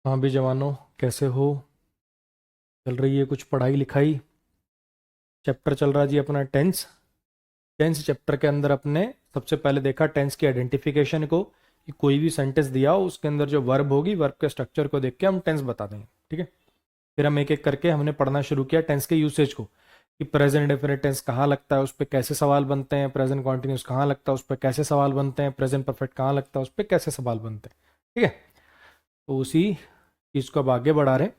हाँ भी जवानों, कैसे हो? चल रही है कुछ पढ़ाई लिखाई? चैप्टर चल रहा है जी अपना टेंस। टेंस चैप्टर के अंदर अपने सबसे पहले देखा टेंस की आइडेंटिफिकेशन को, कि कोई भी सेंटेंस दिया हो उसके अंदर जो वर्ब होगी, वर्ब के स्ट्रक्चर को देख के हम टेंस बता देंगे। ठीक है। फिर हम एक एक करके हमने पढ़ना शुरू किया टेंस के यूसेज को, कि प्रेजेंट डेफिनेट टेंस कहाँ लगता है, उस पर कैसे सवाल बनते हैं, प्रेजेंट कॉन्टिन्यूस कहाँ लगता है, उस पर कैसे सवाल बनते हैं, प्रेजेंट परफेक्ट कहाँ लगता है, उस पर कैसे सवाल बनते हैं। ठीक है। तो उसी चीज़ को अब आगे बढ़ा रहे हैं।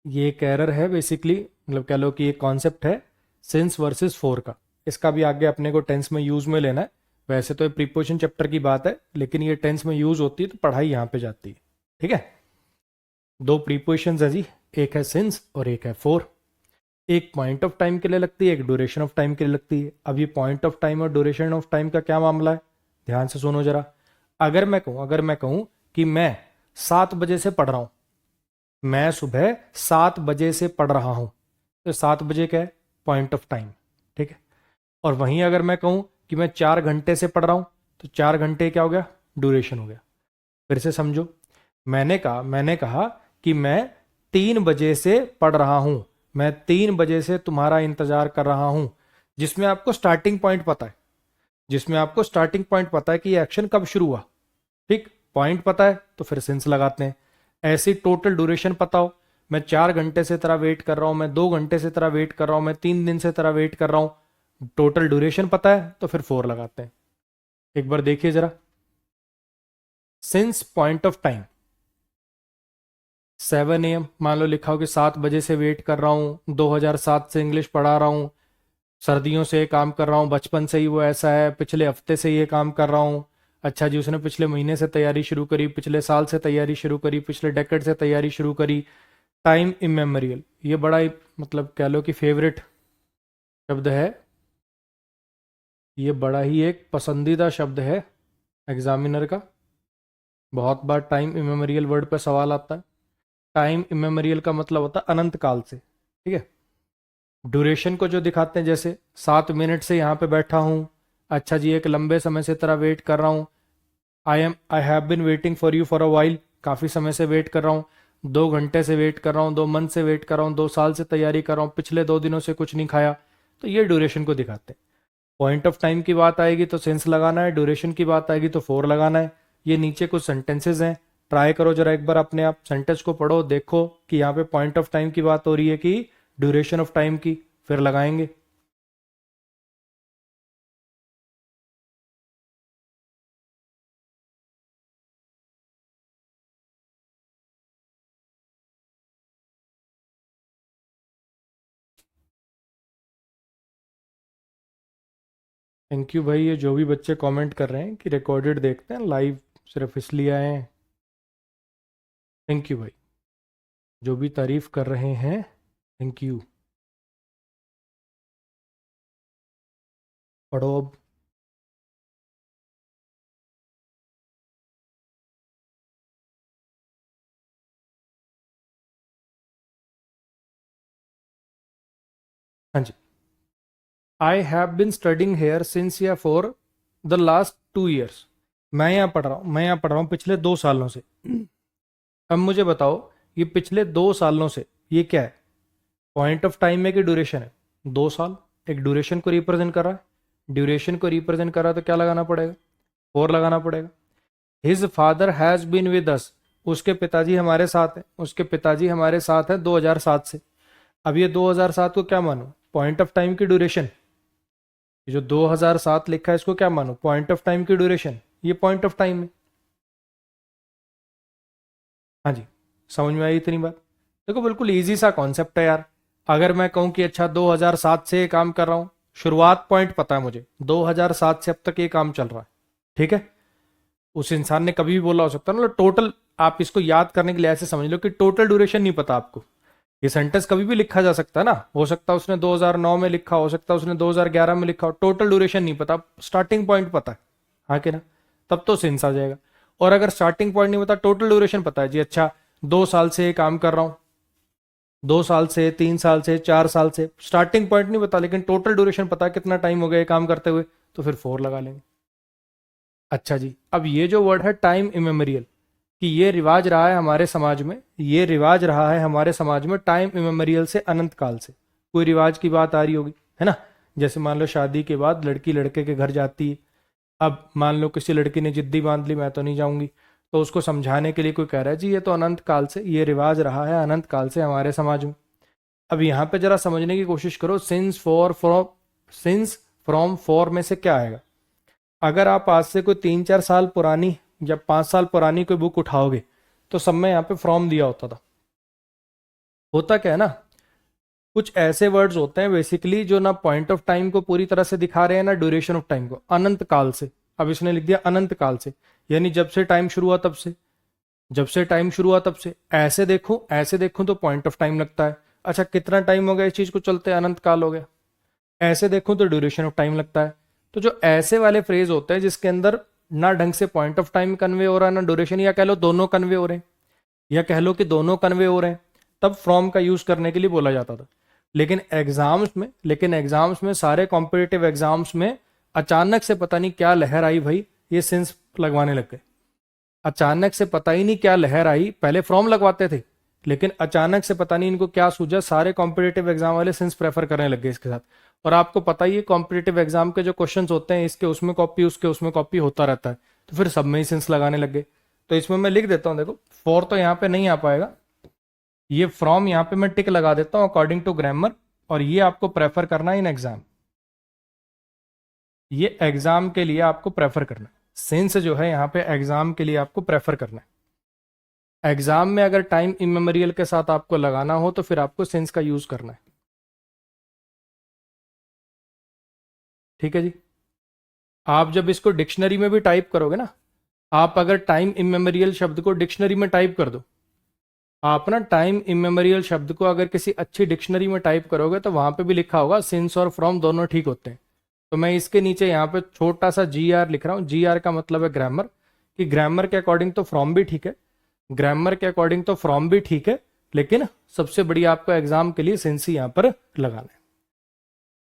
ये एक एरर है बेसिकली, मतलब कह लो कि एक कॉन्सेप्ट है सिंस वर्सेस फोर का। इसका भी आगे अपने को टेंस में यूज में लेना है। वैसे तो ये प्रीपोजिशन चैप्टर की बात है, लेकिन ये टेंस में यूज होती है तो पढ़ाई यहाँ पे जाती है। ठीक है। दो प्रीपोजिशन है जी, एक है सिंस और एक है फोर। एक पॉइंट ऑफ टाइम के लिए लगती है, एक ड्यूरेशन ऑफ टाइम के लिए लगती है। अब ये पॉइंट ऑफ टाइम और ड्यूरेशन ऑफ टाइम का क्या मामला है, ध्यान से सुनो जरा। अगर मैं कहूँ कि मैं 7 बजे से पढ़ रहा हूँ, मैं सुबह 7 बजे से पढ़ रहा हूं, तो 7 बजे क्या है, पॉइंट ऑफ टाइम। ठीक है। और वहीं अगर मैं कहूं कि मैं 4 घंटे से पढ़ रहा हूं, तो 4 घंटे क्या हो गया, ड्यूरेशन हो गया। फिर से समझो। मैंने कहा कि मैं 3 बजे से पढ़ रहा हूं, मैं 3 बजे से तुम्हारा इंतजार कर रहा हूं। जिसमें आपको स्टार्टिंग पॉइंट पता है, जिसमें आपको स्टार्टिंग पॉइंट पता है कि ये एक्शन कब शुरू हुआ। ठीक, पॉइंट पता है तो फिर सिंस लगाते हैं। ऐसी टोटल ड्यूरेशन पता हो, मैं 4 घंटे से तेरा वेट कर रहा हूं, मैं 2 घंटे से तेरा वेट कर रहा हूं, मैं 3 दिन से तेरा वेट कर रहा हूं, टोटल ड्यूरेशन पता है तो फिर फोर लगाते हैं। एक बार देखिए जरा। Since point of time 7 AM, मान लो लिखा हो कि 7 बजे से वेट कर रहा हूँ, 2007 से इंग्लिश पढ़ा रहा हूँ, सर्दियों से ये काम कर रहा हूँ, बचपन से ही वो ऐसा है, पिछले हफ्ते से ये काम कर रहा हूँ। अच्छा जी, उसने पिछले महीने से तैयारी शुरू करी, पिछले साल से तैयारी शुरू करी, पिछले डेकेड से तैयारी शुरू करी। टाइम इमेमोरियल, ये बड़ा ही मतलब कह लो कि फेवरेट शब्द है। ये बड़ा ही एक पसंदीदा शब्द है एग्जामिनर का। बहुत बार टाइम इमेमोरियल वर्ड पर सवाल आता है। टाइम इमेमोरियल का मतलब होता है अनंत काल से। ठीक है। ड्यूरेशन को जो दिखाते हैं, जैसे 7 मिनट से यहाँ पे बैठा हूँ, अच्छा जी एक लंबे समय से तेरा वेट कर रहा हूँ, आई have bin waiting for you for a while, काफ़ी समय से वेट कर रहा हूँ, 2 घंटे से वेट कर रहा हूँ, 2 मंथ से वेट कर रहा हूँ, 2 साल से तैयारी कर रहा हूँ, पिछले 2 दिनों से कुछ नहीं खाया। तो ये ड्यूरेशन को दिखाते हैं। पॉइंट ऑफ टाइम की बात आएगी तो सेंस लगाना है, ड्यूरेशन की बात आएगी तो फोर लगाना है। ये नीचे कुछ सेंटेंसेज हैं, ट्राई करो जरा एक बार अपने आप, सेंटेंस को पढ़ो, देखो कि यहाँ पे पॉइंट ऑफ टाइम की बात हो रही है कि ड्यूरेशन ऑफ टाइम की, फिर लगाएंगे। थैंक यू भाई, ये जो भी बच्चे कमेंट कर रहे हैं कि रिकॉर्डेड देखते हैं, लाइव सिर्फ इसलिए आए हैं। थैंक यू भाई, जो भी तारीफ कर रहे हैं, थैंक यू। पढ़ो अब। हाँ जी। I have been studying here since या फॉर द लास्ट 2 years। मैं यहाँ पढ़ रहा हूँ पिछले 2 सालों से। अब मुझे बताओ, ये पिछले 2 सालों से ये क्या है, पॉइंट ऑफ टाइम है कि ड्यूरेशन है? 2 साल एक ड्यूरेशन को रिप्रेजेंट कर रहा है। ड्यूरेशन को रिप्रेजेंट कर रहा है तो क्या लगाना पड़ेगा, फोर लगाना पड़ेगा। His father has been with us, उसके पिताजी हमारे साथ हैं, उसके पिताजी हमारे साथ हैं 2007 से। अब ये 2007 को क्या मानो, पॉइंट ऑफ टाइम की ड्यूरेशन। ये जो 2007 लिखा है इसको क्या मानो, पॉइंट ऑफ टाइम की ड्यूरेशन। ये पॉइंट ऑफ टाइम है। हाँ जी, समझ में आई इतनी बात? देखो बिल्कुल इजी सा कॉन्सेप्ट है यार। अगर मैं कहूँ कि अच्छा 2007 से ये काम कर रहा हूँ, शुरुआत पॉइंट पता है मुझे, 2007 से अब तक ये काम चल रहा है। ठीक है। उस इंसान ने कभी भी बोला हो सकता है, मतलब टोटल, आप इसको याद करने के लिए ऐसे समझ लो कि टोटल ड्यूरेशन नहीं पता आपको। ये सेंटेंस कभी भी लिखा जा सकता है ना, हो सकता है उसने 2009 में लिखा, हो सकता है उसने 2011 में लिखा हो, टोटल ड्यूरेशन नहीं पता, स्टार्टिंग पॉइंट पता है। हाँ कि ना? तब तो सेंस आ जाएगा। और अगर स्टार्टिंग पॉइंट नहीं पता, टोटल ड्यूरेशन पता है जी, अच्छा 2 साल से ये काम कर रहा हूँ, 2 साल से, 3 साल से, 4 साल से, स्टार्टिंग पॉइंट नहीं पता लेकिन टोटल ड्यूरेशन पता है कितना टाइम हो गया ये काम करते हुए, तो फिर फोर लगा लेंगे। अच्छा जी, अब ये जो वर्ड है टाइम इमेमोरियल, कि ये रिवाज रहा है हमारे समाज में, ये रिवाज रहा है हमारे समाज में टाइम इमेमोरियल से, अनंत काल से। कोई रिवाज की बात आ रही होगी, है ना। जैसे मान लो शादी के बाद लड़की लड़के के घर जाती है। अब मान लो किसी लड़की ने जिद्दी बांध ली, मैं तो नहीं जाऊंगी, तो उसको समझाने के लिए कोई कह रहा है जी ये तो अनंत काल से, ये रिवाज रहा है अनंत काल से हमारे समाज में। अब यहाँ पे जरा समझने की कोशिश करो, since for from, since from for में से क्या आएगा। अगर आप आज से कोई 3-4 साल पुरानी या 5 साल पुरानी कोई बुक उठाओगे तो सब में यहाँ पे फ्रॉम दिया होता था। होता क्या है ना, कुछ ऐसे वर्ड्स होते हैं बेसिकली जो ना पॉइंट ऑफ टाइम को पूरी तरह से दिखा रहे हैं ना ड्यूरेशन ऑफ टाइम को। अनंत काल से, अब इसने लिख दिया अनंत काल से, यानी जब से टाइम शुरू हुआ तब से, जब से टाइम शुरू हुआ तब से। ऐसे देखूं तो पॉइंट ऑफ टाइम लगता है, अच्छा कितना टाइम हो गया इस चीज को चलते, अनंत काल हो गया। ऐसे देखूं तो ड्यूरेशन ऑफ टाइम लगता है। तो जो ऐसे वाले फ्रेज होते हैं जिसके अंदर ना ढंग से पॉइंट ऑफ टाइम कन्वे हो रहा है ना ड्यूरेशन, या कह लो दोनों कन्वे हो रहे हैं, या कह लो कि दोनों कन्वे हो रहे हैं, तब फ्रॉम का यूज करने के लिए बोला जाता था। लेकिन एग्जाम्स में सारे कॉम्पिटिटिव एग्जाम्स में अचानक से पता नहीं क्या लहर आई भाई, ये सिंस लगवाने लग गए। अचानक से पता ही नहीं क्या लहर आई, पहले फ्रॉम लगवाते थे, लेकिन अचानक से पता नहीं इनको क्या सूझा, सारे कॉम्पिटिटिव एग्जाम वाले सिंस प्रेफर करने लग गए इसके साथ। और आपको पता ही है कॉम्पिटिटिव एग्जाम के जो क्वेश्चंस होते हैं, इसके उसमें कॉपी उसके उसमें कॉपी होता रहता है, तो फिर सब में ही सिंस लगाने लग गए। तो इसमें मैं लिख देता हूँ, देखो फॉर तो यहाँ पे नहीं आ पाएगा, ये फ्रॉम यहाँ पे मैं टिक लगा देता हूँ अकॉर्डिंग टू ग्रामर, और ये आपको प्रेफर करना है इन एग्जाम, ये एग्जाम के लिए आपको प्रेफर करना है। सिंस जो है यहाँ पे एग्जाम के लिए आपको प्रेफर करना है। एग्जाम में अगर टाइम इमेमोरियल के साथ आपको लगाना हो तो फिर आपको सिंस का यूज करना है। ठीक है जी। आप जब इसको डिक्शनरी में भी टाइप करोगे ना, आप अगर टाइम इमेमोरियल शब्द को डिक्शनरी में टाइप कर दो, आप ना टाइम इमेमोरियल शब्द को अगर किसी अच्छी डिक्शनरी में टाइप करोगे तो वहां पे भी लिखा होगा सिंस और फ्रॉम दोनों ठीक होते हैं। तो मैं इसके नीचे यहाँ पे छोटा सा GR लिख रहा हूँ, GR का मतलब है ग्रामर, कि ग्रामर के अकॉर्डिंग तो फ्रॉम भी ठीक है, ग्रामर के अकॉर्डिंग तो फ्रॉम भी ठीक है, लेकिन सबसे बढ़िया आपको एग्जाम के लिए सिंस ही यहाँ पर लगाना है।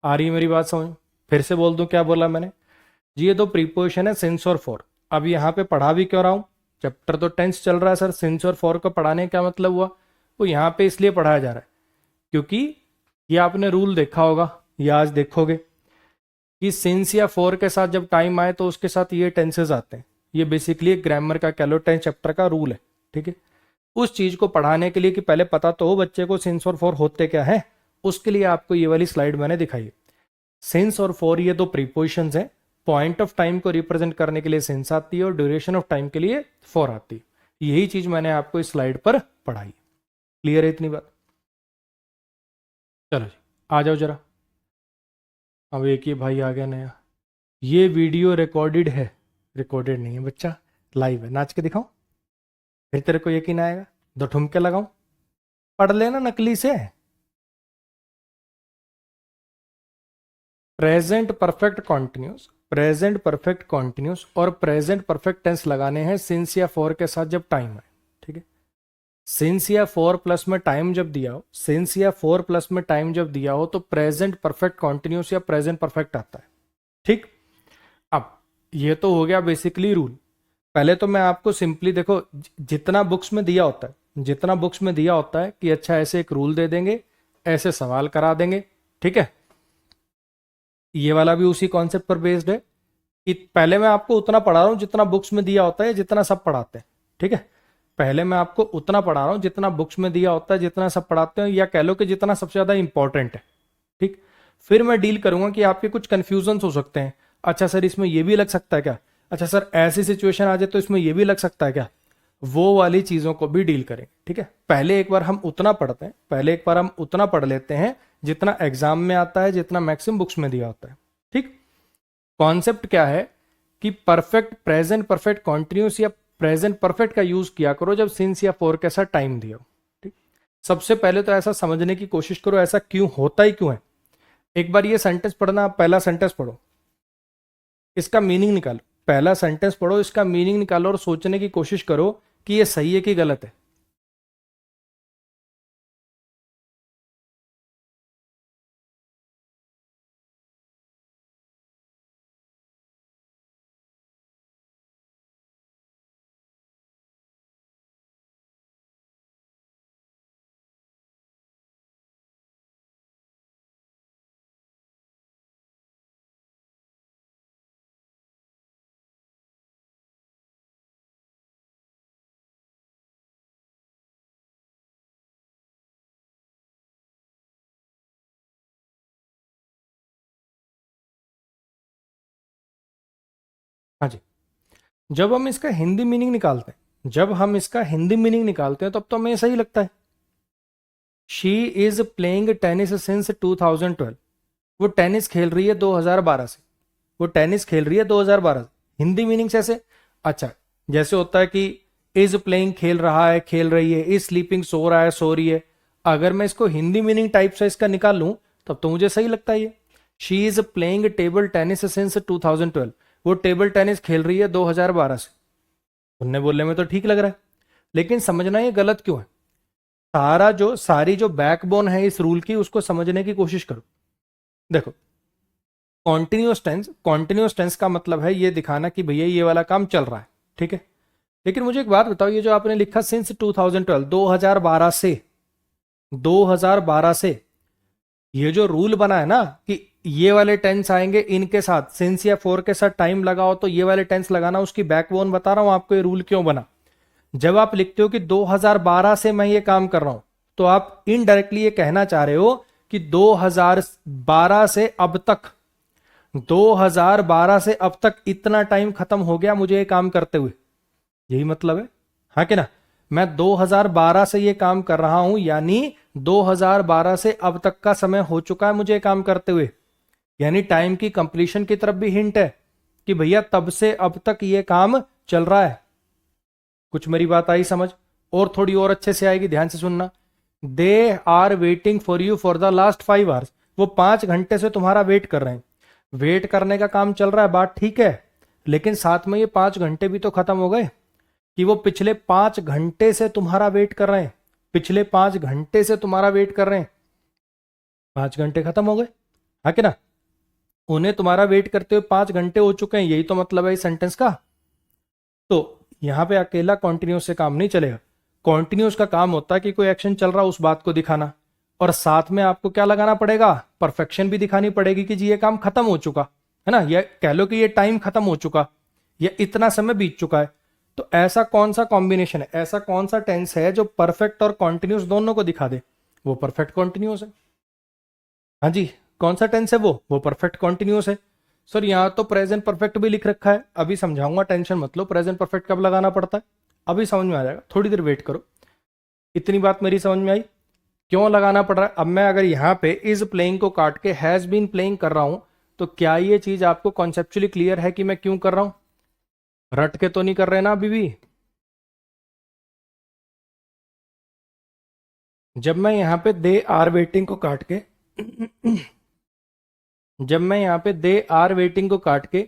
आ रही है मेरी बात समझ। फिर से बोल दूं क्या बोला मैंने जी, ये दो प्रीपोजिशन है सिंस और फॉर। अब यहाँ पे पढ़ा भी क्यों रहा हूँ, चैप्टर तो टेंस चल रहा है सर, सिंस और फॉर को पढ़ाने का क्या मतलब हुआ, वो यहाँ पे इसलिए पढ़ाया जा रहा है क्योंकि ये आपने रूल देखा होगा, ये आज देखोगे कि सिंस या फॉर के साथ जब टाइम आए तो उसके साथ ये टेंसेज आते हैं। ये बेसिकली एक ग्रामर का कह लो 10 चैप्टर का रूल है। ठीक है, उस चीज को पढ़ाने के लिए कि पहले पता तो हो बच्चे को सिंस और फॉर होते क्या है, उसके लिए आपको ये वाली स्लाइड मैंने दिखाई है। सिंस और फॉर ये दो प्रीपोजिशंस हैं, पॉइंट ऑफ टाइम को रिप्रेजेंट करने के लिए सिंस आती है और ड्यूरेशन ऑफ टाइम के लिए फॉर आती है। यही चीज मैंने आपको इस स्लाइड पर पढ़ाई। क्लियर है इतनी बात। चलो जी, आ जाओ जरा। अब एक ही भाई आ गया नया, ये वीडियो रिकॉर्डेड है, रिकॉर्डेड नहीं है बच्चा, लाइव है, नाच के दिखाऊं, फिर तेरे को यकीन आएगा, दो ठुमके लगाऊं, पढ़ लेना नकली से। Present perfect continuous, present perfect continuous और प्रेजेंट परफेक्ट टेंस लगाने हैं सिंस या फॉर के साथ जब टाइम है। ठीक है, सिंस या फॉर प्लस में टाइम जब दिया हो, सिंस या फॉर प्लस में टाइम जब दिया हो तो प्रेजेंट परफेक्ट कॉन्टिन्यूस या प्रेजेंट परफेक्ट आता है। ठीक, अब ये तो हो गया बेसिकली रूल। पहले तो मैं आपको सिंपली देखो, जितना बुक्स में दिया होता है, जितना बुक्स में दिया होता है कि अच्छा ऐसे एक रूल दे देंगे, ऐसे सवाल करा देंगे। ठीक है, ये वाला भी उसी कॉन्सेप्ट पर बेस्ड है कि पहले मैं आपको उतना पढ़ा रहा हूं जितना बुक्स में दिया होता है, जितना सब पढ़ाते हैं। ठीक है, पहले मैं आपको उतना पढ़ा रहा हूं जितना बुक्स में दिया होता है, जितना सब पढ़ाते हैं, या कह लो कि जितना सबसे ज्यादा इंपॉर्टेंट है। ठीक, फिर मैं डील करूंगा कि आपके कुछ कंफ्यूजन हो सकते हैं, अच्छा सर इसमें यह भी लग सकता है क्या, अच्छा सर ऐसी सिचुएशन आ जाए तो इसमें यह भी लग सकता है क्या, वो वाली चीजों को भी डील करेंगे। ठीक है, पहले एक बार हम उतना पढ़ते हैं, पहले एक बार हम उतना पढ़ लेते हैं जितना एग्जाम में आता है, जितना मैक्सिमम बुक्स में दिया होता है। ठीक, कॉन्सेप्ट क्या है कि परफेक्ट प्रेजेंट परफेक्ट कॉन्टिन्यूस या प्रेजेंट परफेक्ट का यूज किया करो जब सिंस या फॉर के साथ टाइम दिया हो। ठीक, सबसे पहले तो ऐसा समझने की कोशिश करो ऐसा क्यों होता ही क्यों है। एक बार ये सेंटेंस पढ़ना, पहला सेंटेंस पढ़ो, इसका मीनिंग निकालो, पहला सेंटेंस पढ़ो, इसका मीनिंग निकालो और सोचने की कोशिश करो कि ये सही है कि गलत है। हाँ जी, जब हम इसका हिंदी मीनिंग निकालते हैं, तब तो हमें सही लगता है। She is playing tennis since 2012। वो टेनिस खेल रही है 2012 से। हिंदी मीनिंग से ऐसे, अच्छा, जैसे होता है कि इज प्लेइंग खेल रहा है, खेल रही है, इज स्लीपिंग सो रहा है, सो रही है। अगर मैं इसको हिंदी मीनिंग टाइप से इसका निकाल लूं तब तो मुझे सही लगता है ये। She is playing table tennis since 2012। वो टेबल टेनिस खेल रही है 2012 से। सुनने बोलने में तो ठीक लग रहा है, लेकिन समझना ये गलत क्यों है? सारी जो बैकबोन है इस रूल की, उसको समझने की कोशिश करो। देखो, कॉन्टिन्यूस टेंस का मतलब है ये दिखाना कि भैया ये वाला काम चल रहा है, ठीक है। लेकिन मुझे एक बात बताओ, ये जो आपने लिखा सिंस 2012, 2012 से ये जो रूल बना है ना कि ये वाले टेंस आएंगे इनके साथ, सिंस या फॉर के साथ टाइम लगाओ तो ये वाले टेंस लगाना, उसकी बैकबोन बता रहा हूं आपको ये रूल क्यों बना। जब आप लिखते हो कि 2012 से मैं ये काम कर रहा हूं, तो आप इनडायरेक्टली ये कहना चाह रहे हो कि 2012 से अब तक, 2012 से अब तक इतना टाइम खत्म हो गया मुझे ये काम करते हुए, यही मतलब है, हाँ कि ना। मैं 2012 से ये काम कर रहा हूं, यानी 2012 से अब तक का समय हो चुका है मुझे ये काम करते हुए, यानी टाइम की कंप्लीशन की तरफ भी हिंट है कि भैया तब से अब तक ये काम चल रहा है। कुछ मेरी बात आई समझ? और थोड़ी और अच्छे से आएगी, ध्यान से सुनना। They are waiting for you for the last 5 hours. वो 5 घंटे से तुम्हारा वेट कर रहे हैं। वेट करने का काम चल रहा है, बात ठीक है, लेकिन साथ में ये 5 घंटे भी तो खत्म हो गए कि वो पिछले 5 घंटे से तुम्हारा वेट कर रहे हैं। 5 घंटे खत्म हो गए, हाँ कि ना। उन्हें तुम्हारा वेट करते हुए 5 घंटे हो चुके हैं, यही तो मतलब है इस सेंटेंस का। तो यहां पे अकेला कॉन्टिन्यूस से काम नहीं चलेगा। कॉन्टिन्यूस का काम होता है कि कोई एक्शन चल रहा है उस बात को दिखाना, और साथ में आपको क्या लगाना पड़ेगा, परफेक्शन भी दिखानी पड़ेगी कि जी ये काम खत्म हो चुका है ना, ये कह लो कि ये टाइम खत्म हो चुका, ये इतना समय बीत चुका है। तो ऐसा कौन सा कॉम्बिनेशन है, ऐसा कौन सा टेंस है जो परफेक्ट और कॉन्टिन्यूस दोनों को दिखा दे? वो परफेक्ट कॉन्टिन्यूस है। हाँ जी, कौन सा टेंस है वो परफेक्ट कॉन्टिन्यूस है। सर यहां तो प्रेजेंट परफेक्ट भी लिख रखा है, अभी समझाऊंगा, टेंशन मत लो। प्रेजेंट परफेक्ट कब लगाना पड़ता है अभी समझ में आ जाएगा, थोड़ी देर वेट करो। इतनी बात मेरी समझ में आई, क्यों लगाना पड़ रहा है। अब मैं अगर यहां पे इज प्लेइंग को काट के हैज बीन प्लेइंग कर रहा हूं, तो क्या ये चीज आपको कॉन्सेप्चुअली क्लियर है कि मैं क्यों कर रहा हूं? रट के तो नहीं कर रहे ना अभी भी? जब मैं यहां पे दे आर वेटिंग को काट के जब मैं यहां पे दे आर वेटिंग को काट के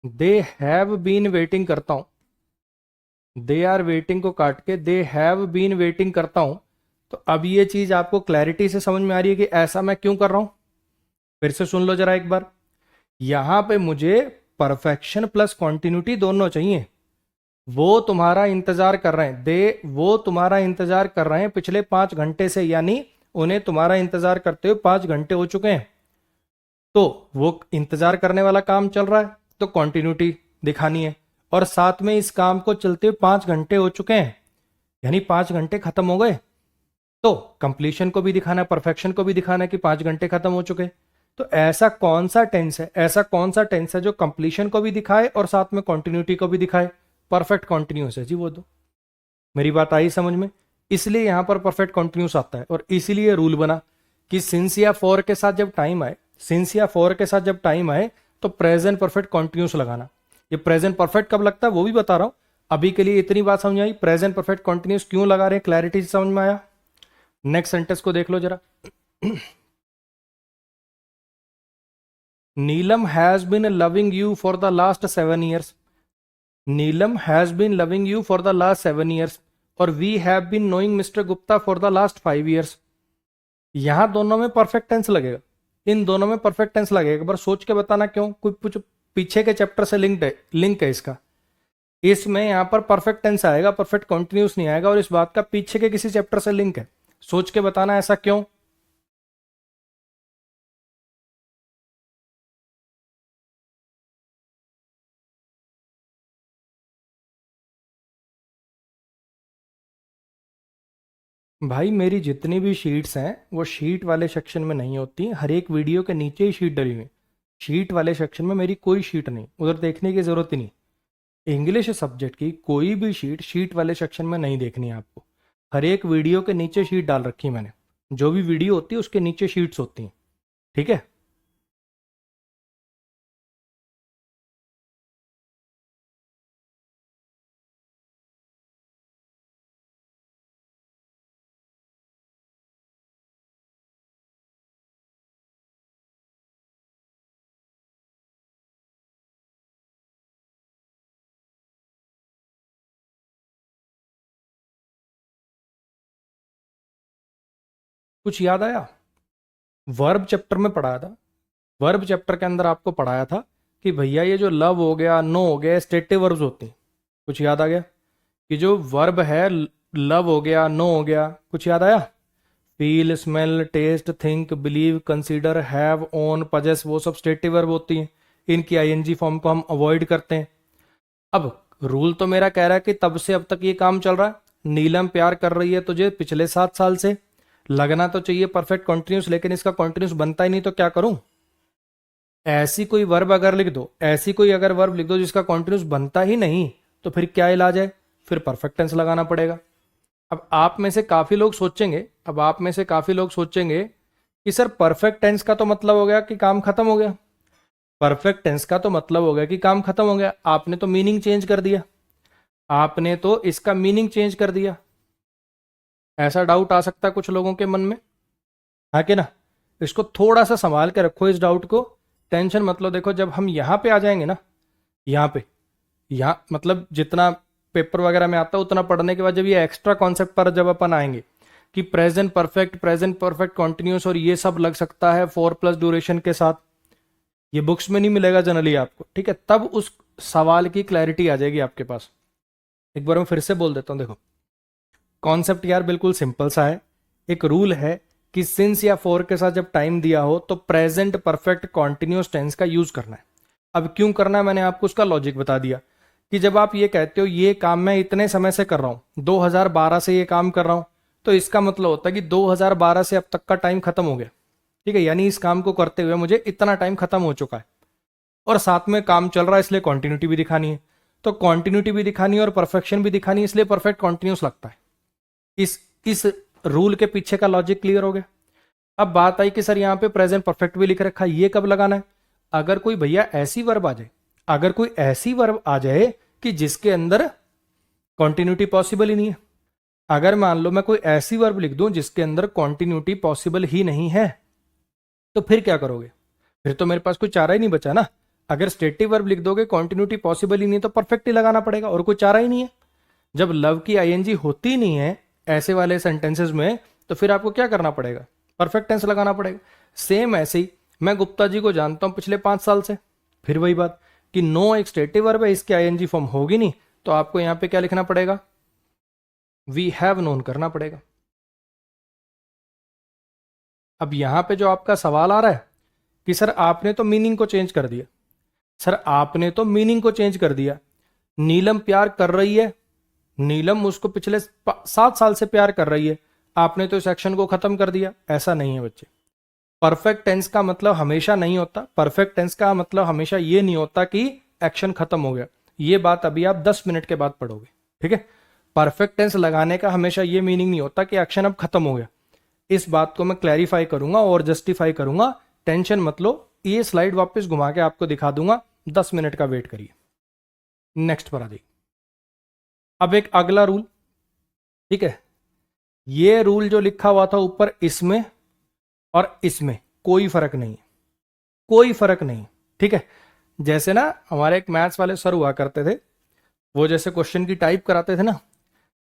दे हैव बीन वेटिंग करता हूं, दे आर वेटिंग को काट के दे हैव बीन वेटिंग करता हूं, तो अब ये चीज आपको क्लैरिटी से समझ में आ रही है कि ऐसा मैं क्यों कर रहा हूं? फिर से सुन लो जरा एक बार। यहां पे मुझे परफेक्शन प्लस कॉन्टिन्यूटी दोनों चाहिए। वो तुम्हारा इंतजार कर रहे हैं, वो तुम्हारा इंतजार कर रहे हैं पिछले 5 घंटे से, यानी उन्हें तुम्हारा इंतजार करते हुए 5 घंटे हो चुके हैं। तो वो इंतजार करने वाला काम चल रहा है, तो कॉन्टिन्यूटी दिखानी है, और साथ में इस काम को चलते हुए 5 घंटे हो चुके हैं, यानी 5 घंटे खत्म हो गए। तो कंप्लीशन को भी दिखाना है, परफेक्शन को भी दिखाना है कि 5 घंटे खत्म हो चुके। तो ऐसा कौन सा टेंस है जो कंप्लीशन को भी दिखाए और साथ में कंटिन्यूटी को भी दिखाए? परफेक्ट कॉन्टिन्यूस है जी वो तो। मेरी बात आई समझ में? इसलिए यहां पर परफेक्ट कॉन्टिन्यूस आता है, और इसीलिए रूल बना कि सिंस या फॉर के साथ जब टाइम आए तो प्रेजेंट परफेक्ट कॉन्टिन्यूस लगाना। ये प्रेजेंट परफेक्ट कब लगता है वो भी बता रहा हूं, अभी के लिए इतनी बात समझ आई। प्रेजेंट परफेक्ट कॉन्टिन्यूस क्यों लगा रहे हैं, क्लैरिटी से समझ में आया? नेक्स्ट सेंटेंस को देख लो जरा। Neelam has been loving you for the last 7 years। Neelam has been loving you for the last 7 years, और we have been knowing mister Gupta for the last 5 years। यहां दोनों में परफेक्ट टेंस लगेगा, इन दोनों में परफेक्ट टेंस लगेगा। एक बार सोच के बताना क्यों, कुछ पीछे के चैप्टर से लिंक है इसका। इसमें यहां पर परफेक्ट टेंस आएगा, परफेक्ट कंटिन्यूस नहीं आएगा, और इस बात का पीछे के किसी चैप्टर से लिंक है। सोच के बताना ऐसा क्यों। भाई मेरी जितनी भी शीट्स हैं वो शीट वाले सेक्शन में नहीं होती, हर एक वीडियो के नीचे ही शीट डली हुई। शीट वाले सेक्शन में मेरी कोई शीट नहीं, उधर देखने की जरूरत ही नहीं। इंग्लिश सब्जेक्ट की कोई भी शीट वाले सेक्शन में नहीं देखनी है आपको। हर एक वीडियो के नीचे शीट डाल रखी है मैंने, जो भी वीडियो होती है उसके नीचे शीट्स होती हैं, ठीक है। कुछ याद आया? वर्ब चैप्टर में पढ़ाया था, वर्ब चैप्टर के अंदर आपको पढ़ाया था कि भैया ये जो लव हो गया, नो हो गया, स्टेटिव वर्ब्स होते हैं। कुछ याद आ गया कि जो वर्ब है, लव हो गया, नो हो गया, कुछ याद आया? Feel, smell, taste, think, believe, consider, have, own, possess, वो सब स्टेटिव वर्ब होती हैं। इनकी आईएनजी फॉर्म को हम अवॉइड करते हैं। अब रूल तो मेरा कह रहा है कि तब से अब तक ये काम चल रहा है। नीलम प्यार कर रही है तुझे पिछले 7 साल से, लगना तो चाहिए परफेक्ट कॉन्टिन्यूस, लेकिन इसका कॉन्टिन्यूस बनता ही नहीं, तो क्या करूं? ऐसी कोई वर्ब अगर लिख दो, ऐसी कोई अगर वर्ब लिख दो जिसका कॉन्टिन्यूस बनता ही नहीं, तो फिर क्या इलाज है? फिर परफेक्ट टेंस लगाना पड़ेगा। अब आप में से काफी लोग सोचेंगे, अब आप में से काफी लोग सोचेंगे कि सर परफेक्ट टेंस का तो मतलब हो गया कि काम खत्म हो गया। परफेक्ट टेंस का तो मतलब हो गया कि काम खत्म हो गया, आपने तो मीनिंग चेंज कर दिया, आपने तो इसका मीनिंग चेंज कर दिया। ऐसा डाउट आ सकता है कुछ लोगों के मन में, है कि ना? इसको थोड़ा सा संभाल के रखो, इस डाउट को, टेंशन मत लो। देखो जब हम यहां पे आ जाएंगे ना, यहाँ पे, यहाँ मतलब जितना पेपर वगैरह में आता है उतना पढ़ने के बाद जब ये एक्स्ट्रा कॉन्सेप्ट पर जब अपन आएंगे कि प्रेजेंट परफेक्ट कॉन्टिन्यूस और ये सब लग सकता है 4+ ड्यूरेशन के साथ, ये बुक्स में नहीं मिलेगा जनरली आपको, ठीक है, तब उस सवाल की क्लैरिटी आ जाएगी आपके पास। एक बार मैं फिर से बोल देता हूं, देखो कॉन्सेप्ट यार बिल्कुल सिंपल सा है। एक रूल है कि सिंस या फॉर के साथ जब टाइम दिया हो तो प्रेजेंट परफेक्ट कॉन्टिन्यूस टेंस का यूज करना है। अब क्यों करना है मैंने आपको उसका लॉजिक बता दिया कि जब आप ये कहते हो ये काम मैं इतने समय से कर रहा हूं, 2012 से ये काम कर रहा हूं, तो इसका मतलब होता है कि 2012 से अब तक का टाइम खत्म हो गया, ठीक है, यानी इस काम को करते हुए मुझे इतना टाइम खत्म हो चुका है, और साथ में काम चल रहा है, इसलिए कॉन्टिन्यूटी भी दिखानी है। तो कॉन्टिन्यूटी भी दिखानी है और परफेक्शन भी दिखानी है, इसलिए परफेक्ट कॉन्टिन्यूस लगता है। इस रूल के पीछे का लॉजिक क्लियर हो गया। अब बात आई कि सर यहां पे प्रेजेंट परफेक्ट भी लिख रखा है, ये कब लगाना है? अगर कोई भैया ऐसी वर्ब आ जाए, अगर कोई ऐसी वर्ब आ जाए कि जिसके अंदर कॉन्टिन्यूटी पॉसिबल ही नहीं है, अगर मान लो मैं कोई ऐसी वर्ब लिख दूं जिसके अंदर कॉन्टिन्यूटी पॉसिबल ही नहीं है, तो फिर क्या करोगे? फिर तो मेरे पास कोई चारा ही नहीं बचा ना। अगर स्टेटिव वर्ब लिख दोगे, कॉन्टिन्यूटी पॉसिबल ही नहीं, तो परफेक्ट ही लगाना पड़ेगा, और कोई चारा ही नहीं है। जब लव की आईएनजी होती नहीं है ऐसे वाले सेंटेंसेस में, तो फिर आपको क्या करना पड़ेगा? परफेक्ट टेंस लगाना पड़ेगा। सेम ऐसे ही मैं गुप्ता जी को जानता हूं पिछले 5 साल से, फिर वही बात कि नो एक स्टेटिव वर्ब है, इसकी आईएनजी फॉर्म होगी नहीं, तो आपको यहां पे क्या लिखना पड़ेगा? वी हैव नोन करना पड़ेगा। अब यहां पे जो आपका सवाल आ रहा है कि सर आपने तो मीनिंग को चेंज कर दिया, सर आपने तो मीनिंग को चेंज कर दिया, नीलम प्यार कर रही है, नीलम उसको पिछले 7 साल से प्यार कर रही है, आपने तो इस एक्शन को खत्म कर दिया। ऐसा नहीं है बच्चे। परफेक्ट टेंस का मतलब हमेशा नहीं होता, परफेक्ट टेंस का मतलब हमेशा ये नहीं होता कि एक्शन खत्म हो गया। ये बात अभी आप 10 मिनट के बाद पढ़ोगे, ठीक है। परफेक्ट टेंस लगाने का हमेशा ये मीनिंग नहीं होता कि एक्शन अब खत्म हो गया। इस बात को मैं क्लैरिफाई करूंगा और जस्टिफाई करूंगा, टेंशन मत लो। ये स्लाइड वापस घुमा के आपको दिखा दूंगा, 10 मिनट का वेट करिए। नेक्स्ट पर आ जाइए। अब एक अगला रूल, ठीक है, ये रूल जो लिखा हुआ था ऊपर, इसमें और इसमें कोई फर्क नहीं है, कोई फर्क नहीं, ठीक है। जैसे ना हमारे एक मैथ्स वाले सर हुआ करते थे, वो जैसे क्वेश्चन की टाइप कराते थे ना,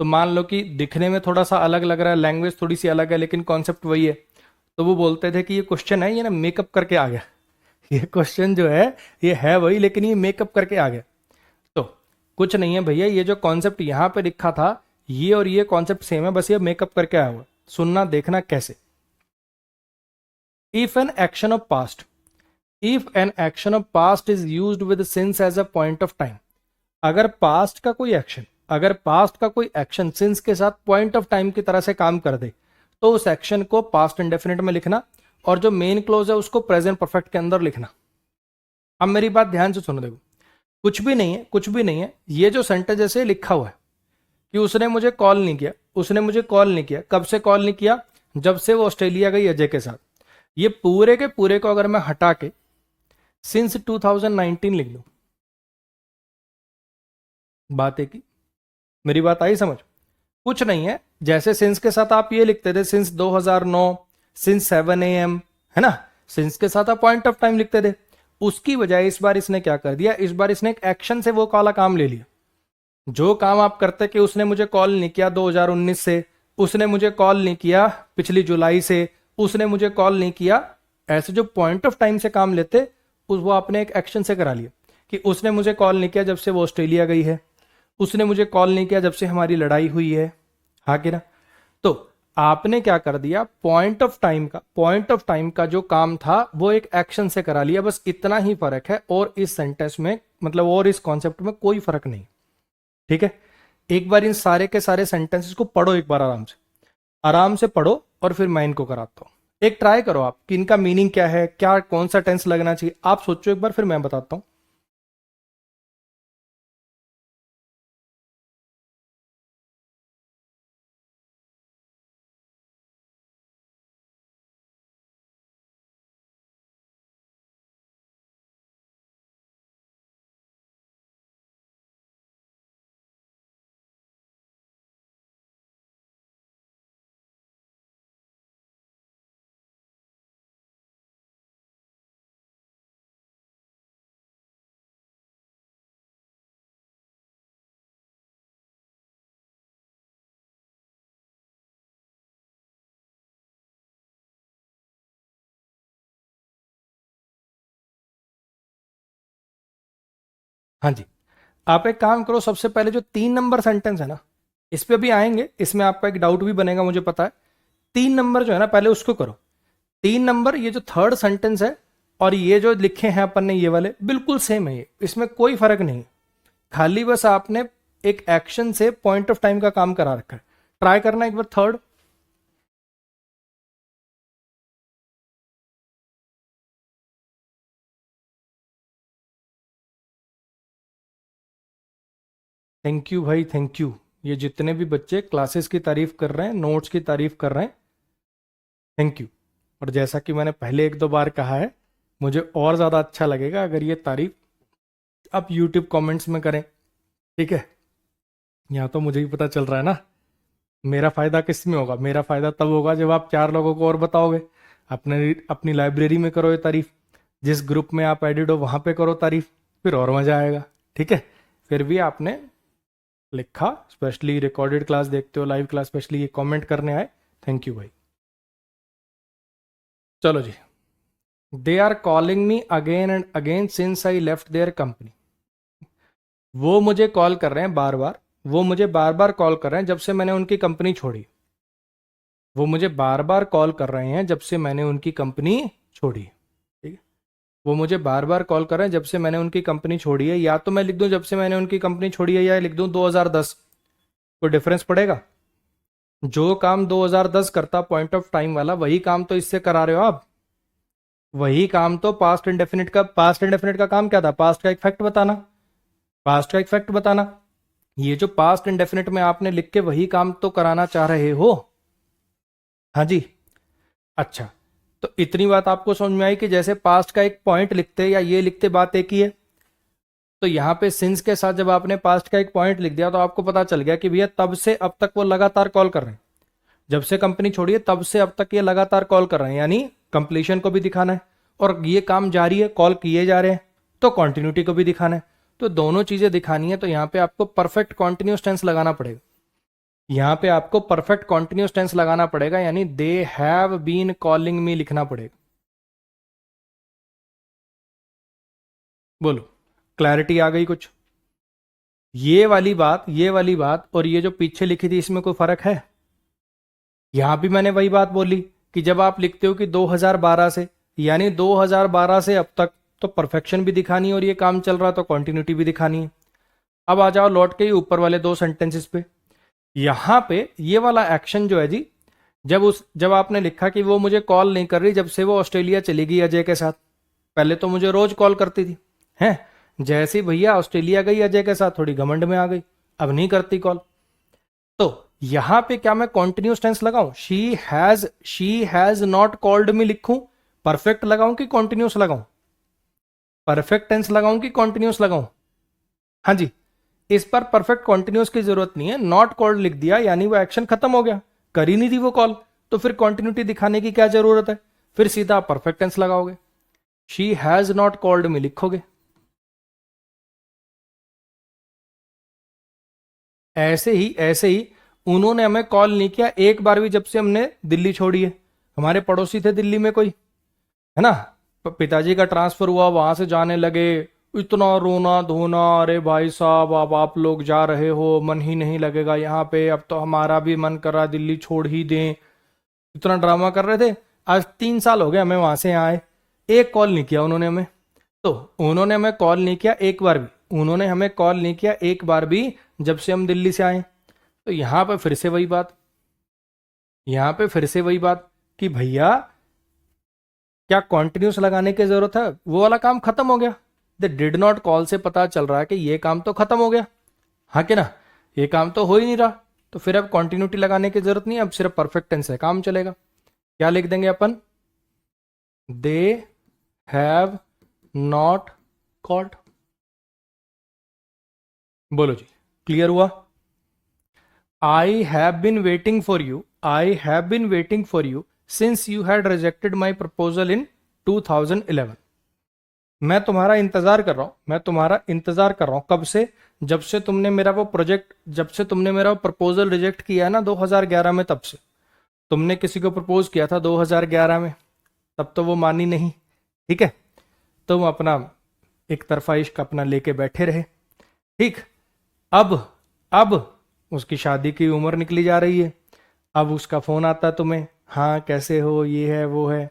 तो मान लो कि दिखने में थोड़ा सा अलग लग रहा है, लैंग्वेज थोड़ी सी अलग है, लेकिन कॉन्सेप्ट वही है, तो वो बोलते थे कि ये क्वेश्चन है, ये ना मेकअप करके आ गया। ये क्वेश्चन जो है ये है वही, लेकिन ये मेकअप करके आ गया। तो कुछ नहीं है भैया, ये जो कॉन्सेप्ट यहां पे लिखा था, ये और ये कॉन्सेप्ट सेम है, बस ये मेकअप करके आया हुआ। सुनना देखना कैसे। If an action of past, if an action of past is used with since as a point of time, अगर पास्ट का कोई एक्शन, अगर पास्ट का कोई एक्शन सिंस के साथ पॉइंट ऑफ टाइम की तरह से काम कर दे, तो उस एक्शन को पास्ट इंडेफिनिट में लिखना, और जो मेन क्लोज है उसको प्रेजेंट परफेक्ट के अंदर लिखना। अब मेरी बात ध्यान से सुनो, देखो कुछ भी नहीं है, कुछ भी नहीं है। ये जो सेंटेंस जैसे लिखा हुआ है कि उसने मुझे कॉल नहीं किया, उसने मुझे कॉल नहीं किया, कब से कॉल नहीं किया? जब से वो ऑस्ट्रेलिया गई अजय के साथ। ये पूरे के पूरे को अगर मैं हटा के सिंस 2019 लिख दूं, बात है कि मेरी बात आई समझ? कुछ नहीं है। जैसे सिंस के साथ आप ये लिखते थे सिंस 2009, सिंस 7 AM, है ना? सिंस के साथ आप पॉइंट ऑफ टाइम लिखते थे। उसकी बजाय इस बार इसने क्या कर दिया, इस बार इसने एक एक्शन से वो काला काम ले लिया। जो काम आप करते कि उसने मुझे कॉल नहीं किया 2019 से, उसने मुझे कॉल नहीं किया पिछली जुलाई से, उसने मुझे कॉल नहीं किया, ऐसे जो पॉइंट ऑफ टाइम से काम लेते उस वो आपने एक एक्शन से करा लिया कि उसने मुझे कॉल नहीं किया जब से वो ऑस्ट्रेलिया गई है, उसने मुझे कॉल नहीं किया जब से हमारी लड़ाई हुई है। हाँ कि ना? तो आपने क्या कर दिया, पॉइंट ऑफ टाइम का जो काम था वो एक एक्शन से करा लिया। बस इतना ही फर्क है, और इस सेंटेंस में मतलब और इस कॉन्सेप्ट में कोई फर्क नहीं। ठीक है? एक बार इन सारे के सारे सेंटेंसेस को पढ़ो, एक बार आराम से पढ़ो, और फिर मैं इनको कराता हूं। एक ट्राई करो आप कि इनका मीनिंग क्या है, क्या कौन सा टेंस लगना चाहिए, आप सोचो एक बार, फिर मैं बताता हूं। हाँ जी, आप एक काम करो, सबसे पहले जो 3 नंबर सेंटेंस है ना, इस पे भी आएंगे, इसमें आपका एक डाउट भी बनेगा मुझे पता है। 3 नंबर जो है ना, पहले उसको करो। 3 नंबर, ये जो थर्ड सेंटेंस है और ये जो लिखे हैं अपन ने ये वाले बिल्कुल सेम है, ये इसमें कोई फर्क नहीं। खाली बस आपने एक एक्शन से पॉइंट ऑफ टाइम का काम करा रखा है। ट्राई करना एक बार थर्ड। थैंक यू भाई, थैंक यू। ये जितने भी बच्चे क्लासेस की तारीफ कर रहे हैं, नोट्स की तारीफ कर रहे हैं, थैंक यू। और जैसा कि मैंने पहले 1-2 बार कहा है, मुझे और ज़्यादा अच्छा लगेगा अगर ये तारीफ आप यूट्यूब कमेंट्स में करें। ठीक है? यहाँ तो मुझे ही पता चल रहा है ना, मेरा फ़ायदा किस में होगा? मेरा फ़ायदा तब होगा जब आप 4 लोगों को और बताओगे। अपने अपनी लाइब्रेरी में करो ये तारीफ, जिस ग्रुप में आप एडिड हो वहाँ पे करो तारीफ, फिर और मज़ा आएगा। ठीक है? फिर भी आपने लिखा, स्पेशली रिकॉर्डेड क्लास देखते हो, लाइव क्लास, स्पेशली ये कमेंट करने आए, थैंक यू भाई। चलो जी, they are calling me again and again since I left there company. वो मुझे कॉल कर रहे हैं बार बार, वो मुझे बार बार कॉल कर रहे हैं जब से मैंने उनकी कंपनी छोड़ी। वो मुझे बार बार कॉल कर रहे हैं जब से मैंने उनकी कंपनी छोड़ी। ठीक है? वो मुझे बार बार कॉल कर रहे हैं जब से मैंने उनकी कंपनी छोड़ी है। या तो मैं लिख दूं जब से मैंने उनकी कंपनी छोड़ी है, या लिख दूं 2010। कोई डिफरेंस पड़ेगा? जो काम 2010 करता पॉइंट ऑफ टाइम वाला, वही काम तो इससे करा रहे हो आप। वही काम तो पास्ट इंडेफिनिट का काम क्या था? पास्ट का एक फैक्ट बताना, पास्ट का एक फैक्ट बताना। ये जो पास्ट इंडेफिनिट में आपने लिख के वही काम तो कराना चाह रहे हो। हाँ जी। अच्छा, तो इतनी बात आपको समझ में आई कि जैसे पास्ट का एक पॉइंट लिखते या ये लिखते बात एक ही है। तो यहाँ पे सिंस के साथ जब आपने पास्ट का एक पॉइंट लिख दिया तो आपको पता चल गया कि भैया तब से अब तक वो लगातार कॉल कर रहे हैं। जब से कंपनी छोड़ी है तब से अब तक ये लगातार कॉल कर रहे हैं, यानी कंप्लीशन को भी दिखाना है और ये काम जारी है, कॉल किए जा रहे हैं, तो कॉन्टिन्यूटी को भी दिखाना है। तो दोनों चीजें दिखानी है, तो यहाँ पे आपको परफेक्ट कॉन्टिन्यूस टेंस लगाना पड़ेगा। यहाँ पे आपको परफेक्ट कॉन्टिन्यूस टेंस लगाना पड़ेगा, यानी they have been calling me लिखना पड़ेगा। बोलो, क्लैरिटी आ गई कुछ? ये वाली बात और ये जो पीछे लिखी थी इसमें कोई फर्क है? यहां भी मैंने वही बात बोली कि जब आप लिखते हो कि 2012 से, यानी 2012 से अब तक, तो परफेक्शन भी दिखानी है और ये काम चल रहा तो कंटिन्यूटी भी दिखानी है। अब आ जाओ लौट के ऊपर वाले 2 सेंटेंसेस पे। यहां पे ये वाला एक्शन जो है जी, जब आपने लिखा कि वो मुझे कॉल नहीं कर रही जब से वो ऑस्ट्रेलिया चली गई अजय के साथ, पहले तो मुझे रोज कॉल करती थी, हैं? जैसे ही भैया ऑस्ट्रेलिया गई अजय के साथ, थोड़ी घमंड में आ गई, अब नहीं करती कॉल। तो यहां पे क्या मैं कॉन्टिन्यूस टेंस लगाऊं? She has not called me लिखूं, परफेक्ट लगाऊं कि कॉन्टिन्यूस लगाऊं? परफेक्ट टेंस लगाऊं कि कॉन्टिन्यूस लगाऊं? हाँ जी, इस पर परफेक्ट कॉन्टिन्यूस की जरूरत नहीं है, नॉट कॉल्ड लिख दिया यानी वो एक्शन खत्म हो गया, कर ही नहीं थी वो कॉल, तो फिर कॉन्टिन्यूटी दिखाने की क्या जरूरत है? फिर सीधा परफेक्ट टेंस लगाओगे, she has not called me लिखोगे। ऐसे ही उन्होंने हमें कॉल नहीं किया एक बार भी जब से हमने दिल्ली छोड़ी है। हमारे पड़ोसी थे दिल्ली में कोई, है ना, पिताजी का ट्रांसफर हुआ, वहां से जाने लगे, इतना रोना धोना, अरे भाई साहब अब आप लोग जा रहे हो, मन ही नहीं लगेगा यहाँ पे, अब तो हमारा भी मन कर रहा दिल्ली छोड़ ही दें, इतना ड्रामा कर रहे थे। आज 3 साल हो गए हमें वहां से आए, एक कॉल नहीं किया उन्होंने हमें। तो उन्होंने हमें कॉल नहीं किया एक बार भी, उन्होंने हमें कॉल नहीं किया एक बार भी जब से हम दिल्ली से आए। तो यहां पर फिर से वही बात, यहां पे फिर से वही बात कि भैया क्या कॉन्टिन्यूस लगाने की जरूरत है? वो वाला काम खत्म हो गया। द डिड नॉट कॉल से पता चल रहा है कि ये काम तो खत्म हो गया, हाँ कि ना, ये काम तो हो ही नहीं रहा, तो फिर अब कॉन्टिन्यूटी लगाने की जरूरत नहीं है, अब सिर्फ परफेक्ट टेंस है, काम चलेगा। क्या लिख देंगे अपन? They have not called. बोलो जी, क्लियर हुआ? I have been waiting for you, I have been waiting for you since you had rejected my proposal in 2011। मैं तुम्हारा इंतजार कर रहा हूं, मैं तुम्हारा इंतजार कर रहा हूं, कब से? जब से तुमने मेरा वो प्रोजेक्ट, जब से तुमने मेरा प्रपोजल रिजेक्ट किया है ना 2011 में, तब से। तुमने किसी को प्रपोज किया था 2011 में, तब तो वो मानी नहीं, ठीक है, तुम अपना एक तरफा इश्क अपना लेके बैठे रहे, ठीक। अब उसकी शादी की उम्र निकली जा रही है, अब उसका फोन आता तुम्हें, हाँ कैसे हो, ये है वो है,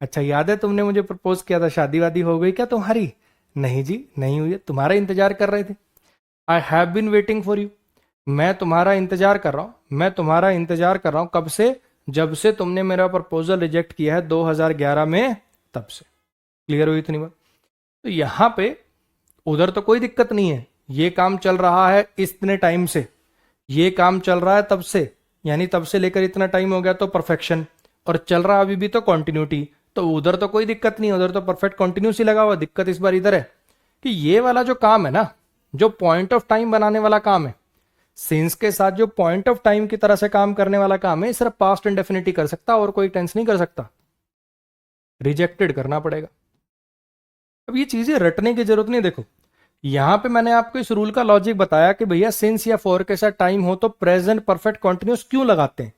अच्छा याद है तुमने मुझे प्रपोज किया था, शादी वादी हो गई क्या तुम्हारी? नहीं जी नहीं हुई है, तुम्हारा इंतजार कर रहे थे। I have been waiting for you, मैं तुम्हारा इंतजार कर रहा हूं, मैं तुम्हारा इंतजार कर रहा हूं, कब से? जब से तुमने मेरा प्रपोजल रिजेक्ट किया है 2011 में, तब से। क्लियर हुई इतनी बात? तो यहां पे उधर तो कोई दिक्कत नहीं है, ये काम चल रहा है इतने टाइम से, ये काम चल रहा है तब से, यानी तब से लेकर इतना टाइम हो गया तो परफेक्शन, और चल रहा अभी भी तो कॉन्टिन्यूटी, तो उधर तो कोई दिक्कत नहीं, उधर तो परफेक्ट कॉन्टिन्यूस ही लगा हुआ। दिक्कत इस बार इधर है कि ये वाला जो काम है ना, जो पॉइंट ऑफ टाइम बनाने वाला काम है, सिंस के साथ जो पॉइंट ऑफ टाइम की तरह से काम करने वाला काम है, सिर्फ पास्ट इंडेफिनिट ही कर सकता, और कोई टेंस नहीं कर सकता, रिजेक्टेड करना पड़ेगा। अब ये चीजें रटने की जरूरत नहीं। देखो यहां पे मैंने आपको इस रूल का लॉजिक बताया कि भैया सिंस या फॉर के साथ टाइम हो तो प्रेजेंट परफेक्ट कॉन्टिन्यूस क्यों लगाते हैं,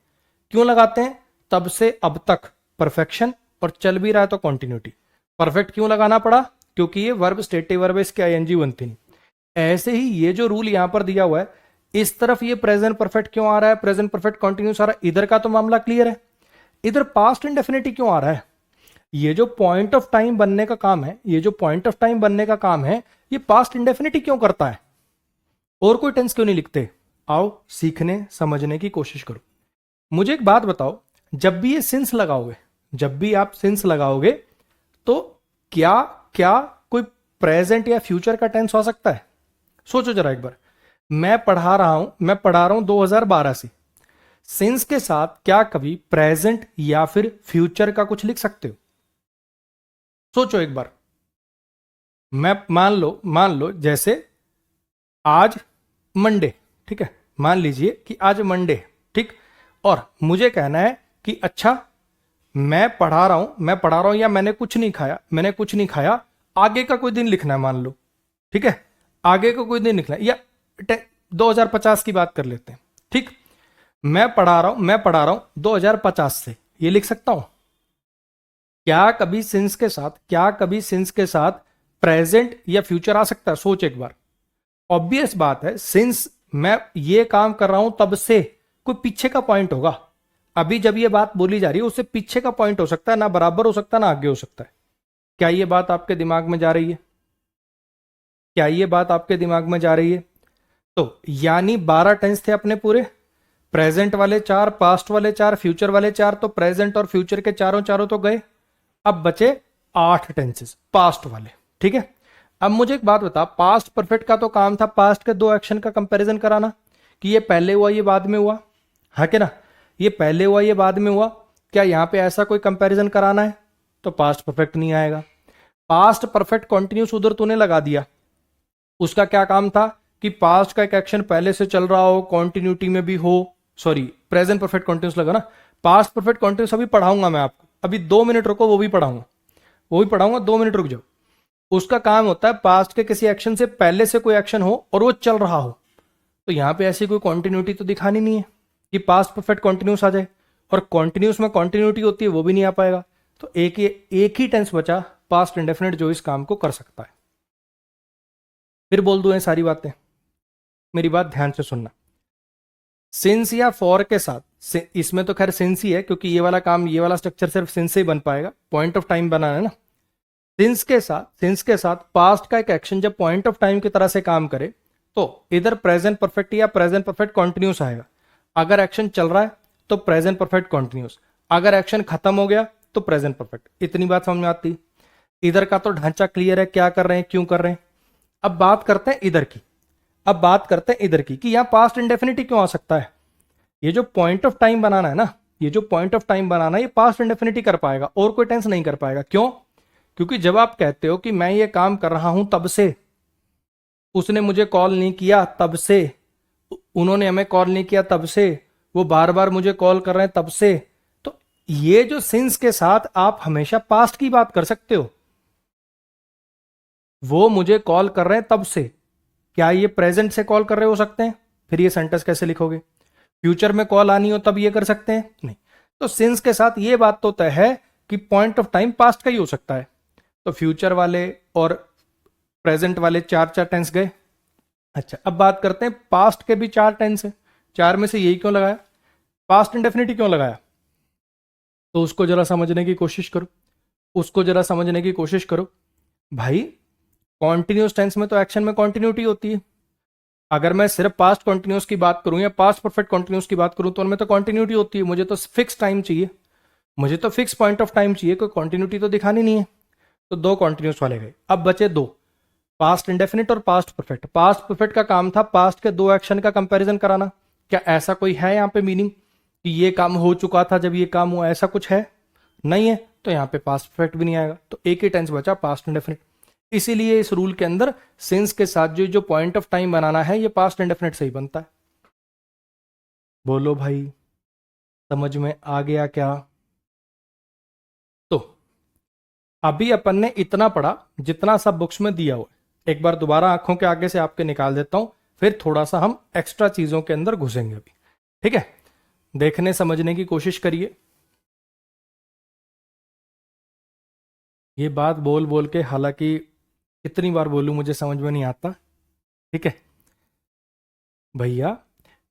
क्यों लगाते हैं? तब से अब तक परफेक्शन, और चल भी रहा है तो कॉन्टिन्यूटी। परफेक्ट क्यों लगाना पड़ा? क्योंकि ये वर्ब स्टेटिव वर्ब, इसके आईएनजी बनती नहीं। ऐसे ही ये जो रूल यहां पर दिया हुआ है, इस तरफ ये प्रेजेंट परफेक्ट क्यों आ रहा है, प्रेजेंट परफेक्ट कॉन्टिन्यूस आ रहा है, इधर का तो मामला क्लियर है। इधर पास्ट इंडेफिनिटी क्यों आ रहा है? ये जो पॉइंट ऑफ टाइम बनने का काम है, ये जो पॉइंट ऑफ टाइम बनने का काम है, ये पास्ट इंडेफिनिटी क्यों करता है? और कोई टेंस क्यों नहीं लिखते? आओ सीखने समझने की कोशिश करो। मुझे एक बात बताओ, जब भी ये सिंस लगाओगे, जब भी आप सिंस लगाओगे, तो क्या क्या कोई प्रेजेंट या फ्यूचर का टेंस हो सकता है? सोचो जरा एक बार। मैं पढ़ा रहा हूं 2012 से, सिंस के साथ क्या कभी प्रेजेंट या फिर फ्यूचर का कुछ लिख सकते हो? सोचो एक बार। मैं मान लो जैसे आज मंडे, ठीक है, मान लीजिए कि आज मंडे, ठीक, और मुझे कहना है कि अच्छा मैं पढ़ा रहा हूं या मैंने कुछ नहीं खाया, आगे का कोई दिन लिखना है, मान लो, ठीक है, आगे का कोई दिन लिखना है, या 2050 की बात कर लेते हैं, ठीक। मैं पढ़ा रहा हूं 2050 से, ये लिख सकता हूं? क्या कभी सिंस के साथ प्रेजेंट या फ्यूचर आ सकता है? सोच एक बार। ऑब्वियस बात है, सिंस मैं ये काम कर रहा हूं तब से, कोई पीछे का पॉइंट होगा। अभी जब ये बात बोली जा रही है उससे पीछे का पॉइंट हो सकता है, ना बराबर हो सकता है ना आगे हो सकता है। क्या ये बात आपके दिमाग में जा रही है? क्या ये बात आपके दिमाग में जा रही है? तो यानी 12 टेंस थे अपने पूरे, प्रेजेंट वाले 4, पास्ट वाले 4, फ्यूचर वाले 4, तो प्रेजेंट और फ्यूचर के चारों तो गए। अब बचे 8 टेंसेस पास्ट वाले, ठीक है। अब मुझे एक बात बता, पास्ट परफेक्ट का तो काम था पास्ट के दो एक्शन का कंपैरिजन कराना, कि ये पहले हुआ ये बाद में हुआ, है कि ना, ये पहले हुआ ये बाद में हुआ, क्या यहां पे ऐसा कोई कंपैरिजन कराना है? तो पास्ट परफेक्ट नहीं आएगा। पास्ट परफेक्ट कॉन्टिन्यूस उधर तूने लगा दिया, उसका क्या काम था कि पास्ट का एक एक्शन पहले से चल रहा हो, कॉन्टिन्यूटी में भी हो, सॉरी प्रेजेंट परफेक्ट कॉन्टिन्यूस लगा ना, पास्ट परफेक्ट कॉन्टिन्यूस अभी पढ़ाऊंगा मैं आपको, अभी 2 मिनट रुको, वो भी पढ़ाऊंगा, वो भी पढ़ाऊंगा, 2 मिनट रुक जाओ। उसका काम होता है पास्ट के किसी एक्शन से पहले से कोई एक्शन हो और वो चल रहा हो, तो यहां पे ऐसी कोई कॉन्टिन्यूटी तो दिखानी नहीं है कि पास्ट परफेक्ट कॉन्टिन्यूस आ जाए, और कॉन्टिन्यूस में कॉन्टिन्यूटी होती है वो भी नहीं आ पाएगा। तो एक ही टेंस बचा पास्ट इंडेफिनिट जो इस काम को कर सकता है। फिर बोल दूं ये सारी बातें, मेरी बात ध्यान से सुनना। सिंस या फॉर के साथ, इसमें तो खैर सिंस ही है क्योंकि ये वाला काम, ये वाला स्ट्रक्चर सिर्फ सिंस से ही बन पाएगा, पॉइंट ऑफ टाइम बनाना है ना। सिंस के साथ पास्ट का एक एक्शन जब पॉइंट ऑफ टाइम की तरह से काम करे तो इधर प्रेजेंट परफेक्ट या प्रेजेंट परफेक्ट कॉन्टिन्यूस आएगा। अगर एक्शन चल रहा है तो प्रेजेंट परफेक्ट कॉन्टिन्यूस, अगर एक्शन खत्म हो गया तो प्रेजेंट परफेक्ट। इतनी बात समझ में आती? इधर का तो ढांचा क्लियर है, क्या कर रहे हैं, क्यों कर रहे हैं। अब बात करते हैं इधर की, अब बात करते हैं इधर की कि यहां पास्ट इंडेफिनिटी क्यों आ सकता है। ये जो पॉइंट ऑफ टाइम बनाना है ना, ये जो पॉइंट ऑफ टाइम बनाना है ये पास्ट इंडेफिनिटी कर पाएगा और कोई टेंस नहीं कर पाएगा। क्यों? क्योंकि जब आप कहते हो कि मैं ये काम कर रहा हूं तब से, उसने मुझे कॉल नहीं किया तब से, उन्होंने हमें कॉल नहीं किया तब से, वो बार बार मुझे कॉल कर रहे हैं तब से, तो ये जो सिंस के साथ आप हमेशा पास्ट की बात कर सकते हो। वो मुझे कॉल कर रहे हैं तब से, क्या ये प्रेजेंट से कॉल कर रहे हो सकते हैं? फिर ये सेंटेंस कैसे लिखोगे? फ्यूचर में कॉल आनी हो तब ये कर सकते हैं? नहीं। तो सिंस के साथ ये बात तो तय है कि पॉइंट ऑफ टाइम पास्ट का ही हो सकता है। तो फ्यूचर वाले और प्रेजेंट वाले चार चार टेंस गए। अच्छा, अब बात करते हैं पास्ट के भी चार टेंस है, चार में से यही क्यों लगाया, पास्ट इंडेफिनिटी क्यों लगाया? तो उसको जरा समझने की कोशिश करो, उसको जरा समझने की कोशिश करो। भाई कॉन्टिन्यूस टेंस में तो एक्शन में कॉन्टिन्यूटी होती है। अगर मैं सिर्फ पास्ट कॉन्टिन्यूस की बात करूं या पास्ट परफेक्ट कॉन्टिन्यूस की बात करूं तो उनमें तो कॉन्टिन्यूटी होती है। मुझे तो फिक्स टाइम चाहिए, मुझे तो फिक्स पॉइंट ऑफ टाइम चाहिए, कोई कॉन्टिन्यूटी तो दिखानी नहीं है। तो दो कॉन्टिन्यूस वाले गए, अब बचे दो, पास्ट इंडेफिनिट और पास्ट परफेक्ट। पास्ट परफेक्ट का काम था पास्ट के दो एक्शन का कंपैरिजन कराना। क्या ऐसा कोई है यहाँ पे मीनिंग कि ये काम हो चुका था जब ये काम हुआ, ऐसा कुछ है? नहीं है, तो यहाँ पे पास्ट परफेक्ट भी नहीं आएगा। तो एक ही टेंस बचा, पास्ट इंडेफिनिट। इसीलिए इस रूल के अंदर सिंस के साथ जो जो पॉइंट ऑफ टाइम बनाना है ये पास्ट इंडेफिनिट से ही बनता है। बोलो भाई, समझ में आ गया क्या? तो अभी अपन ने इतना पढ़ा जितना सब बुक्स में दिया हुआ है। एक बार दोबारा आंखों के आगे से आपके निकाल देता हूं, फिर थोड़ा सा हम एक्स्ट्रा चीजों के अंदर घुसेंगे अभी, ठीक है? देखने समझने की कोशिश करिए। ये बात बोल बोल के, हालांकि कितनी बार बोलूं मुझे समझ में नहीं आता, ठीक है भैया।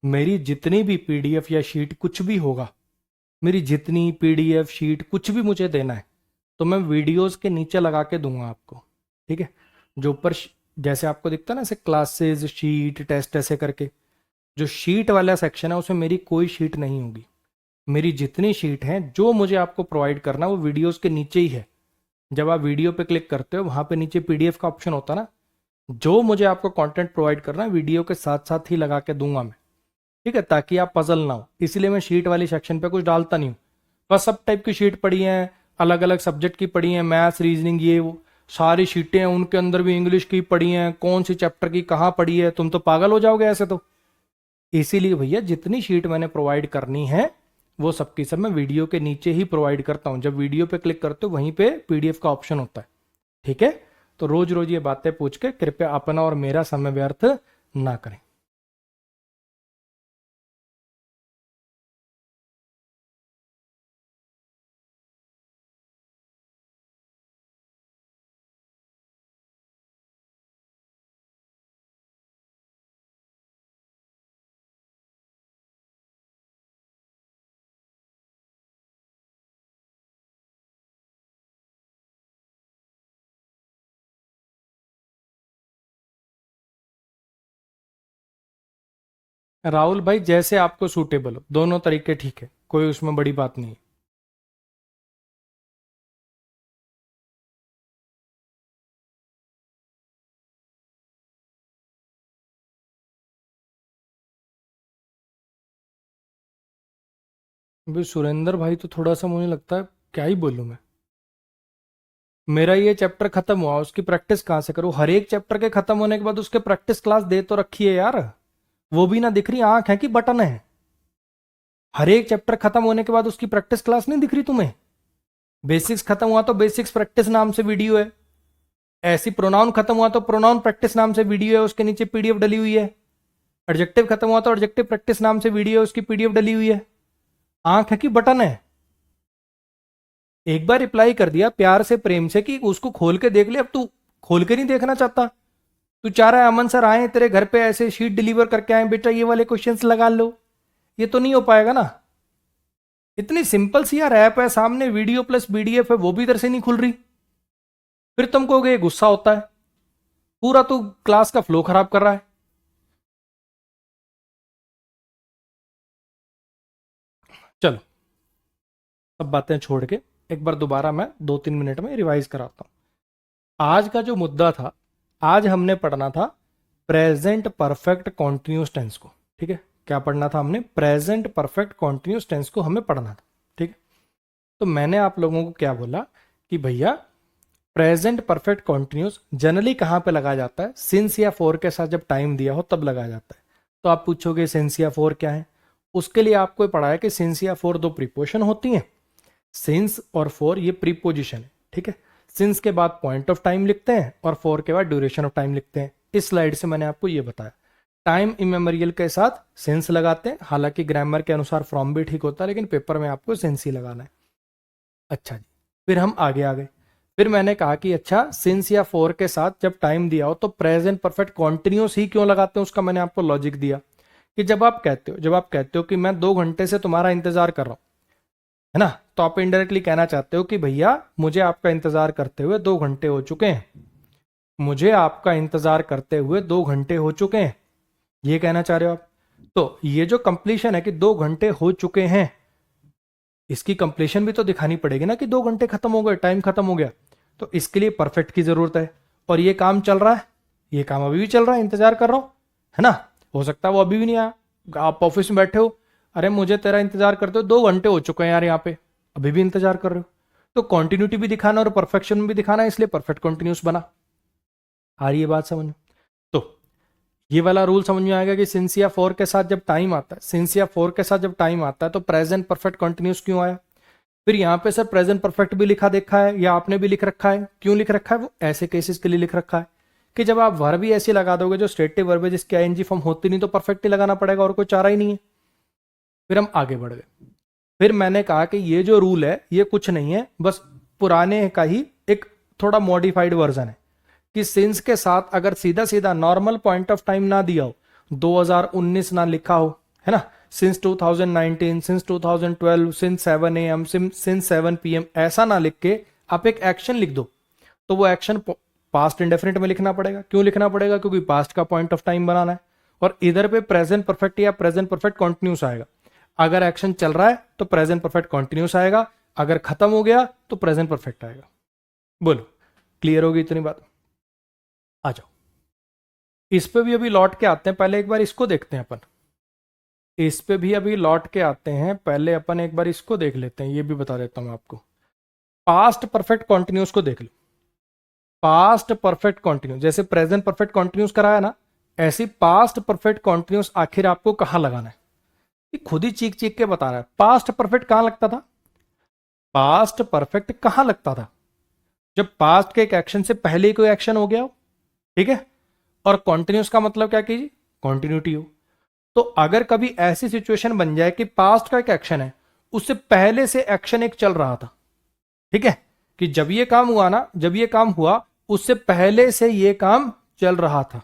मेरी जितनी भी पीडीएफ या शीट कुछ भी होगा, मेरी जितनी पीडीएफ शीट कुछ भी मुझे देना है तो मैं वीडियोस के नीचे लगा के दूंगा आपको, ठीक है? जो ऊपर जैसे आपको दिखता है ना, ऐसे क्लासेस शीट टेस्ट ऐसे करके, जो शीट वाला सेक्शन है उसमें मेरी कोई शीट नहीं होगी। मेरी जितनी शीट है जो मुझे आपको प्रोवाइड करना वो वीडियोस के नीचे ही है। जब आप वीडियो पे क्लिक करते हो वहां पे नीचे पीडीएफ का ऑप्शन होता है ना, जो मुझे आपको कंटेंट प्रोवाइड करना है वीडियो के साथ साथ ही लगा के दूंगा मैं, ठीक है? ताकि आप पजल ना हो, इसलिए मैं शीट वाली सेक्शन पे कुछ डालता नहीं हूँ। बस सब टाइप की शीट पड़ी हैं, अलग अलग सब्जेक्ट की पड़ी हैं, मैथ्स रीजनिंग ये वो सारी शीटें हैं, उनके अंदर भी इंग्लिश की पड़ी हैं, कौन सी चैप्टर की कहाँ पड़ी है, तुम तो पागल हो जाओगे ऐसे तो। इसीलिए भैया जितनी शीट मैंने प्रोवाइड करनी है वो सबकी सब मैं वीडियो के नीचे ही प्रोवाइड करता हूँ। जब वीडियो पे क्लिक करते हो वहीं पे पीडीएफ का ऑप्शन होता है, ठीक है? तो रोज रोज ये बातें पूछ के कृपया अपना और मेरा समय व्यर्थ ना करें। राहुल भाई जैसे आपको सूटेबल हो, दोनों तरीके ठीक है, कोई उसमें बड़ी बात नहीं है। अभी सुरेंद्र भाई तो थोड़ा सा मुझे लगता है, क्या ही बोलूं मैं। मेरा ये चैप्टर खत्म हुआ, उसकी प्रैक्टिस कहाँ से करूँ? हर एक चैप्टर के खत्म होने के बाद उसके प्रैक्टिस क्लास दे तो रखी है यार, वो भी ना दिख रही, आंख है कि बटन है? हर एक चैप्टर खत्म होने के बाद उसकी प्रैक्टिस क्लास नहीं दिख रही तुम्हें? बेसिक्स खत्म हुआ तो बेसिक्स प्रैक्टिस नाम से वीडियो है, ऐसी प्रोनाउन खत्म हुआ तो प्रोनाउन प्रैक्टिस नाम से वीडियो है, उसके नीचे पीडीएफ डली हुई है। एडजेक्टिव खत्म हुआ तो एडजेक्टिव प्रैक्टिस नाम से वीडियो है, उसकी पीडीएफ डली हुई है। आंख है कि बटन है? एक बार रिप्लाई कर दिया प्यार से प्रेम से कि उसको खोल के देख ले, अब तू खोल के नहीं देखना चाहता? तू चाह रहा है अमन सर आए तेरे घर पे ऐसे शीट डिलीवर करके आए, बेटा ये वाले क्वेश्चंस लगा लो, ये तो नहीं हो पाएगा ना। इतनी सिंपल सी यार ऐप है, सामने वीडियो प्लस पीडीएफ है, वो भी इधर से नहीं खुल रही। फिर तुम कहोगे गुस्सा होता है, पूरा तू क्लास का फ्लो खराब कर रहा है। चलो, सब बातें छोड़ के एक बार दोबारा मैं 2-3 मिनट में रिवाइज कराता हूं। आज का जो मुद्दा था, आज हमने पढ़ना था प्रेजेंट परफेक्ट कॉन्टिन्यूस टेंस को। ठीक है, क्या पढ़ना था हमने? प्रेजेंट परफेक्ट कॉन्टिन्यूस टेंस को हमें पढ़ना था। ठीक है, तो मैंने आप लोगों को क्या बोला कि भैया प्रेजेंट परफेक्ट कॉन्टिन्यूस जनरली कहां पे लगाया जाता है? सिंस या फोर के साथ जब टाइम दिया हो तब लगाया जाता है। तो आप पूछोगे सिंस या फोर क्या है? उसके लिए आपको पढ़ा है कि सिंस या फोर दो प्रीपोजिशन होती हैं। सिंस और फोर ये प्रीपोजिशन है। ठीक है, सिंस के बाद पॉइंट ऑफ टाइम लिखते हैं और फोर के बाद ड्यूरेशन ऑफ टाइम लिखते हैं। इस स्लाइड से मैंने आपको ये बताया। टाइम इमेमोरियल के साथ सिंस लगाते हैं, हालांकि ग्रामर के अनुसार फ्रॉम भी ठीक होता है, लेकिन पेपर में आपको सिंस ही लगाना है। अच्छा जी, फिर हम आगे आ गए। फिर मैंने कहा कि अच्छा सिंस या फोर के साथ जब टाइम दिया हो तो प्रेजेंट परफेक्ट कॉन्टिन्यूस ही क्यों लगाते हैं, उसका मैंने आपको लॉजिक दिया कि जब आप कहते हो कि मैं 2 घंटे से तुम्हारा इंतजार कर रहा हूं, है ना, तो आप इनडायरेक्टली कहना चाहते हो कि भैया मुझे आपका इंतजार करते हुए 2 घंटे हो चुके हैं, मुझे आपका इंतजार करते हुए 2 घंटे हो चुके हैं, ये कहना चाह रहे हो आप। तो ये जो कंप्लीशन है कि 2 घंटे हो चुके हैं, इसकी कंप्लीशन भी तो दिखानी पड़ेगी ना कि 2 घंटे खत्म हो गए, टाइम खत्म हो गया। तो इसके लिए परफेक्ट की जरूरत है। और ये काम चल रहा है, ये काम अभी भी चल रहा है, इंतजार कर रहा हूं, है ना। हो सकता है वो अभी भी नहीं आया, आप ऑफिस में बैठे हो, अरे मुझे तेरा इंतजार करते हो 2 घंटे हो चुके हैं यार, यहाँ पे अभी भी इंतजार कर रहे हो। तो कॉन्टिन्यूटी भी दिखाना और परफेक्शन भी दिखाना है, इसलिए परफेक्ट कॉन्टिन्यूस बना। आ रही है बात समझ में? तो ये वाला रूल समझ में आएगा कि सिंस या फोर के साथ जब टाइम आता है, सिंस या फोर के साथ जब टाइम आता है तो प्रेजेंट परफेक्ट कॉन्टिन्यूस क्यों आया। फिर यहाँ पे सर प्रेजेंट परफेक्ट भी लिखा देखा है या आपने भी लिख रखा है, क्यों लिख रखा है? वो ऐसे केसेस के लिए लिख रखा है कि जब आप वर्ब भी ऐसे लगा दोगे जो स्ट्रेटिव वर्ब है जिसकी आईएनजी फॉर्म होती नहीं, तो परफेक्ट ही लगाना पड़ेगा और कोई चारा ही नहीं है। फिर हम आगे बढ़ गए। फिर मैंने कहा कि ये जो रूल है ये कुछ नहीं है, बस पुराने का ही एक थोड़ा मॉडिफाइड वर्जन है कि सिंस के साथ अगर सीधा सीधा नॉर्मल पॉइंट ऑफ टाइम ना दिया हो, 2019 ना लिखा हो, है ना, since 2019, since 2012, since 7 AM, since 7 PM, ऐसा ना लिख के आप एक एक्शन लिख दो, तो वो एक्शन पास्ट इंडेफिनिट में लिखना पड़ेगा। क्यों लिखना पड़ेगा? क्योंकि पास्ट का पॉइंट ऑफ टाइम बनाना है। और इधर पे प्रेजेंट परफेक्ट या प्रेजेंट परफेक्ट कॉन्टिन्यूस आएगा। अगर एक्शन चल रहा है तो प्रेजेंट परफेक्ट कॉन्टिन्यूस आएगा, अगर खत्म हो गया तो प्रेजेंट परफेक्ट आएगा। बोलो, क्लियर होगी इतनी बात? आ जाओ, इस पे भी अभी लौट के आते हैं, पहले एक बार इसको देखते हैं अपन। इस पे भी अभी लौट के आते हैं, पहले अपन एक बार इसको देख लेते हैं, ये भी बता देता हूं आपको। पास्ट परफेक्ट कॉन्टिन्यूस को देख लो। पास्ट परफेक्ट कॉन्टिन्यूस जैसे प्रेजेंट परफेक्ट कॉन्टिन्यूस कराया ना, ऐसी पास्ट परफेक्ट कॉन्टिन्यूस आखिर आपको कहां लगाना है, ये खुद ही चीख चीख के बता रहा है। पास्ट परफेक्ट कहां लगता था? पास्ट परफेक्ट कहां लगता था? जब पास्ट के एक एक्शन से पहले ही कोई एक्शन हो गया हो, ठीक है। और कॉन्टिन्यूस का मतलब क्या कीजिए? कॉन्टिन्यूटी हो। तो अगर कभी ऐसी सिचुएशन बन जाए कि पास्ट का एक एक्शन है, उससे पहले से एक्शन एक चल रहा था, ठीक है, कि जब ये काम हुआ ना, जब ये काम हुआ उससे पहले से ये काम चल रहा था।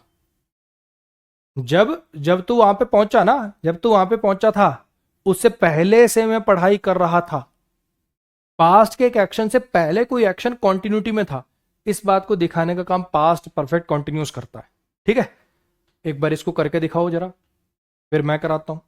जब जब तू वहां पे पहुंचा ना, जब तू वहां पे पहुंचा था, उससे पहले से मैं पढ़ाई कर रहा था। पास्ट के एक एक्शन से पहले कोई एक्शन कॉन्टिन्यूटी में था, इस बात को दिखाने का काम पास्ट परफेक्ट कॉन्टिन्यूस करता है। ठीक है, एक बार इसको करके दिखाओ जरा, फिर मैं कराता हूं।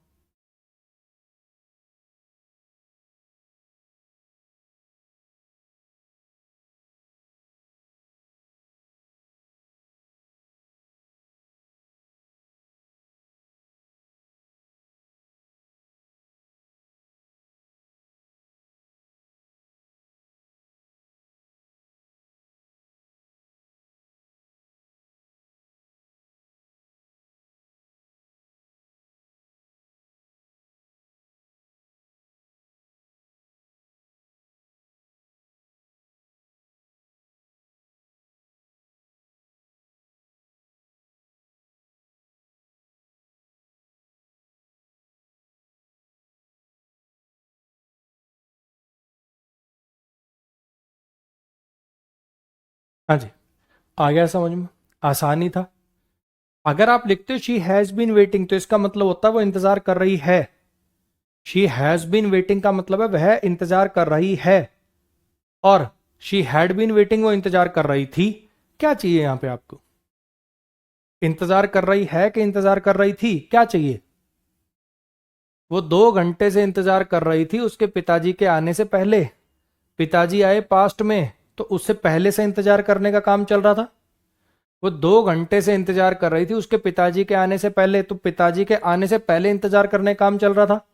हाँ जी, आ गया समझ में, आसानी था। अगर आप लिखते हो शी हैज बीन वेटिंग तो इसका मतलब होता है वो इंतजार कर रही है। शी हैज बीन वेटिंग का मतलब है वह इंतजार कर रही है, और शी हैड बीन वेटिंग वो इंतजार कर रही थी। क्या चाहिए यहां पे आपको? इंतजार कर रही है कि इंतजार कर रही थी, क्या चाहिए? वो 2 घंटे से इंतजार कर रही थी उसके पिताजी के आने से पहले। पिताजी आए पास्ट में, तो उससे पहले से इंतजार करने का काम चल रहा था। वो 2 घंटे से इंतजार कर रही थी उसके पिताजी के आने से पहले, तो पिताजी के आने से पहले इंतजार करने का काम चल रहा था।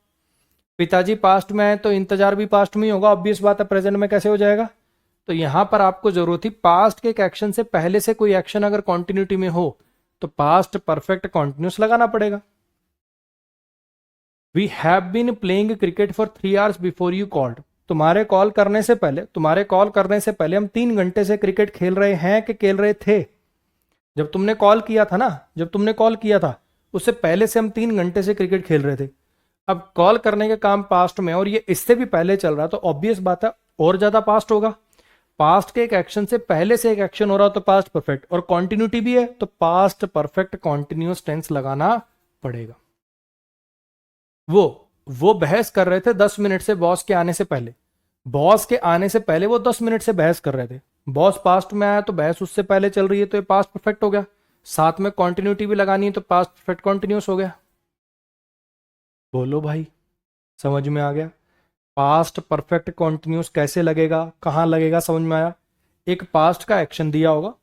पिताजी पास्ट में आए तो इंतजार भी पास्ट में ही होगा, ऑब्वियस बात है, प्रेजेंट में कैसे हो जाएगा? तो यहां पर आपको जरूरत थी पास्ट के एक एक्शन से पहले से कोई एक्शन अगर कॉन्टिन्यूटी में हो तो पास्ट परफेक्ट कॉन्टिन्यूस लगाना पड़ेगा। We have been playing cricket for 3 hours before you called. तुम्हारे कॉल करने से पहले हम 3 घंटे से क्रिकेट खेल रहे हैं कि खेल रहे थे? जब तुमने कॉल किया था ना, जब तुमने कॉल किया था उससे पहले से हम 3 घंटे से क्रिकेट खेल रहे थे। अब कॉल करने का काम पास्ट में और ये इससे भी पहले चल रहा, तो ऑब्वियस बात है और ज्यादा पास्ट होगा। पास्ट के एक एक्शन से पहले से एक एक्शन हो रहा तो पास्ट परफेक्ट, और कॉन्टिन्यूटी भी है तो पास्ट परफेक्ट कॉन्टिन्यूस टेंस लगाना पड़ेगा। वो वो बहस कर रहे थे 10 मिनट से बॉस के आने से पहले। बॉस के आने से पहले वो 10 मिनट से बहस कर रहे थे। बॉस पास्ट में आया तो बहस उससे पहले चल रही है, तो ये पास्ट परफेक्ट हो गया। साथ में कॉन्टिन्यूटी भी लगानी है तो पास्ट परफेक्ट कॉन्टिन्यूस हो गया। बोलो भाई, समझ में आ गया? पास्ट परफेक्ट कॉन्टिन्यूस कैसे लगेगा, कहां लगेगा, समझ में आया? एक पास्ट का एक्शन दिया होगा,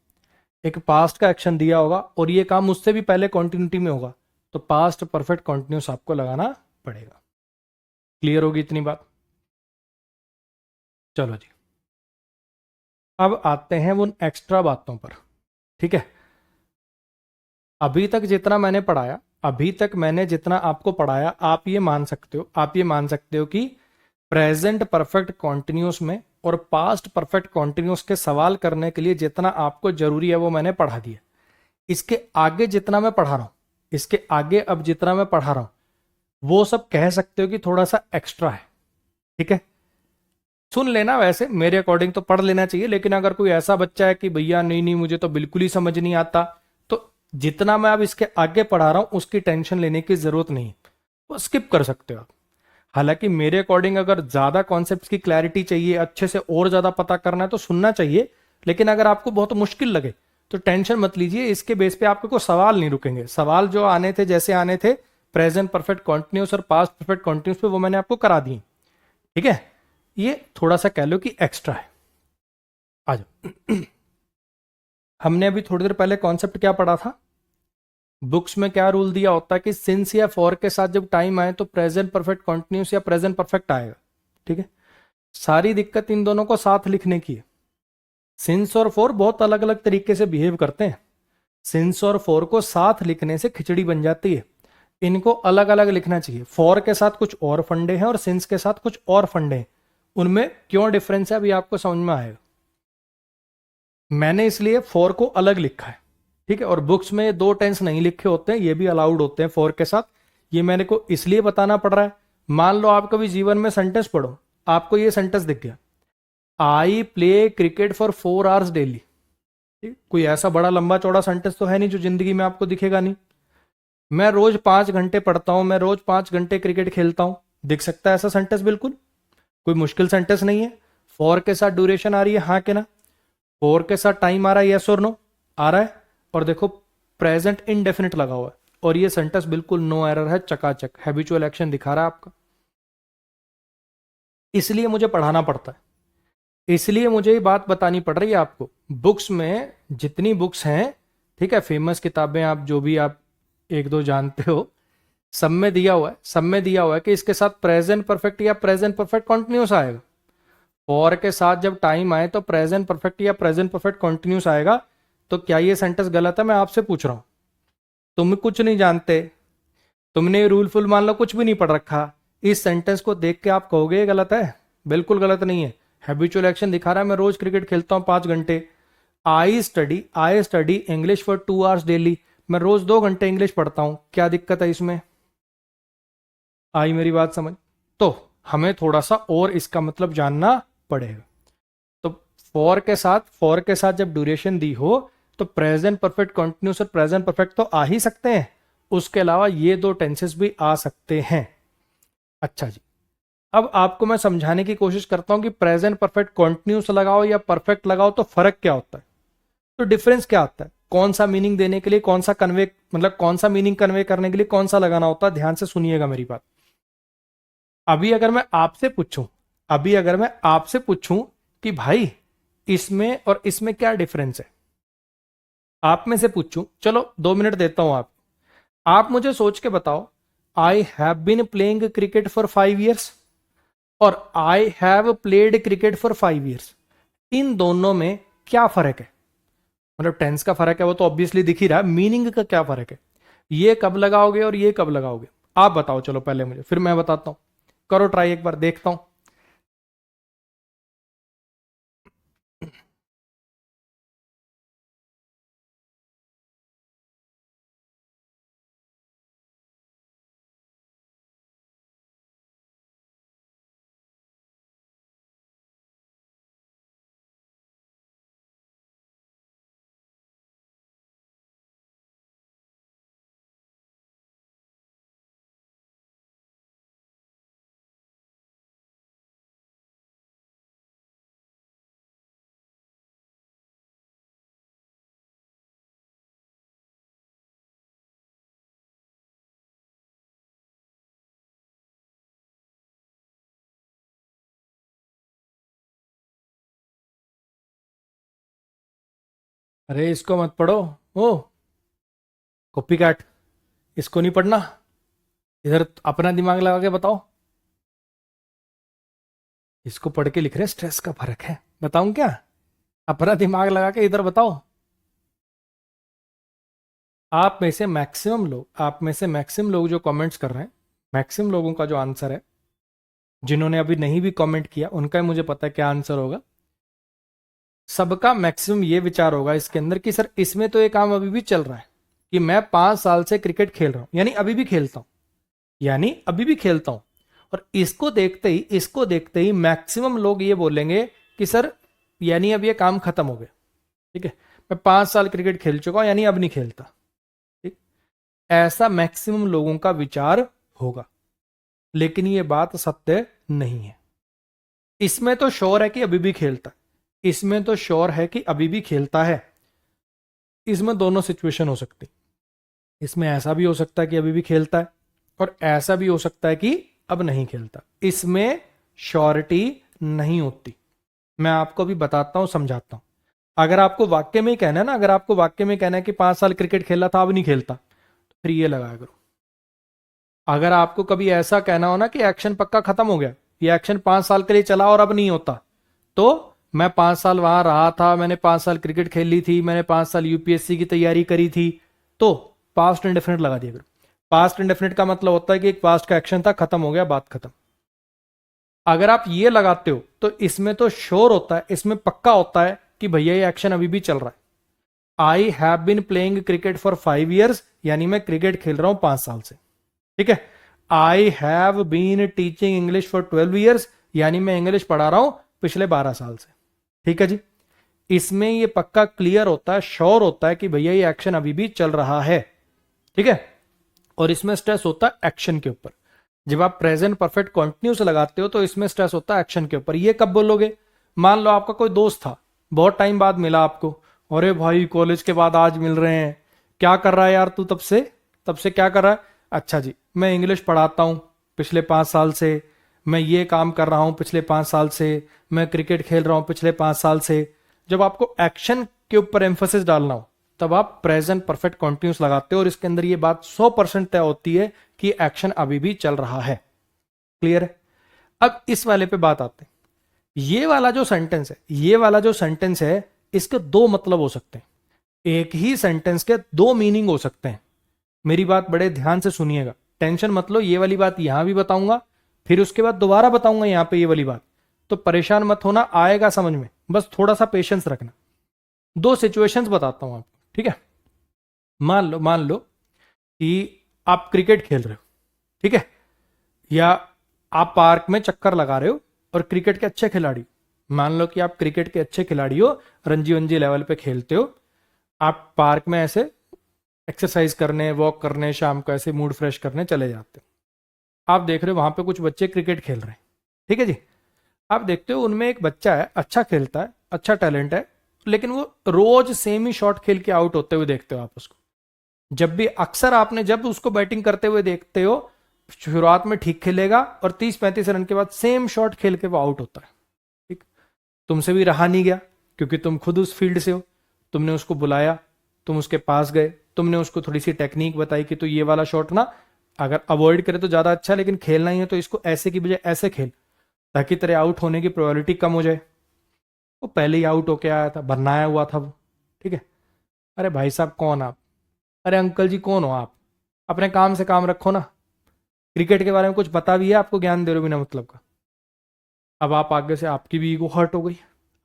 एक पास्ट का एक्शन दिया होगा और ये काम उससे भी पहले कॉन्टिन्यूटी में होगा, तो पास्ट परफेक्ट कॉन्टिन्यूस आपको लगाना पड़ेगा। क्लियर होगी इतनी बात? चलो जी, अब आते हैं उन एक्स्ट्रा बातों पर। ठीक है, अभी तक जितना मैंने पढ़ाया, अभी तक मैंने जितना आपको पढ़ाया, आप ये मान सकते हो, आप ये मान सकते हो कि प्रेजेंट परफेक्ट कॉन्टिन्यूस में और पास्ट परफेक्ट कॉन्टिन्यूस के सवाल करने के लिए जितना आपको जरूरी है वो मैंने पढ़ा दिया। इसके आगे जितना मैं पढ़ा रहा हूं, इसके आगे अब जितना मैं पढ़ा रहा हूं, वो सब कह सकते हो कि थोड़ा सा एक्स्ट्रा है। ठीक है, सुन लेना, वैसे मेरे अकॉर्डिंग तो पढ़ लेना चाहिए, लेकिन अगर कोई ऐसा बच्चा है कि भैया नहीं नहीं मुझे तो बिल्कुल ही समझ नहीं आता, तो जितना मैं अब इसके आगे पढ़ा रहा हूं उसकी टेंशन लेने की जरूरत नहीं, वो स्किप कर सकते हो आप। हालांकि मेरे अकॉर्डिंग अगर ज्यादा कॉन्सेप्ट की क्लैरिटी चाहिए, अच्छे से और ज्यादा पता करना है तो सुनना चाहिए, लेकिन अगर आपको बहुत मुश्किल लगे तो टेंशन मत लीजिए, इसके बेस पे आपके कोई सवाल नहीं रुकेंगे। सवाल जो आने थे जैसे आने थे प्रेजेंट परफेक्ट कॉन्टिन्यूस और पास्ट परफेक्ट कॉन्टिन्यूस पे, वो मैंने आपको करा दिए। ठीक है, ये थोड़ा सा कह लो कि एक्स्ट्रा है। आ जाओ। हमने अभी थोड़ी देर पहले कॉन्सेप्ट क्या पढ़ा था? बुक्स में क्या रूल दिया होता है कि सिंस या फॉर के साथ जब टाइम आए तो प्रेजेंट परफेक्ट कॉन्टिन्यूस या प्रेजेंट परफेक्ट आएगा। ठीक है, सारी दिक्कत इन दोनों को साथ लिखने की है। सिंस और फॉर बहुत अलग अलग तरीके से बिहेव करते हैं। सिंस और फॉर को साथ लिखने से खिचड़ी बन जाती है, इनको अलग अलग लिखना चाहिए। फॉर के साथ कुछ और फंडे हैं और सिंस के साथ कुछ और फंडे हैं, उनमें क्यों डिफरेंस है अभी आपको समझ में आएगा। मैंने इसलिए फॉर को अलग लिखा है। ठीक है, और बुक्स में ये 2 टेंस नहीं लिखे होते हैं, ये भी अलाउड होते हैं फॉर के साथ। ये मैंने को इसलिए बताना पड़ रहा है, मान लो आप कभी जीवन में सेंटेंस पढ़ो, आपको ये सेंटेंस दिख गया, I play cricket for 4 hours daily. कोई ऐसा बड़ा लंबा चौड़ा सेंटेंस तो है नहीं जो जिंदगी में आपको दिखेगा नहीं। मैं रोज 5 घंटे पढ़ता हूं, मैं रोज 5 घंटे क्रिकेट खेलता हूं, दिख सकता है ऐसा सेंटेंस? बिल्कुल, कोई मुश्किल सेंटेंस नहीं है। फॉर के साथ ड्यूरेशन आ रही है, हाँ के ना? फॉर के साथ टाइम आ रहा है, यस और नो आ रहा है, और देखो प्रेजेंट इनडेफिनिट लगा हुआ है, और ये सेंटेंस बिल्कुल नो एरर है, चकाचक हैबिचुअल एक्शन दिखा रहा है आपका। इसलिए मुझे पढ़ाना पड़ता है, इसलिए मुझे ये बात बतानी पड़ रही है आपको। बुक्स में जितनी बुक्स हैं, ठीक है, फेमस किताबें आप जो भी आप एक दो जानते हो, सब में दिया हुआ है, सब में दिया हुआ है कि इसके साथ प्रेजेंट परफेक्ट या प्रेजेंट परफेक्ट कॉन्टिन्यूस आएगा। फॉर के साथ जब टाइम आए तो प्रेजेंट परफेक्ट या प्रेजेंट परफेक्ट कॉन्टिन्यूस आएगा। तो क्या ये सेंटेंस गलत है? मैं आपसे पूछ रहा हूं, तुम कुछ नहीं जानते, तुमने रूल फुल मान लो कुछ भी नहीं पढ़ रखा, इस सेंटेंस को देख के आप कहोगे ये गलत है? बिल्कुल गलत नहीं है, हैबिचुअल एक्शन दिखा रहा है। मैं रोज क्रिकेट खेलता हूं 5 घंटे। I study English for 2 hours daily, मैं रोज 2 घंटे इंग्लिश पढ़ता हूं, क्या दिक्कत है इसमें? आई मेरी बात समझ? तो हमें थोड़ा सा और इसका मतलब जानना पड़ेगा। तो फॉर के साथ जब ड्यूरेशन दी हो तो प्रेजेंट परफेक्ट कंटिन्यूस और प्रेजेंट परफेक्ट तो आ ही सकते हैं, उसके अलावा ये दो टेंसेस भी आ सकते हैं। अच्छा जी, अब आपको मैं समझाने की कोशिश करता हूं कि प्रेजेंट परफेक्ट कंटिन्यूस लगाओ या परफेक्ट लगाओ तो फर्क क्या होता है, तो डिफरेंस क्या आता है, कौन सा मीनिंग देने के लिए कौन सा कन्वे, मतलब कौन सा मीनिंग कन्वे करने के लिए कौन सा लगाना होता है। ध्यान से सुनिएगा मेरी बात। अभी अगर मैं आपसे पूछूं अभी अगर मैं आपसे पूछूं कि भाई इसमें और इसमें क्या डिफरेंस है, आप में से पूछूं, चलो 2 मिनट देता हूं आप मुझे सोच के बताओ, I have been playing cricket for 5 years और I have played cricket for 5 years, इन दोनों में क्या फर्क है, मतलब टेंस का फर्क है वो तो ऑब्वियसली दिख ही रहा है, मीनिंग का क्या फर्क है, ये कब लगाओगे और ये कब लगाओगे, आप बताओ। चलो पहले मुझे, फिर मैं बताता हूं, करो ट्राई एक बार, देखता हूं। अरे इसको मत पढ़ो, ओ कॉपी कैट, इसको नहीं पढ़ना, इधर अपना दिमाग लगा के बताओ। इसको पढ़ के लिख रहे स्ट्रेस का फर्क है, बताऊं क्या, अपना दिमाग लगा के इधर बताओ। आप में से मैक्सिमम लोग जो कमेंट्स कर रहे हैं, मैक्सिमम लोगों का जो आंसर है, जिन्होंने अभी नहीं भी कमेंट किया उनका ही मुझे पता है क्या आंसर होगा, सबका मैक्सिमम ये विचार होगा इसके अंदर कि सर इसमें तो ये काम अभी भी चल रहा है कि मैं 5 साल से क्रिकेट खेल रहा हूं, यानी अभी भी खेलता हूं, यानी अभी भी खेलता हूं। और इसको देखते ही मैक्सिमम लोग ये बोलेंगे कि सर यानी अब ये काम खत्म हो गया, ठीक है, मैं 5 साल क्रिकेट खेल चुका हूं यानी अब नहीं खेलता, ठीक, ऐसा मैक्सिमम लोगों का विचार होगा। लेकिन ये बात सत्य नहीं है। इसमें तो श्योर है कि अभी भी खेलता है, इसमें तो श्योर है कि अभी भी खेलता है। इसमें दोनों सिचुएशन हो सकती, इसमें ऐसा भी हो सकता है कि अभी भी खेलता है और ऐसा भी हो सकता है कि अब नहीं खेलता। इसमें श्योरिटी नहीं होती। मैं आपको अभी बताता हूं, समझाता हूं। अगर आपको वाक्य में ही कहना है ना, अगर आपको वाक्य में कहना है कि 5 साल क्रिकेट खेला था अब नहीं खेलता, तो फिर ये लगाया करो। अगर आपको कभी ऐसा कहना हो ना कि एक्शन पक्का खत्म हो गया, ये एक्शन 5 साल के लिए चला और अब नहीं होता, तो मैं 5 साल वहां रहा था, मैंने 5 साल क्रिकेट खेल ली थी, मैंने 5 साल यूपीएससी की तैयारी करी थी, तो पास्ट इंडेफिनिट लगा दिया करो। पास्ट इंडेफिनिट का मतलब होता है कि एक पास्ट का एक्शन था, खत्म हो गया, बात खत्म। अगर आप ये लगाते हो तो इसमें तो श्योर होता है, इसमें पक्का होता है कि भैया ये एक्शन अभी भी चल रहा है। I have been playing cricket for 5 years, यानी मैं क्रिकेट खेल रहा हूं 5 साल से, ठीक है। I have been teaching English for 12 years, यानी मैं इंग्लिश पढ़ा रहा हूं पिछले 12 साल से, ठीक है जी। इसमें ये पक्का क्लियर होता है, श्योर होता है कि भैया ये एक्शन अभी भी चल रहा है, ठीक है। और इसमें स्ट्रेस होता है एक्शन के ऊपर। जब आप प्रेजेंट परफेक्ट कंटिन्यूस लगाते हो तो इसमें स्ट्रेस होता है एक्शन के ऊपर। ये कब बोलोगे, मान लो आपका कोई दोस्त था, बहुत टाइम बाद मिला आपको, अरे भाई कॉलेज के बाद आज मिल रहे हैं, क्या कर रहा है यार तू, तब से क्या कर रहा है, अच्छा जी मैं इंग्लिश पढ़ाता हूं पिछले 5 साल से, मैं ये काम कर रहा हूं पिछले 5 साल से, मैं क्रिकेट खेल रहा हूं पिछले 5 साल से। जब आपको एक्शन के ऊपर एम्फोसिस डालना हो तब आप प्रेजेंट परफेक्ट कंटिन्यूस लगाते हो और इसके अंदर ये बात 100% तय होती है कि एक्शन अभी भी चल रहा है। क्लियर है। अब इस वाले पे बात आते हैं। ये वाला जो सेंटेंस है इसके दो मतलब हो सकते हैं, एक ही सेंटेंस के दो मीनिंग हो सकते हैं। मेरी बात बड़े ध्यान से सुनिएगा, टेंशन मत लो, ये वाली बात यहां भी बताऊंगा, फिर उसके बाद दोबारा बताऊंगा यहां पे ये वाली बात, तो परेशान मत होना, आएगा समझ में, बस थोड़ा सा पेशेंस रखना। दो सिचुएशंस बताता हूं आपको, ठीक है। मान लो कि आप क्रिकेट खेल रहे हो, ठीक है, या आप पार्क में चक्कर लगा रहे हो और क्रिकेट के अच्छे खिलाड़ी, मान लो कि आप क्रिकेट के अच्छे खिलाड़ी हो, रणजी वंजी लेवल पे खेलते हो, आप पार्क में ऐसे एक्सरसाइज करने, वॉक करने, शाम को ऐसे मूड फ्रेश करने चले जाते हो। आप देख रहे हो वहां पे कुछ बच्चे क्रिकेट खेल रहे हैं, ठीक है जी। आप देखते हो उनमें एक बच्चा है, अच्छा खेलता है, अच्छा टैलेंट है, लेकिन वो रोज सेम ही शॉट खेल के आउट होते हुए देखते हो आप उसको। जब भी अक्सर आपने जब उसको बैटिंग करते हुए देखते हो, शुरुआत में ठीक खेलेगा और 30-35 रन के बाद सेम शॉट खेल के वो आउट होता है। ठीक, तुमसे भी रहा नहीं गया, क्योंकि तुम खुद उस फील्ड से हो। तुमने उसको बुलाया, तुम उसके पास गए, तुमने उसको थोड़ी सी टेक्निक बताई कि तो ये वाला शॉट ना, अगर अवॉइड करे तो ज्यादा अच्छा, लेकिन खेलना ही है तो इसको ऐसे की बजाय ऐसे खेल, ताकि तेरे आउट होने की प्रोबेबिलिटी कम हो जाए। वो पहले ही आउट होके आया था, बनाया हुआ था वो। ठीक है। अरे भाई साहब कौन आप? अरे अंकल जी कौन हो आप? अपने काम से काम रखो ना। क्रिकेट के बारे में कुछ पता भी है आपको, ज्ञान दे रहे हो बिना मतलब का। अब आप आगे से, आपकी भी ईगो हर्ट हो गई।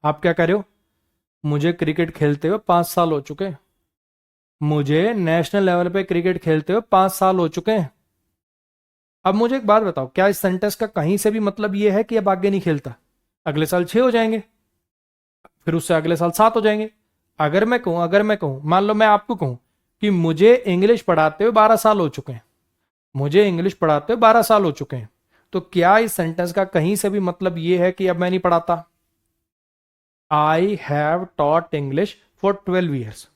आप क्या कर रहे हो? मुझे क्रिकेट खेलते हुए 5 साल हो चुके हैं। मुझे नेशनल लेवल पे क्रिकेट खेलते हुए 5 साल हो चुके हैं। अब मुझे एक बात बताओ, क्या इस सेंटेंस का कहीं से भी मतलब यह है कि अब आगे नहीं खेलता? अगले साल 6 हो जाएंगे, फिर उससे अगले साल 7 हो जाएंगे। अगर मैं कहूं, मान लो मैं आपको कहूं कि मुझे इंग्लिश पढ़ाते हुए 12 साल हो चुके हैं, मुझे इंग्लिश पढ़ाते हुए 12 साल हो चुके हैं, तो क्या इस सेंटेंस का कहीं से भी मतलब यह है कि अब मैं नहीं पढ़ाता? I have taught English for 12 years.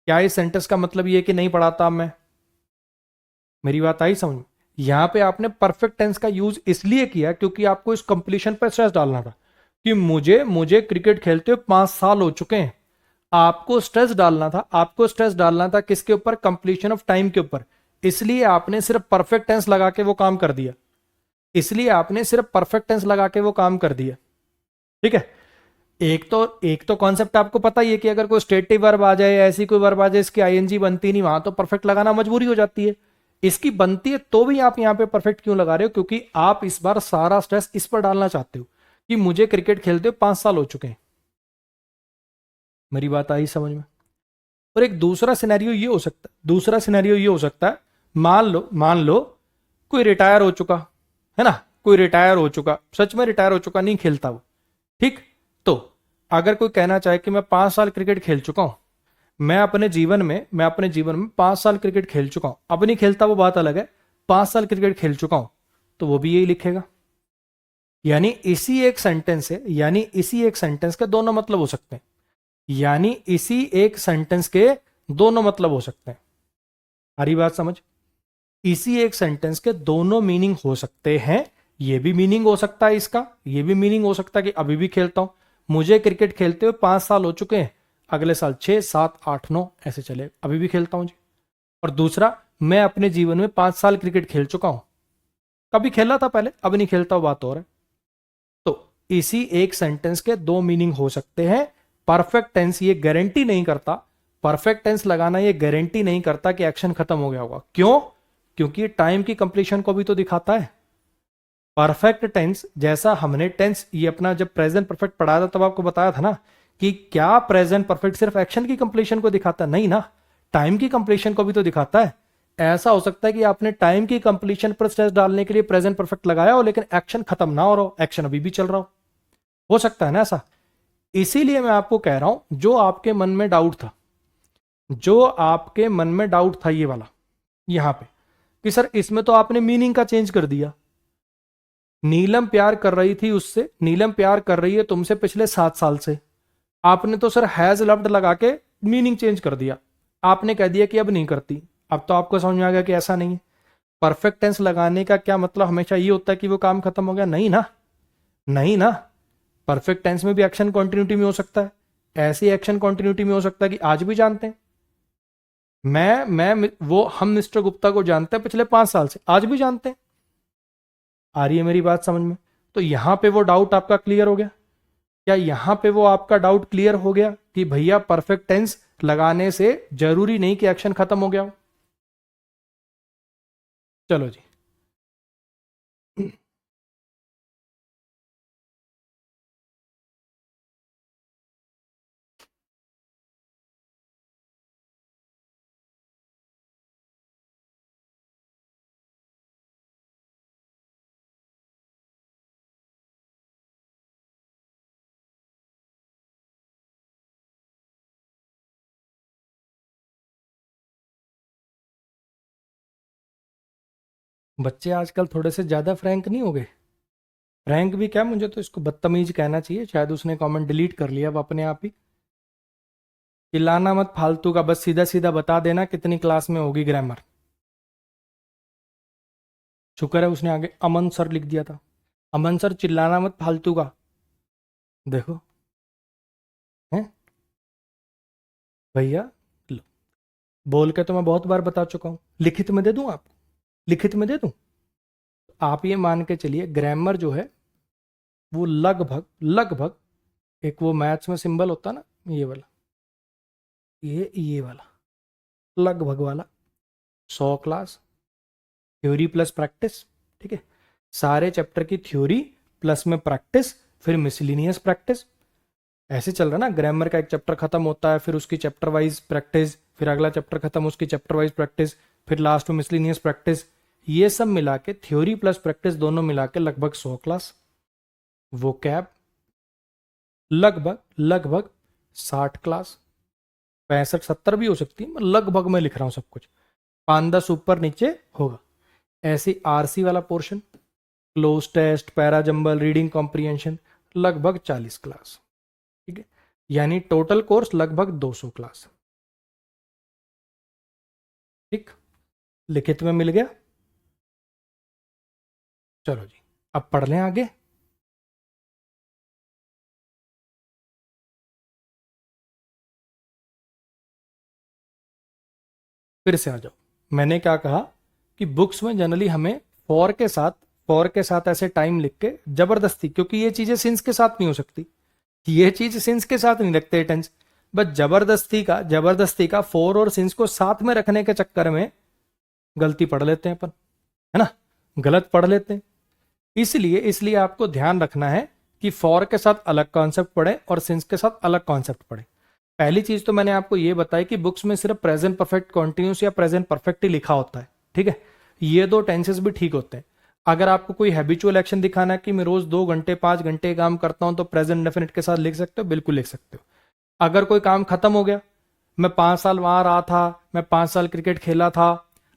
क्या इस सेंटेंस का मतलब यह है कि नहीं पढ़ाता अब मैं? मेरी बात आई समझ में? यहां पे आपने परफेक्ट टेंस का यूज इसलिए किया क्योंकि आपको इस कंप्लीशन पर स्ट्रेस डालना था कि मुझे मुझे क्रिकेट खेलते हुए 5 साल हो चुके हैं। आपको स्ट्रेस डालना था, आपको स्ट्रेस डालना था किसके ऊपर? कंप्लीशन ऑफ टाइम के ऊपर। इसलिए आपने सिर्फ परफेक्ट टेंस लगा के वो काम कर दिया। इसलिए आपने सिर्फ परफेक्ट टेंस लगा के वो काम कर दिया। ठीक है। एक तो कॉन्सेप्ट आपको पता ही है कि अगर कोई स्टेटिव वर्ब आ जाए, ऐसी कोई वर्ब आ जाए इसकी आईएनजी बनती नहीं, वहां तो परफेक्ट लगाना मजबूरी हो जाती है। इसकी बनती है तो भी आप यहां पे परफेक्ट क्यों लगा रहे हो? क्योंकि आप इस बार सारा स्ट्रेस इस पर डालना चाहते हो कि मुझे क्रिकेट खेलते हुए 5 साल हो चुके हैं। मेरी बात आई समझ में? और एक दूसरा सिनेरियो ये हो सकता है, दूसरा सिनेरियो ये हो सकता है, मान लो कोई रिटायर हो चुका है ना, कोई रिटायर हो चुका, सच में रिटायर हो चुका, नहीं खेलता वो। ठीक। तो अगर कोई कहना चाहे कि मैं 5 साल क्रिकेट खेल चुका हूं, मैं अपने जीवन में 5 साल क्रिकेट खेल चुका हूं, अब नहीं खेलता वो बात अलग है, 5 साल क्रिकेट खेल चुका हूं, तो वो भी यही लिखेगा। यानी इसी एक सेंटेंस के दोनों मतलब हो सकते हैं। यानी इसी एक सेंटेंस के दोनों मतलब हो सकते हैं। हरी बात समझ? इसी एक सेंटेंस के दोनों मीनिंग हो सकते हैं। ये भी मीनिंग हो सकता है इसका, ये भी मीनिंग हो सकता है कि अभी भी खेलता हूं, मुझे क्रिकेट खेलते हुए 5 साल हो चुके हैं, अगले साल 6, 7, 8, 9 ऐसे चले, अभी भी खेलता हूं जी। और दूसरा, मैं अपने जीवन में 5 साल क्रिकेट खेल चुका हूं, कभी खेला था पहले, अब नहीं खेलता हूं, बात और है। तो इसी एक सेंटेंस के दो मीनिंग हो सकते हैं। परफेक्ट टेंस ये गारंटी नहीं करता, परफेक्ट टेंस लगाना ये गारंटी नहीं करता कि एक्शन खत्म हो गया होगा। क्यों? क्योंकि टाइम की कंप्लीशन को भी तो दिखाता है। परफेक्ट टेंस, जैसा हमने टेंस ये अपना जब प्रेजेंट परफेक्ट पढ़ा था तब आपको बताया था ना कि क्या प्रेजेंट परफेक्ट सिर्फ एक्शन की कंप्लीशन को दिखाता है? नहीं ना, टाइम की कंप्लीशन को भी तो दिखाता है। ऐसा हो सकता है कि आपने टाइम की कंप्लीशन पर स्ट्रेस डालने के लिए प्रेजेंट परफेक्ट लगाया हो, लेकिन एक्शन खत्म ना हो रहा हो, एक्शन अभी भी चल रहा हो सकता है ना ऐसा। इसीलिए मैं आपको कह रहा हूं, जो आपके मन में डाउट था, जो आपके मन में डाउट था ये वाला यहां पे, कि सर इसमें तो आपने मीनिंग का चेंज कर दिया। नीलम प्यार कर रही थी उससे, नीलम प्यार कर रही है तुमसे पिछले 7 साल से, आपने तो सर हैज लव्ड लगा के मीनिंग चेंज कर दिया। आपने कह दिया कि अब नहीं करती। अब तो आपको समझ में आ गया कि ऐसा नहीं है। परफेक्ट टेंस लगाने का क्या मतलब हमेशा ये होता है कि वो काम खत्म हो गया? नहीं ना, नहीं ना। परफेक्ट टेंस में भी एक्शन कंटिन्यूटी में हो सकता है, ऐसी एक्शन कंटिन्यूटी में हो सकता है कि आज भी जानते हैं। मैं वो हम मिस्टर गुप्ता को जानते हैं पिछले 5 साल से, आज भी जानते हैं। आ रही है मेरी बात समझ में? तो यहां पे वो डाउट आपका क्लियर हो गया। क्या यहां पे वो आपका डाउट क्लियर हो गया कि भैया परफेक्ट टेंस लगाने से जरूरी नहीं कि एक्शन खत्म हो गया हो? चलो जी। बच्चे आजकल थोड़े से ज़्यादा फ्रैंक नहीं हो गए? फ्रैंक भी क्या, मुझे तो इसको बदतमीज कहना चाहिए, शायद उसने कमेंट डिलीट कर लिया अब अपने आप ही। चिल्लाना मत फालतू का, बस सीधा सीधा बता देना कितनी क्लास में होगी ग्रामर। शुक्र है उसने आगे अमन सर लिख दिया था। अमन सर चिल्लाना मत फालतू का। देखो, हैं भैया, लो, बोल के तो मैं बहुत बार बता चुका हूँ, लिखित में दे दूँ आपको, लिखित में दे दूँ। आप ये मान के चलिए ग्रामर जो है वो लगभग लगभग, एक वो मैथ्स में सिंबल होता ना, ये वाला, ये वाला लगभग वाला, 100 क्लास थ्योरी प्लस प्रैक्टिस। ठीक है, सारे चैप्टर की थ्योरी प्लस में प्रैक्टिस, फिर मिसलिनियस प्रैक्टिस। ऐसे चल रहा ना, ग्रामर का एक चैप्टर खत्म होता है, फिर उसकी चैप्टर वाइज प्रैक्टिस, फिर अगला चैप्टर खत्म, उसकी चैप्टर वाइज प्रैक्टिस, फिर लास्ट में मिसलिनियस प्रैक्टिस। ये सब मिला के थ्योरी प्लस प्रैक्टिस दोनों मिला के लगभग 100 क्लास। वो कैब लगभग लगभग 60 क्लास, 65 70 भी हो सकती है, मैं लगभग में लिख रहा हूं सब कुछ, 5-10 ऊपर नीचे होगा। ऐसी आरसी वाला portion, cloze test, parajumble, reading comprehension, लगभग 40 क्लास। ठीक है, यानी टोटल कोर्स लगभग 200 क्लास। ठीक, लिखित में मिल गया। चलो जी, अब पढ़ लें आगे। फिर से आ जाओ। मैंने क्या कहा कि बुक्स में जनरली हमें फॉर के साथ ऐसे टाइम लिख के जबरदस्ती, क्योंकि ये चीजें सिंस के साथ नहीं हो सकती, ये चीज सिंस के साथ नहीं रखते टेंस, बस जबरदस्ती का फॉर और सिंस को साथ में रखने के चक्कर में गलती पढ़ लेते हैं अपन, है ना, गलत पढ़ लेते हैं। इसलिए इसलिए आपको ध्यान रखना है कि फॉर के साथ अलग कॉन्सेप्ट पढ़े और सिंस के साथ अलग कॉन्सेप्ट पढ़े। पहली चीज तो मैंने आपको ये बताई कि बुक्स में सिर्फ प्रेजेंट परफेक्ट कॉन्टिन्यूस या प्रेजेंट परफेक्ट ही लिखा होता है। ठीक है, ये दो टेंसेस भी ठीक होते हैं। अगर आपको कोई हैबिचुअल एक्शन दिखाना है कि मैं रोज 2 घंटे 5 घंटे काम करता हूं, तो प्रेजेंट डेफिनेट के साथ लिख सकते हो, बिल्कुल लिख सकते हो। अगर कोई काम खत्म हो गया, मैं 5 साल वहां रहा था, मैं 5 साल क्रिकेट खेला था,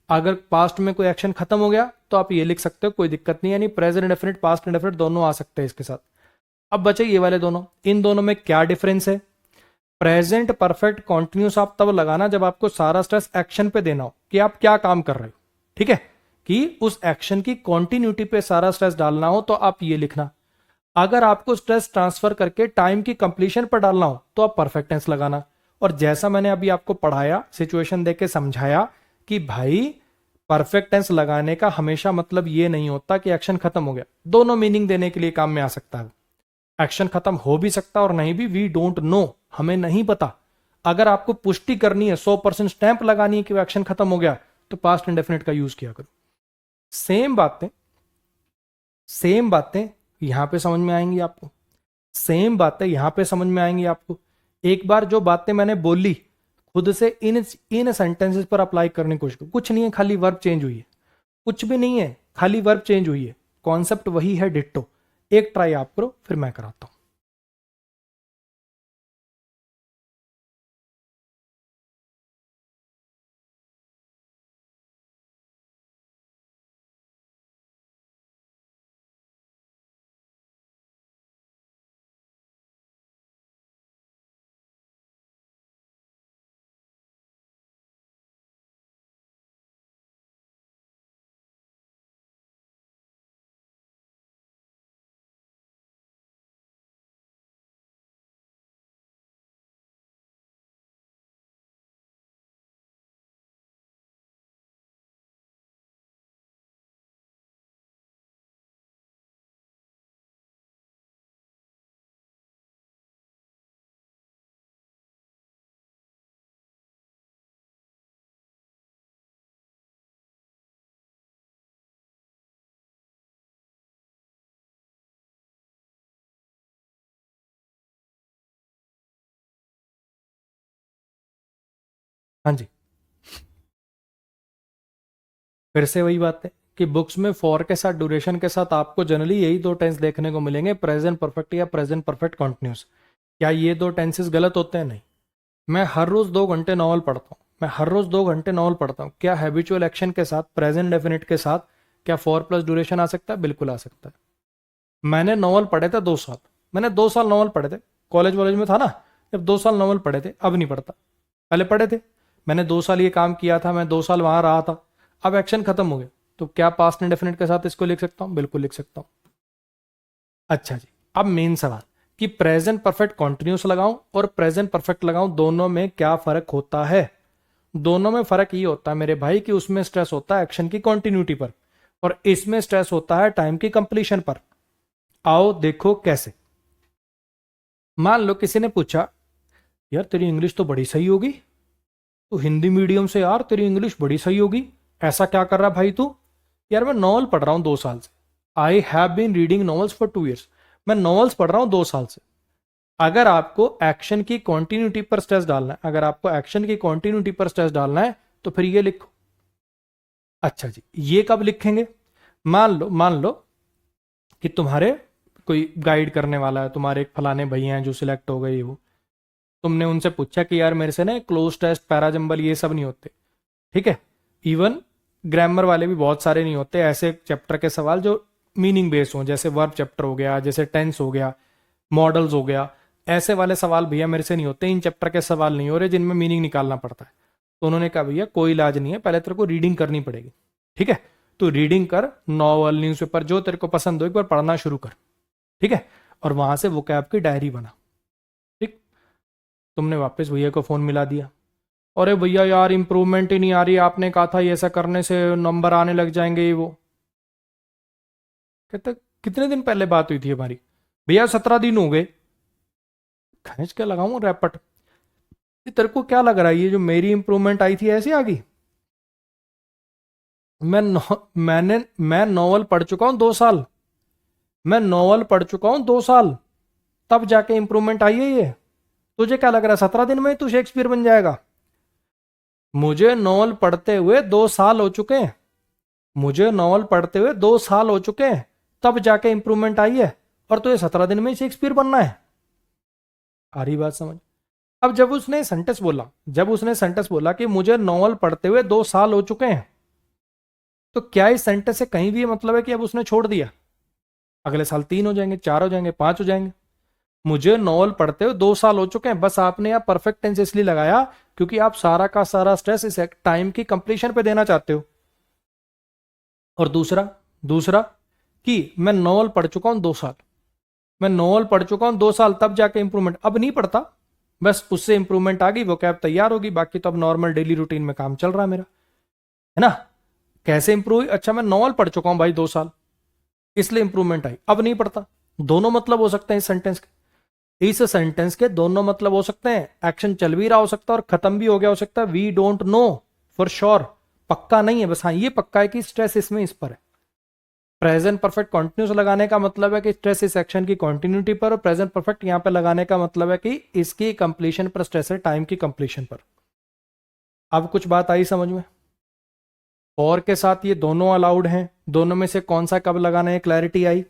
अगर पास्ट में कोई एक्शन खत्म हो गया तो आप ये लिख सकते हो, कोई दिक्कत नहीं, यानी प्रेजेंट डेफिनेट पास्ट इंडेफिनिट दोनों आ सकते हैं इसके साथ। अब बचे ये वाले दोनों, इन दोनों में क्या डिफरेंस है? प्रेजेंट परफेक्ट कॉन्टिन्यूस आप तब लगाना जब आपको सारा स्ट्रेस एक्शन पे देना हो कि आप क्या काम कर रहे हो। ठीक है, कि उस एक्शन की कॉन्टिन्यूटी पे सारा स्ट्रेस डालना हो तो आप ये लिखना। अगर आपको स्ट्रेस ट्रांसफर करके टाइम की कंप्लीशन पर डालना हो तो आप परफेक्ट टेंस लगाना। और जैसा मैंने अभी आपको पढ़ाया, सिचुएशन देके समझाया कि भाई परफेक्ट टेंस लगाने का हमेशा मतलब ये नहीं होता कि एक्शन खत्म हो गया, दोनों मीनिंग देने के लिए काम में आ सकता है। एक्शन खत्म हो भी सकता और नहीं भी, वी डोंट नो, हमें नहीं पता। अगर आपको पुष्टि करनी है, 100% स्टैंप लगानी है कि वो एक्शन खत्म हो गया, तो पास्ट इंडेफिनिट का यूज किया करो। सेम बातें सेम बातें यहां पे समझ में आएंगी आपको, सेम बातें यहां पे समझ में आएंगी आपको। एक बार जो बातें मैंने बोली, खुद से इन इन सेंटेंसेस पर अप्लाई करने की कोशिश करो। कुछ नहीं है, खाली वर्ब चेंज हुई है, कुछ भी नहीं है, खाली वर्ब चेंज हुई है, कॉन्सेप्ट वही है, डिट्टो। एक ट्राई आप करो, फिर मैं कराता हूं। हाँ जी, फिर से वही बात है कि बुक्स में फॉर के साथ, ड्यूरेशन के साथ आपको जनरली यही दो टेंस देखने को मिलेंगे, प्रेजेंट परफेक्ट या प्रेजेंट परफेक्ट कॉन्टिन्यूस। क्या ये दो टेंसेस गलत होते हैं? नहीं। मैं हर रोज 2 घंटे नॉवल पढ़ता हूँ, मैं हर रोज 2 घंटे नॉवल पढ़ता हूँ, क्या हैबिचुअल एक्शन के साथ, प्रेजेंट डेफिनेट के साथ क्या 4 प्लस ड्यूरेशन आ सकता है? बिल्कुल आ सकता है। मैंने नॉवल पढ़े थे 2 साल, मैंने 2 साल नॉवल पढ़े थे, कॉलेज वॉलेज में था ना, जब 2 साल नॉवल पढ़े थे, अब नहीं पढ़ता, पहले पढ़े थे, मैंने 2 साल ये काम किया था, मैं 2 साल वहां रहा था, अब एक्शन खत्म हो गया, तो क्या पास्ट इंडेफिनिट के साथ इसको लिख सकता हूं? बिल्कुल लिख सकता हूं। अच्छा जी, अब मेन सवाल कि प्रेजेंट परफेक्ट कॉन्टिन्यूस लगाऊं और प्रेजेंट परफेक्ट लगाऊं, दोनों में क्या फर्क होता है? दोनों में फर्क ये होता है मेरे भाई कि उसमें स्ट्रेस होता है एक्शन की कॉन्टिन्यूटी पर, और इसमें स्ट्रेस होता है टाइम की कंप्लीशन पर। आओ देखो कैसे। मान लो किसी ने पूछा, यार तेरी इंग्लिश तो बड़ी सही होगी, तू हिंदी मीडियम से, यार तेरी इंग्लिश बड़ी सही होगी, ऐसा क्या कर रहा भाई तू? यार मैं नॉवल पढ़ रहा हूं 2 साल से, I have been reading novels for 2 years, मैं नॉवेल्स पढ़ रहा हूं 2 साल से। अगर आपको एक्शन की कॉन्टिन्यूटी पर स्ट्रेस डालना है, अगर आपको एक्शन की कॉन्टिन्यूटी पर स्ट्रेस डालना है तो फिर ये लिखो। अच्छा जी, ये कब लिखेंगे? मान लो कि तुम्हारे कोई गाइड करने वाला है, तुम्हारे एक फलाने भैया हैं जो सिलेक्ट हो गए, वो तुमने उनसे पूछा कि यार मेरे से ना क्लोज टेस्ट, पैराजंबल, ये सब नहीं होते, ठीक है, इवन ग्रामर वाले भी बहुत सारे नहीं होते, ऐसे चैप्टर के सवाल जो मीनिंग बेस्ड हो, जैसे वर्ब चैप्टर हो गया, जैसे टेंस हो गया, मॉडल्स हो गया, ऐसे वाले सवाल भैया मेरे से नहीं होते, इन चैप्टर के सवाल नहीं हो रहे जिनमें मीनिंग निकालना पड़ता है। तो उन्होंने कहा भैया कोई इलाज नहीं है, पहले तेरे को रीडिंग करनी पड़ेगी, ठीक है, तो रीडिंग कर, नॉवल, न्यूज़पेपर, जो तेरे को पसंद हो एक बार पढ़ना शुरू कर, ठीक है, और वहां से वोकैब की डायरी बना। ठीक, तुमने वापस भैया को फोन मिला दिया, अरे भैया यार इंप्रूवमेंट ही नहीं आ रही, आपने कहा था ये ऐसा करने से नंबर आने लग जाएंगे, ये वो। कहते कितने दिन पहले बात हुई थी हमारी? भैया 17 दिन हो गए। खींच के लगाऊं रैपट, तेरे को क्या लग रहा है ये जो मेरी इंप्रूवमेंट आई थी ऐसी आ गई? मैं नॉवल पढ़ चुका हूं 2 साल, मैं नॉवल पढ़ चुका हूं 2 साल, तब जाके इंप्रूवमेंट आई है ये। तुझे क्या लग रहा है 17 दिन में तू शेक्सपियर बन जाएगा? मुझे नॉवल पढ़ते हुए 2 साल हो चुके हैं, मुझे नॉवल पढ़ते हुए 2 साल हो चुके हैं, तब जाके इंप्रूवमेंट आई है, और तुझे 17 दिन में शेक्सपियर बनना है। आ रही बात समझ? अब जब उसने सेंटेंस बोला कि मुझे नॉवल पढ़ते हुए 2 साल हो चुके हैं, तो क्या इस सेंटेंस से कहीं भी ये मतलब है कि अब उसने छोड़ दिया, अगले साल 3 हो जाएंगे, 4 हो जाएंगे, 5 हो जाएंगे? मुझे नॉवल पढ़ते हुए 2 साल हो चुके हैं, बस आपने यहाँ परफेक्ट टेंस इसलिए लगाया क्योंकि आप सारा का सारा स्ट्रेस इस टाइम की कंप्लीशन पे देना चाहते हो। और दूसरा दूसरा कि मैं नॉवल पढ़ चुका हूं 2 साल, मैं नॉवल पढ़ चुका हूं 2 साल, तब जाके इंप्रूवमेंट, अब नहीं पढ़ता, बस उससे इंप्रूवमेंट आ गई, वो कैब तैयार होगी, बाकी तो अब नॉर्मल डेली रूटीन में काम चल रहा है मेरा, है ना? कैसे इंप्रूव? अच्छा मैं नॉवल पढ़ चुका हूं भाई 2 साल, इसलिए इंप्रूवमेंट आई, अब नहीं पढ़ता। दोनों मतलब हो सकते हैं इस सेंटेंस के, इस सेंटेंस के दोनों मतलब हो सकते हैं, एक्शन चल भी रहा हो सकता है और खत्म भी हो गया हो सकता है, we don't know for sure, पक्का नहीं है, बस हाँ ये पक्का है कि स्ट्रेस इसमें इस पर है। प्रेजेंट परफेक्ट कॉन्टिन्यूस लगाने का मतलब है कि स्ट्रेस इस एक्शन की कॉन्टिन्यूटी पर, और प्रेजेंट परफेक्ट यहां पर लगाने का मतलब है कि इसकी कंप्लीशन पर स्ट्रेस है, टाइम की कंप्लीशन पर। अब कुछ बात आई समझ में? और के साथ ये दोनों अलाउड हैं, दोनों में से कौन सा कब लगाना है क्लैरिटी आई।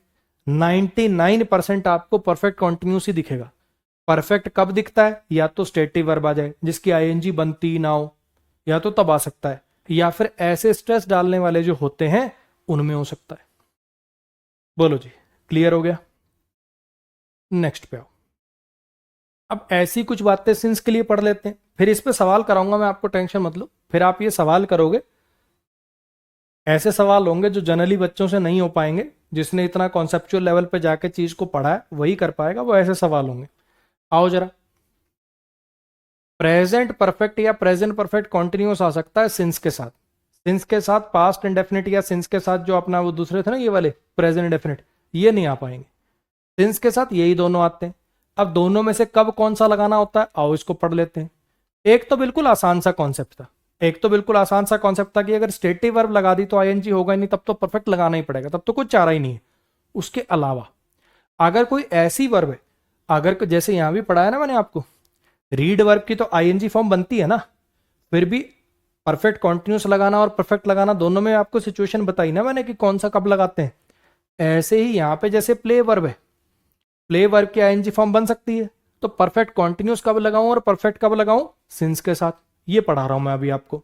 99% आपको परफेक्ट कॉन्टिन्यूस ही दिखेगा। परफेक्ट कब दिखता है? या तो स्टेटिव वर्ब आ जाए जिसकी आईएनजी बनती ना हो, या तो तब आ सकता है, या फिर ऐसे स्ट्रेस डालने वाले जो होते हैं उनमें हो सकता है। बोलो जी, क्लियर हो गया? नेक्स्ट पे आओ। अब ऐसी कुछ बातें सिंस के लिए पढ़ लेते हैं, फिर इस पे सवाल कराऊंगा मैं आपको, टेंशन मत लो, फिर आप ये सवाल करोगे। ऐसे सवाल होंगे जो जनरली बच्चों से नहीं हो पाएंगे, जिसने इतना कॉन्सेप्चुअल लेवल पे जाके चीज को पढ़ा है वही कर पाएगा, वो ऐसे सवाल होंगे। आओ जरा, प्रेजेंट परफेक्ट या प्रेजेंट परफेक्ट कॉन्टिन्यूस आ सकता है सिंस के साथ, सिंस के साथ पास्ट इंडेफिनिट, या सिंस के साथ जो अपना वो दूसरे थे ना ये वाले प्रेजेंट इंडेफिनिट, ये नहीं आ पाएंगे। सिंस के साथ यही दोनों आते हैं। अब दोनों में से कब कौन सा लगाना होता है, आओ इसको पढ़ लेते हैं। एक तो बिल्कुल आसान सा कॉन्सेप्ट था, कि अगर स्टेटिव वर्ब लगा दी तो आईएनजी होगा ही नहीं, तब तो परफेक्ट लगाना ही पड़ेगा, तब तो कुछ चारा ही नहीं है। उसके अलावा अगर कोई ऐसी वर्ब है, अगर जैसे यहां भी पढ़ा है ना मैंने आपको, रीड वर्ब की तो आईएनजी फॉर्म बनती है ना, फिर भी परफेक्ट कॉन्टिन्यूस लगाना और परफेक्ट लगाना दोनों में आपको सिचुएशन बताई ना मैंने कि कौन सा कब लगाते हैं। ऐसे ही यहां पे जैसे प्ले वर्ब है, प्ले वर्ब की आईएनजी फॉर्म बन सकती है, तो परफेक्ट कॉन्टिन्यूस कब लगाऊं और परफेक्ट कब लगाऊं, सिंस के साथ। ये पढ़ा रहा हूं मैं अभी आपको,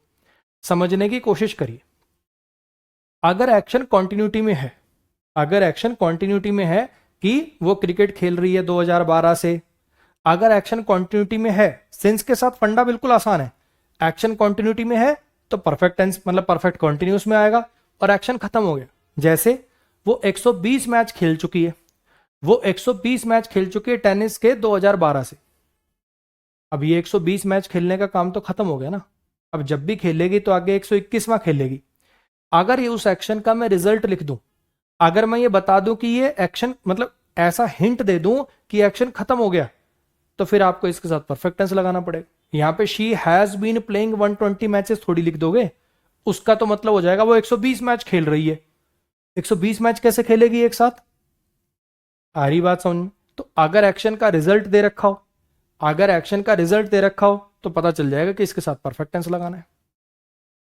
समझने की कोशिश करिए। अगर एक्शन कॉन्टिन्यूटी में है, अगर एक्शन कॉन्टिन्यूटी में है कि वो क्रिकेट खेल रही है 2012 से, अगर एक्शन कॉन्टिन्यूटी में है, सिंस के साथ फंडा बिल्कुल आसान है, एक्शन कॉन्टिन्यूटी में है तो परफेक्ट टेंस मतलब परफेक्ट कॉन्टिन्यूस में आएगा और एक्शन खत्म हो गया। जैसे वो 120 मैच खेल चुकी है, वो 120 मैच खेल चुकी है टेनिस के 2012 से। अब ये 120 मैच खेलने का काम तो खत्म हो गया ना, अब जब भी खेलेगी तो आगे 121वां खेलेगी। अगर ये उस एक्शन का मैं रिजल्ट लिख दूं, अगर मैं ये बता दूं कि ये एक्शन मतलब ऐसा हिंट दे दूं कि एक्शन खत्म हो गया, तो फिर आपको इसके साथ परफेक्ट टेंस लगाना पड़ेगा। यहां पे she has been playing 120 matches थोड़ी लिख दोगे, उसका तो मतलब हो जाएगा वो 120 मैच खेल रही है। 120 मैच कैसे खेलेगी एक साथ, आ रही बात समझ में? तो अगर एक्शन का रिजल्ट दे रखा हो, अगर एक्शन का रिजल्ट दे रखा हो तो पता चल जाएगा कि इसके साथ परफेक्ट टेंस लगाना है।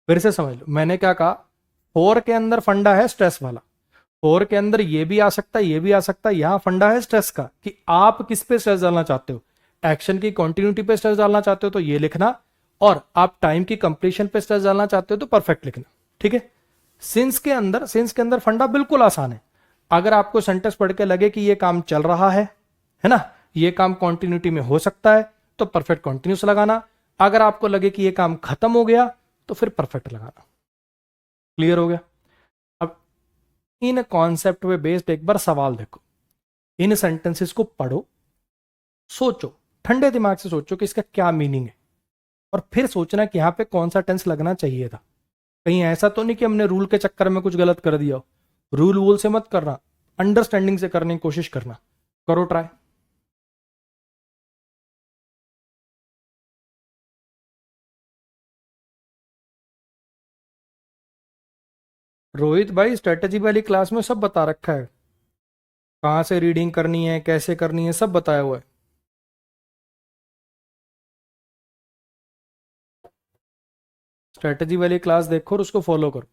फिर से समझ लो, मैंने क्या कहा, फोर के अंदर फंडा है स्ट्रेस वाला, फोर के अंदर ये भी आ सकता है, ये भी आ सकता है, यहां फंडा है स्ट्रेस का कि आप किस पे स्ट्रेस डालना चाहते हो, एक्शन की कंटिन्यूटी पे स्ट्रेस डालना चाहते हो तो ये लिखना, और आप टाइम की कंप्लीशन पे स्ट्रेस डालना चाहते हो तो परफेक्ट लिखना। ठीक है। सिंस के अंदर फंडा बिल्कुल आसान है। अगर आपको सेंटेंस पढ़ के लगे कि ये काम चल रहा है ना, ये काम कंटिन्यूटी में हो सकता है तो परफेक्ट कंटिन्यूस लगाना, अगर आपको लगे कि ये काम खत्म हो गया तो फिर परफेक्ट लगाना। क्लियर हो गया? अब इन कॉन्सेप्ट पे बेस्ड एक बार सवाल देखो, इन सेंटेंसेस को पढ़ो, सोचो, ठंडे दिमाग से सोचो कि इसका क्या मीनिंग है, और फिर सोचना कि यहां पे कौन सा टेंस लगना चाहिए था। कहीं ऐसा तो नहीं कि हमने रूल के चक्कर में कुछ गलत कर दिया हो। रूल वूल से मत करना, अंडरस्टैंडिंग से करने की कोशिश करना। करो ट्राई। रोहित भाई, स्ट्रेटेजी वाली क्लास में सब बता रखा है, कहां से रीडिंग करनी है, कैसे करनी है, सब बताया हुआ है। स्ट्रेटेजी वाली क्लास देखो और उसको फॉलो करो।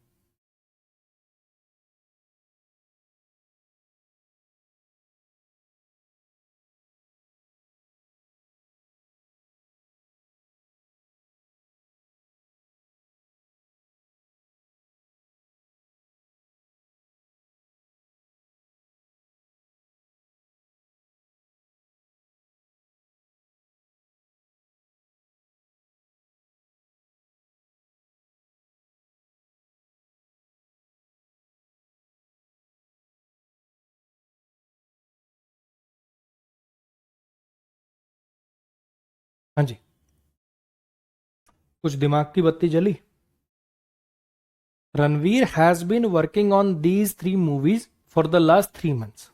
हाँ जी, कुछ दिमाग की बत्ती जली। Ranveer has been working on these 3 movies for the last 3 months.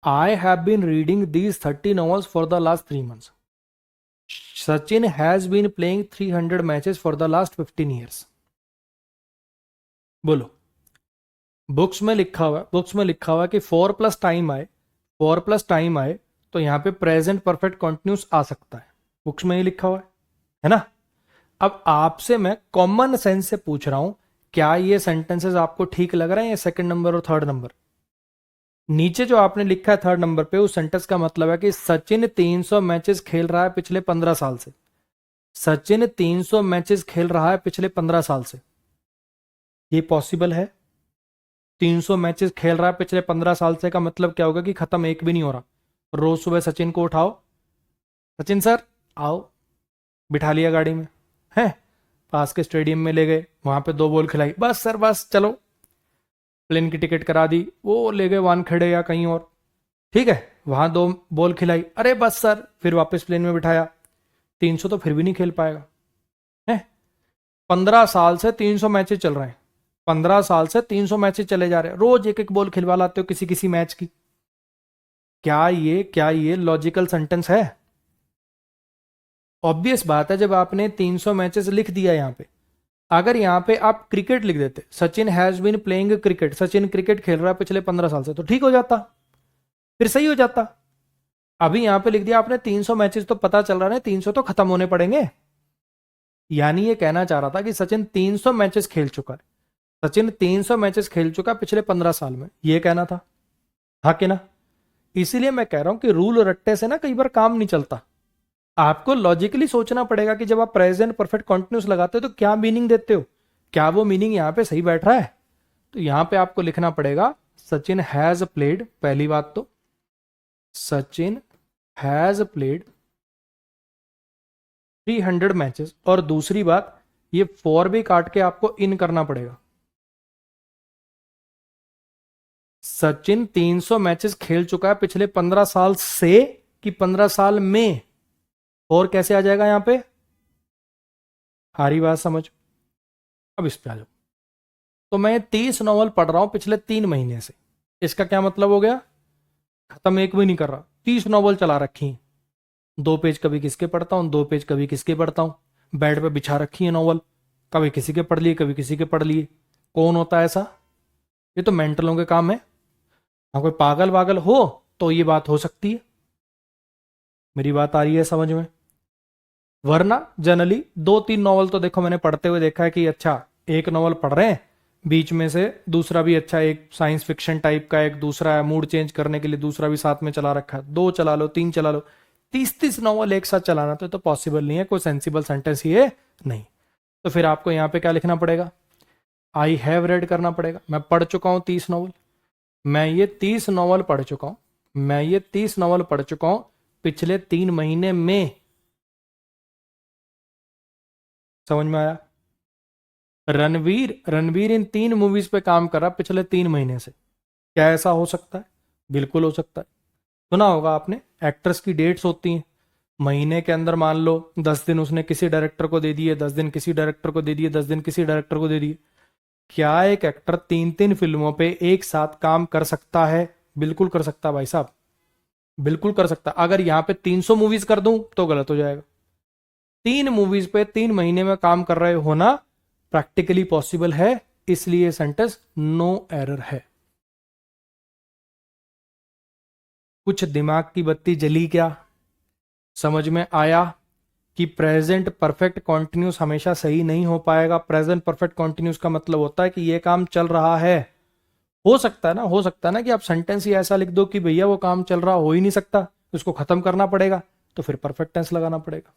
I have been reading these 30 novels for the last 3 months. Sachin has been playing 300 matches for the last 15 years. बोलो, बुक्स में लिखा हुआ, बुक्स में लिखा हुआ कि 4 plus time आए, 4 plus time आए तो यहां पे प्रेजेंट परफेक्ट कंटिन्यूस आ सकता है, बुक्स में ही लिखा हुआ है ना। अब आपसे मैं कॉमन सेंस से पूछ रहा हूं, क्या ये सेंटेंसेस आपको ठीक लग रहे हैं, सेकंड नंबर और थर्ड नंबर? नीचे जो आपने लिखा है थर्ड नंबर पे, उस सेंटेंस का मतलब है कि सचिन 300 मैचेस खेल रहा है पिछले 15 साल से। सचिन 300 मैचेस खेल रहा है पिछले 15 साल से। ये पॉसिबल है? 300 मैचेस खेल रहा है पिछले 15 साल से का मतलब क्या होगा कि खत्म एक भी नहीं हो रहा। रोज सुबह सचिन को उठाओ, सचिन सर आओ, बिठा लिया गाड़ी में, है पास के स्टेडियम में ले गए, वहां पे 2 बॉल खिलाई, बस सर बस चलो, प्लेन की टिकट करा दी, वो ले गए वानखेड़े या कहीं और, ठीक है, वहां 2 बॉल खिलाई, अरे बस सर, फिर वापस प्लेन में बिठाया। 300 तो फिर भी नहीं खेल पाएगा है। 15 साल से 300 मैचेस चल रहे हैं, 15 साल से 300 मैचेस चले जा रहे हैं, रोज एक एक बॉल खिलवा लाते हो किसी किसी मैच की। क्या ये लॉजिकल सेंटेंस है? ऑब्वियस बात है, जब आपने 300 मैचेस लिख दिया यहां पे, अगर यहां पे आप क्रिकेट लिख देते, Sachin has been playing cricket, Sachin cricket खेल रहा है पिछले 15 साल से, तो ठीक हो जाता, फिर सही हो जाता। अभी यहां पे लिख दिया आपने 300 मैचेस, तो पता चल रहा है 300 तो खत्म होने पड़ेंगे। यानी ये कहना चाह रहा था कि सचिन 300 मैचेस खेल चुका है, सचिन 300 मैचेस खेल चुका पिछले 15 साल में, ये कहना था, हाँ कि ना। इसीलिए मैं कह रहा हूं कि रूल रट्टे से ना कई बार काम नहीं चलता। आपको लॉजिकली सोचना पड़ेगा कि जब आप प्रेजेंट परफेक्ट कंटिन्यूस लगाते हो तो क्या मीनिंग देते हो, क्या वो मीनिंग यहां पे सही बैठ रहा है। तो यहां पे आपको लिखना पड़ेगा सचिन हैज प्लेड, पहली बात तो सचिन हैज प्लेड 300 मैचेस, और दूसरी बात ये 4 भी काट के आपको इन करना पड़ेगा। सचिन 300 मैचेस खेल चुका है पिछले 15 साल से कि 15 साल में, और कैसे आ जाएगा यहां पे, हारी बात समझ। अब इस पे आ जाओ। तो मैं 30 नॉवल पढ़ रहा हूं पिछले 3 महीने से, इसका क्या मतलब हो गया, खत्म एक भी नहीं कर रहा, 30 नॉवल चला रखी हैं, 2 पेज कभी किसके पढ़ता हूं, 2 पेज कभी किसके पढ़ता हूं, बेड पे बिछा रखी है नॉवल, कभी किसी के पढ़ लिए कभी किसी के पढ़ लिए। कौन होता है ऐसा, ये तो मेंटलों के काम है। हाँ कोई पागल वागल हो तो ये बात हो सकती है, मेरी बात आ रही है समझ में। वरना जनरली 2-3 नॉवल तो देखो मैंने पढ़ते हुए देखा है कि अच्छा एक नॉवल पढ़ रहे हैं, बीच में से दूसरा भी अच्छा, एक साइंस फिक्शन टाइप का, एक दूसरा है मूड चेंज करने के लिए दूसरा भी साथ में चला रखा है, 2 चला लो 3 चला लो, 30-30 नॉवल एक साथ चलाना तो पॉसिबल नहीं है, कोई सेंसिबल सेंटेंस ही है नहीं। तो फिर आपको यहाँ पे क्या लिखना पड़ेगा, आई हैव रेड करना पड़ेगा। मैं पढ़ चुका हूं 30 नॉवल, मैं ये 30 नॉवल पढ़ चुका हूं, मैं ये 30 नॉवल पढ़ चुका हूं पिछले 3 महीने में। समझ में आया। रणवीर रणवीर इन 3 मूवीज पे काम कर रहा पिछले 3 महीने से, क्या ऐसा हो सकता है, बिल्कुल हो सकता है। सुना होगा आपने एक्टर्स की डेट्स होती हैं, महीने के अंदर मान लो 10 दिन उसने किसी डायरेक्टर को दे दिए, 10 दिन किसी डायरेक्टर को दे दिए, 10 दिन किसी डायरेक्टर को दे दिए। क्या एक एक्टर 3-3 फिल्मों पे एक साथ काम कर सकता है, बिल्कुल कर सकता है भाई साहब, बिल्कुल कर सकता। अगर यहां पे 300 मूवीज कर दूं तो गलत हो जाएगा। 3 मूवीज पे 3 महीने में काम कर रहे होना प्रैक्टिकली पॉसिबल है, इसलिए सेंटेंस नो एरर है। कुछ दिमाग की बत्ती जली क्या, समझ में आया कि प्रेजेंट परफेक्ट कॉन्टिन्यूस हमेशा सही नहीं हो पाएगा। प्रेजेंट परफेक्ट कॉन्टिन्यूस का मतलब होता है कि ये काम चल रहा है। हो सकता है ना, हो सकता है ना कि आप सेंटेंस ही ऐसा लिख दो कि भैया वो काम चल रहा हो ही नहीं सकता, उसको खत्म करना पड़ेगा, तो फिर परफेक्ट टेंस लगाना पड़ेगा।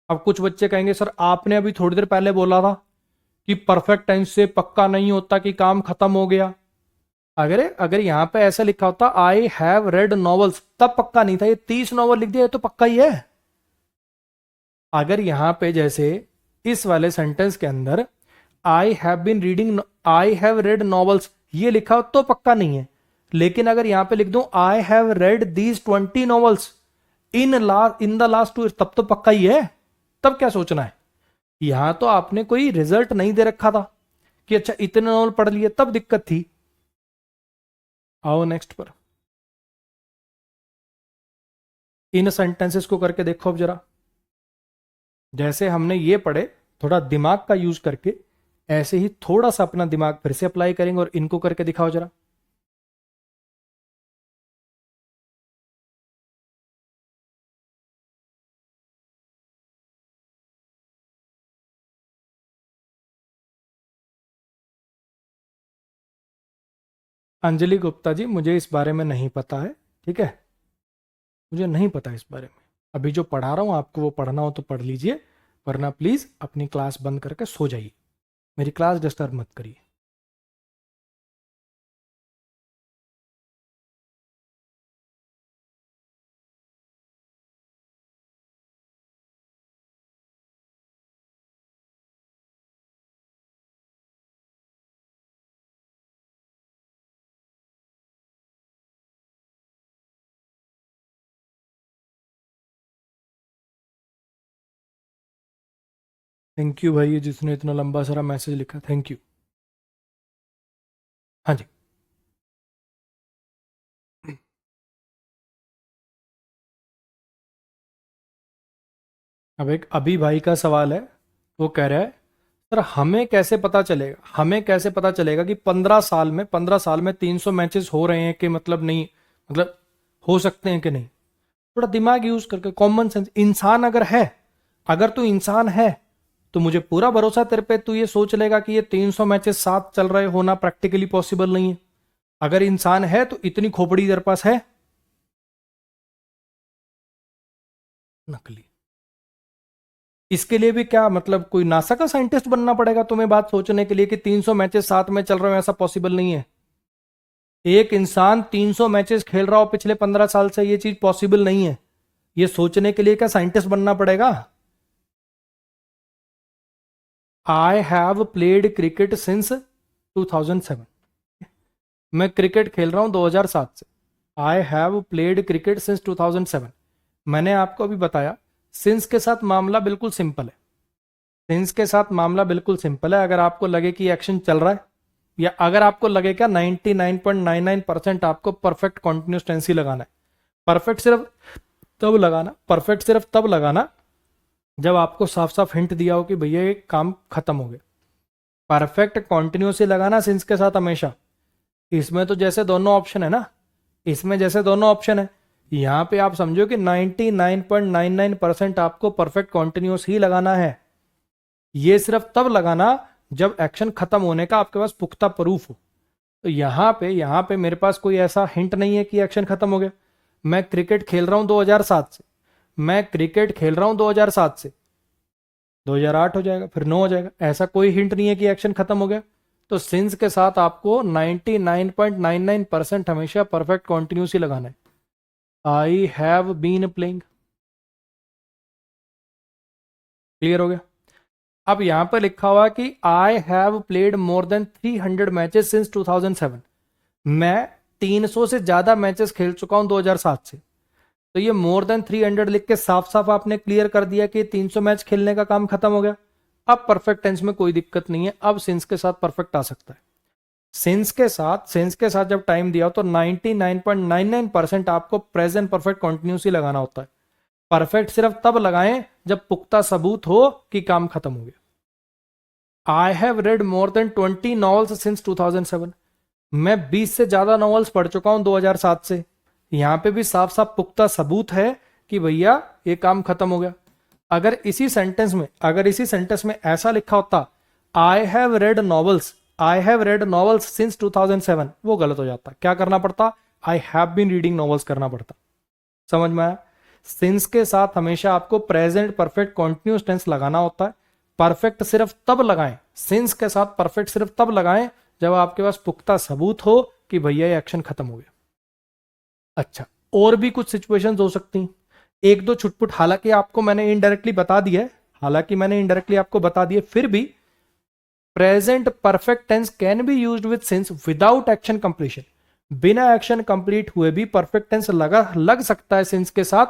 अब कुछ बच्चे कहेंगे सर आपने अभी थोड़ी देर पहले बोला था कि परफेक्ट टेंस से पक्का नहीं होता कि काम खत्म हो गया। अगर अगर यहां पे ऐसा लिखा होता आई हैव रेड नॉवेल्स, तब पक्का नहीं था, ये 30 नॉवल लिख दिया ये तो पक्का ही है। अगर यहां पे जैसे इस वाले सेंटेंस के अंदर I have been reading, I have read novels ये लिखा हो तो पक्का नहीं है। लेकिन अगर यहां पे लिख दूं आई have red these 20 novels in the last 2 years, तब तो पक्का ही है। तब क्या सोचना है, यहां तो आपने कोई रिजल्ट नहीं दे रखा था कि अच्छा इतने नॉवल पढ़ लिए, तब दिक्कत थी। आओ नेक्स्ट पर, इन सेंटेंसेस को करके देखो अब जरा। जैसे हमने ये पढ़े थोड़ा दिमाग का यूज करके, ऐसे ही थोड़ा सा अपना दिमाग फिर से अप्लाई करेंगे और इनको करके दिखाओ जरा। अंजलि गुप्ता जी मुझे इस बारे में नहीं पता है, ठीक है, मुझे नहीं पता इस बारे में। अभी जो पढ़ा रहा हूं आपको वो पढ़ना हो तो पढ़ लीजिए, वरना प्लीज अपनी क्लास बंद करके सो जाइए, मेरी क्लास डिस्टर्ब मत करिए। थैंक यू भाई जिसने इतना लंबा सारा मैसेज लिखा, थैंक यू। हाँ जी। अब एक अभी भाई का सवाल है, वो कह रहा है सर हमें कैसे पता चलेगा, हमें कैसे पता चलेगा कि 15 साल में 300 मैचेस हो रहे हैं कि मतलब नहीं, मतलब हो सकते हैं कि नहीं। थोड़ा दिमाग यूज करके, कॉमन सेंस, इंसान अगर है, अगर तू इंसान है तो मुझे पूरा भरोसा तेरे पे, तू ये सोच लेगा कि ये 300 मैचेस साथ चल रहे होना प्रैक्टिकली पॉसिबल नहीं है। अगर इंसान है तो इतनी खोपड़ी तेरे पास है, नकली। इसके लिए भी क्या मतलब कोई नासा का साइंटिस्ट बनना पड़ेगा तुम्हें बात सोचने के लिए कि 300 मैचेस साथ में चल रहे हो, ऐसा पॉसिबल नहीं है। एक इंसान 300 मैचेस खेल रहा हो पिछले 15 साल से, ये चीज पॉसिबल नहीं है। ये सोचने के लिए क्या साइंटिस्ट बनना पड़ेगा? आई हैव प्लेड क्रिकेट सिंस 2007। मैं क्रिकेट खेल रहा हूं 2007 से। I have played cricket since 2007। मैंने आपको अभी बताया सिंस के साथ मामला बिल्कुल सिंपल है। सिंस के साथ मामला बिल्कुल सिंपल है। अगर आपको लगे कि एक्शन चल रहा है, या अगर आपको लगे क्या 99.99% आपको परफेक्ट कॉन्टिन्यूस टेंस ही लगाना है। परफेक्ट सिर्फ तब लगाना जब आपको साफ साफ हिंट दिया हो कि भैया ये काम खत्म हो गया। परफेक्ट कॉन्टिन्यूस ही लगाना सिंस के साथ हमेशा। इसमें तो जैसे दोनों ऑप्शन है ना, इसमें जैसे दोनों ऑप्शन है, यहां पे आप समझो कि 99.99% आपको परफेक्ट कॉन्टिन्यूस ही लगाना है। ये सिर्फ तब लगाना जब एक्शन खत्म होने का आपके पास पुख्ता प्रूफ हो। तो यहां पे मेरे पास कोई ऐसा हिंट नहीं है कि एक्शन खत्म हो गया। मैं क्रिकेट खेल रहा हूं 2007 से, मैं क्रिकेट खेल रहा हूं 2007 से, 2008 हो जाएगा, फिर 9 हो जाएगा। ऐसा कोई हिंट नहीं है कि एक्शन खत्म हो गया। तो सिंस के साथ आपको 99.99% हमेशा परफेक्ट कॉन्टिन्यूस ही लगाना है। I have been playing. Clear हो गया? अब यहां पर लिखा हुआ कि I have played more than 300 matches since 2007। मैं 300 से ज्यादा मैचेस खेल चुका हूं 2007 से। तो ये मोर देन 300 लिख के साफ साफ आपने क्लियर कर दिया कि 300 मैच खेलने का काम खत्म हो गया। अब परफेक्ट टेंस में कोई दिक्कत नहीं है, अब सिंस के साथ परफेक्ट आ सकता है। सिंस के साथ जब टाइम दिया तो 99.99% आपको प्रेजेंट परफेक्ट कंटिन्यूस ही लगाना होता है। परफेक्ट सिर्फ तब लगाएं जब पुख्ता सबूत हो कि काम खत्म हो गया। आई have red more than 20 novels since 2007। मैं 20 से ज्यादा नॉवेल्स पढ़ चुका हूं 2007 से। यहां पे भी साफ साफ पुख्ता सबूत है कि भैया ये काम खत्म हो गया। अगर इसी सेंटेंस में ऐसा लिखा होता I have read novels since 2007, वो गलत हो जाता। क्या करना पड़ता? I have been reading novels करना पड़ता। समझ में आया? सिंस के साथ हमेशा आपको प्रेजेंट परफेक्ट कॉन्टिन्यूस टेंस लगाना होता है। परफेक्ट सिर्फ तब लगाएं, सिंस के साथ परफेक्ट सिर्फ तब लगाएं जब आपके पास पुख्ता सबूत हो कि भैया ये एक्शन खत्म हो गया। अच्छा, और भी कुछ सिचुएशंस हो सकती हैं, एक दो छुटपुट, हालांकि मैंने इनडायरेक्टली बता दिया, फिर भी present perfect tense can be used with since without action completion. बिना एक्शन कंप्लीट हुए भी परफेक्ट टेंस लग सकता है सिंस के साथ